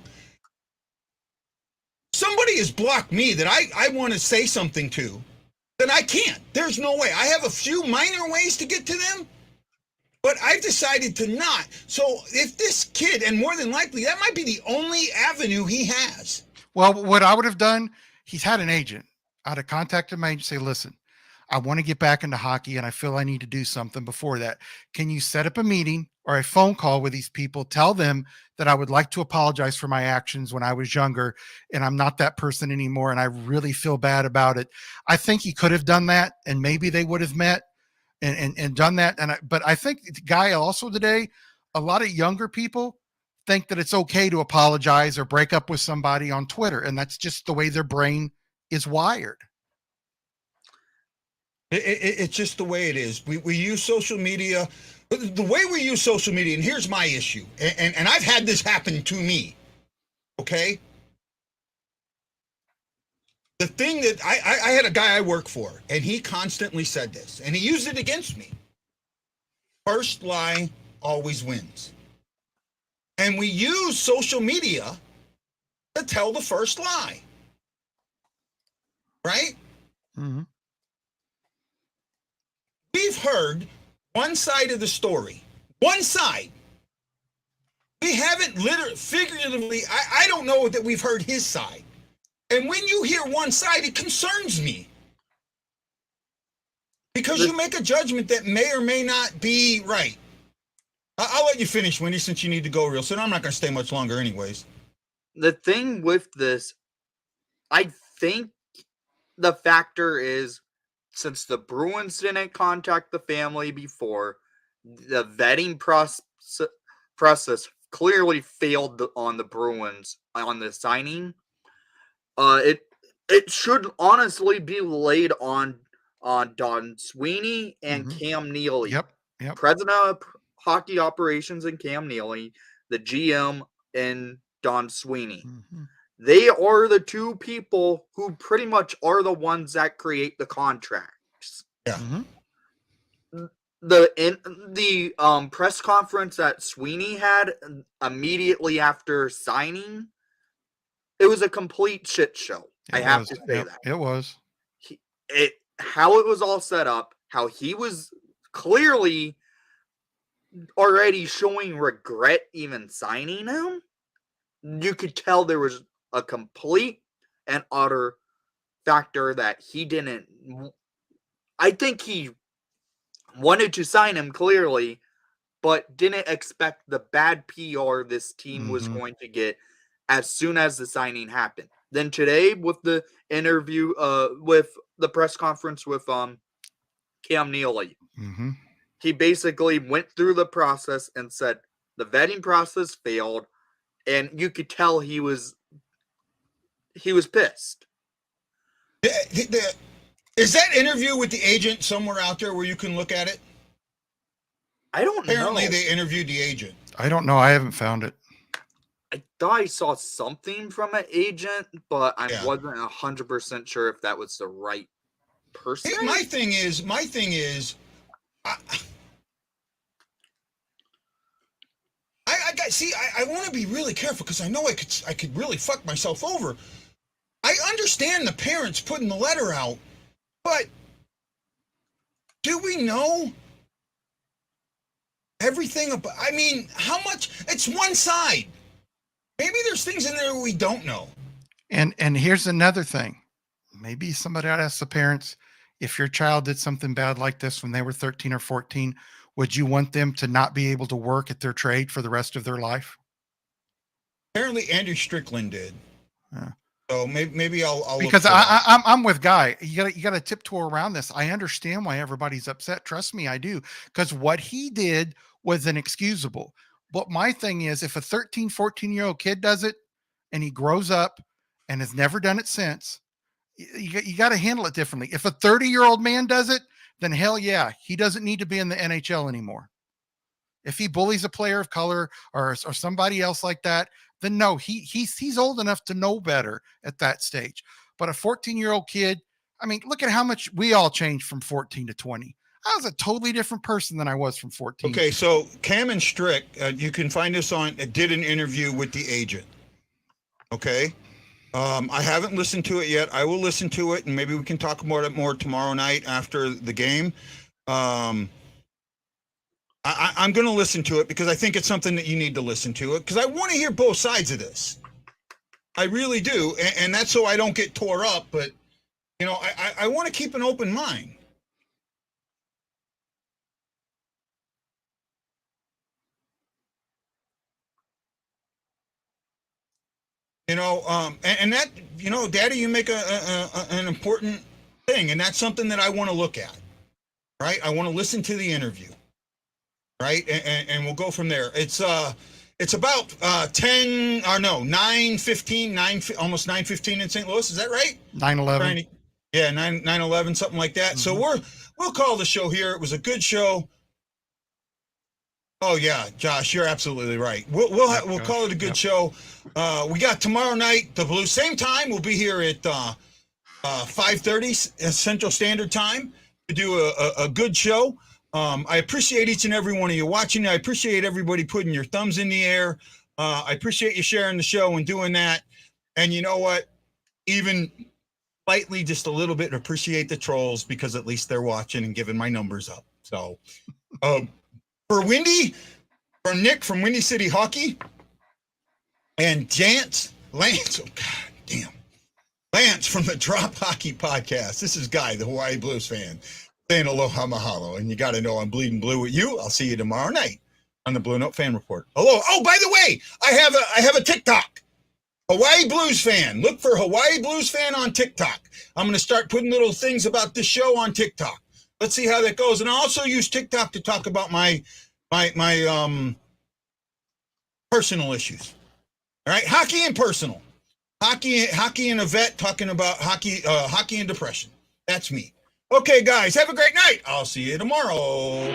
Somebody has blocked me that I want to say something to, then I can't. There's no way. I have a few minor ways to get to them, but I've decided to not. So if this kid, and more than likely, that might be the only avenue he has.
Well, what I would have done, he's had an agent. I'd have contacted my agent and say, listen, I want to get back into hockey and I feel I need to do something before that. Can you set up a meeting or a phone call with these people? Tell them that I would like to apologize for my actions when I was younger and I'm not that person anymore and I really feel bad about it. I think he could have done that and maybe they would have met and done that. But I think the guy also today, a lot of younger people think that it's okay to apologize or break up with somebody on Twitter. And that's just the way their brain is wired.
It's just the way it is. We use social media. The way we use social media, and here's my issue, and I've had this happen to me, okay? The thing that I had a guy I work for, and he constantly said this, and he used it against me. First lie always wins. And we use social media to tell the first lie, right?
Mm-hmm.
We've heard one side of the story. One side. We haven't figuratively, I don't know that we've heard his side. And when you hear one side, it concerns me. Because you make a judgment that may or may not be right. I'll let you finish, Wendy, since you need to go real soon. I'm not going to stay much longer anyways.
The thing with this, I think the factor is, since the Bruins didn't contact the family before, the vetting process clearly failed on the Bruins on the signing. It should honestly be laid on Don Sweeney and Cam Neely.
Yep.
President of Hockey Operations and Cam Neely, the GM and Don Sweeney.
Mm-hmm.
They are the two people who pretty much are the ones that create the contracts.
Yeah.
Mm-hmm.
The press conference that Sweeney had immediately after signing, it was a complete shit show. I have to say that.
It was.
How it was all set up, how he was clearly already showing regret even signing him. You could tell there was a complete and utter factor that he didn't. I think he wanted to sign him clearly, but didn't expect the bad PR this team was
Mhm.
going to get as soon as the signing happened. Then today, with the interview, with the press conference with Cam Neely,
Mhm.
he basically went through the process and said the vetting process failed, and you could tell he was pissed.
Is that interview with the agent somewhere out there where you can look at it?
I don't
Apparently,
know.
they interviewed the agent.
I don't know. I haven't found it.
I thought I saw something from an agent, but I
Yeah.
wasn't 100% sure if that was the right person.
Hey, my thing is, I want to be really careful because I know I could really fuck myself over. I understand the parents putting the letter out, but do we know everything about? I mean, how much? It's one side. Maybe there's things in there we don't know.
And here's another thing. Maybe somebody ought to ask the parents, if your child did something bad like this when they were 13 or 14, would you want them to not be able to work at their trade for the rest of their life?
Apparently, Andrew Strickland did.
Yeah.
So maybe I'll look
Because
for that.
I'm with Guy. You gotta tiptoe around this. I understand why everybody's upset. Trust me, I do. Because what he did was inexcusable. But my thing is, if a 13, 14-year-old kid does it and he grows up and has never done it since, you got to handle it differently. If a 30-year-old man does it, then hell yeah, he doesn't need to be in the NHL anymore. If he bullies a player of color or somebody else like that, then no, he's old enough to know better at that stage. But a 14-year-old kid, I mean, look at how much we all changed from 14 to 20. I was a totally different person than I was from 14.
Okay, so Cam and Strick, you can find us on. Did an interview with the agent. Okay, I haven't listened to it yet. I will listen to it, and maybe we can talk about it more tomorrow night after the game. I'm going to listen to it because I think it's something that you need to listen to it because I want to hear both sides of this. I really do, and that's so I don't get tore up. But you know, I want to keep an open mind. You know, and that, you know, Daddy, you make an important thing, and that's something that I want to look at. Right, I want to listen to the interview. Right, and we'll go from there. It's about 9:15, almost 9:15 in St. Louis. Is that right?
9/11.
Yeah, 9/11, something like that. So we'll call the show here. It was a good show. Oh yeah, Josh, you're absolutely right. We'll call it a good show. We got tomorrow night the Blues, same time. We'll be here at 5:30 Central Standard Time to do a good show. I appreciate each and every one of you watching. I appreciate everybody putting your thumbs in the air. I appreciate you sharing the show and doing that. And you know what? Even slightly, just a little bit, appreciate the trolls because at least they're watching and giving my numbers up. So, for Nick from Windy City Hockey, and Lance, oh God damn, Lance from the Drop Hockey Podcast. This is Guy, the Hawaii Blues fan, saying aloha mahalo. And you got to know I'm bleeding blue with you. I'll see you tomorrow night on the BlueNote Fan Report. Hello. Oh, by the way, I have a TikTok. Hawaii Blues Fan. Look for Hawaii Blues Fan on TikTok. I'm going to start putting little things about this show on TikTok. Let's see how that goes. And I also use TikTok to talk about my personal issues. All right, hockey and personal. Hockey and a vet talking about hockey and depression. That's me. Okay, guys, have a great night. I'll see you tomorrow.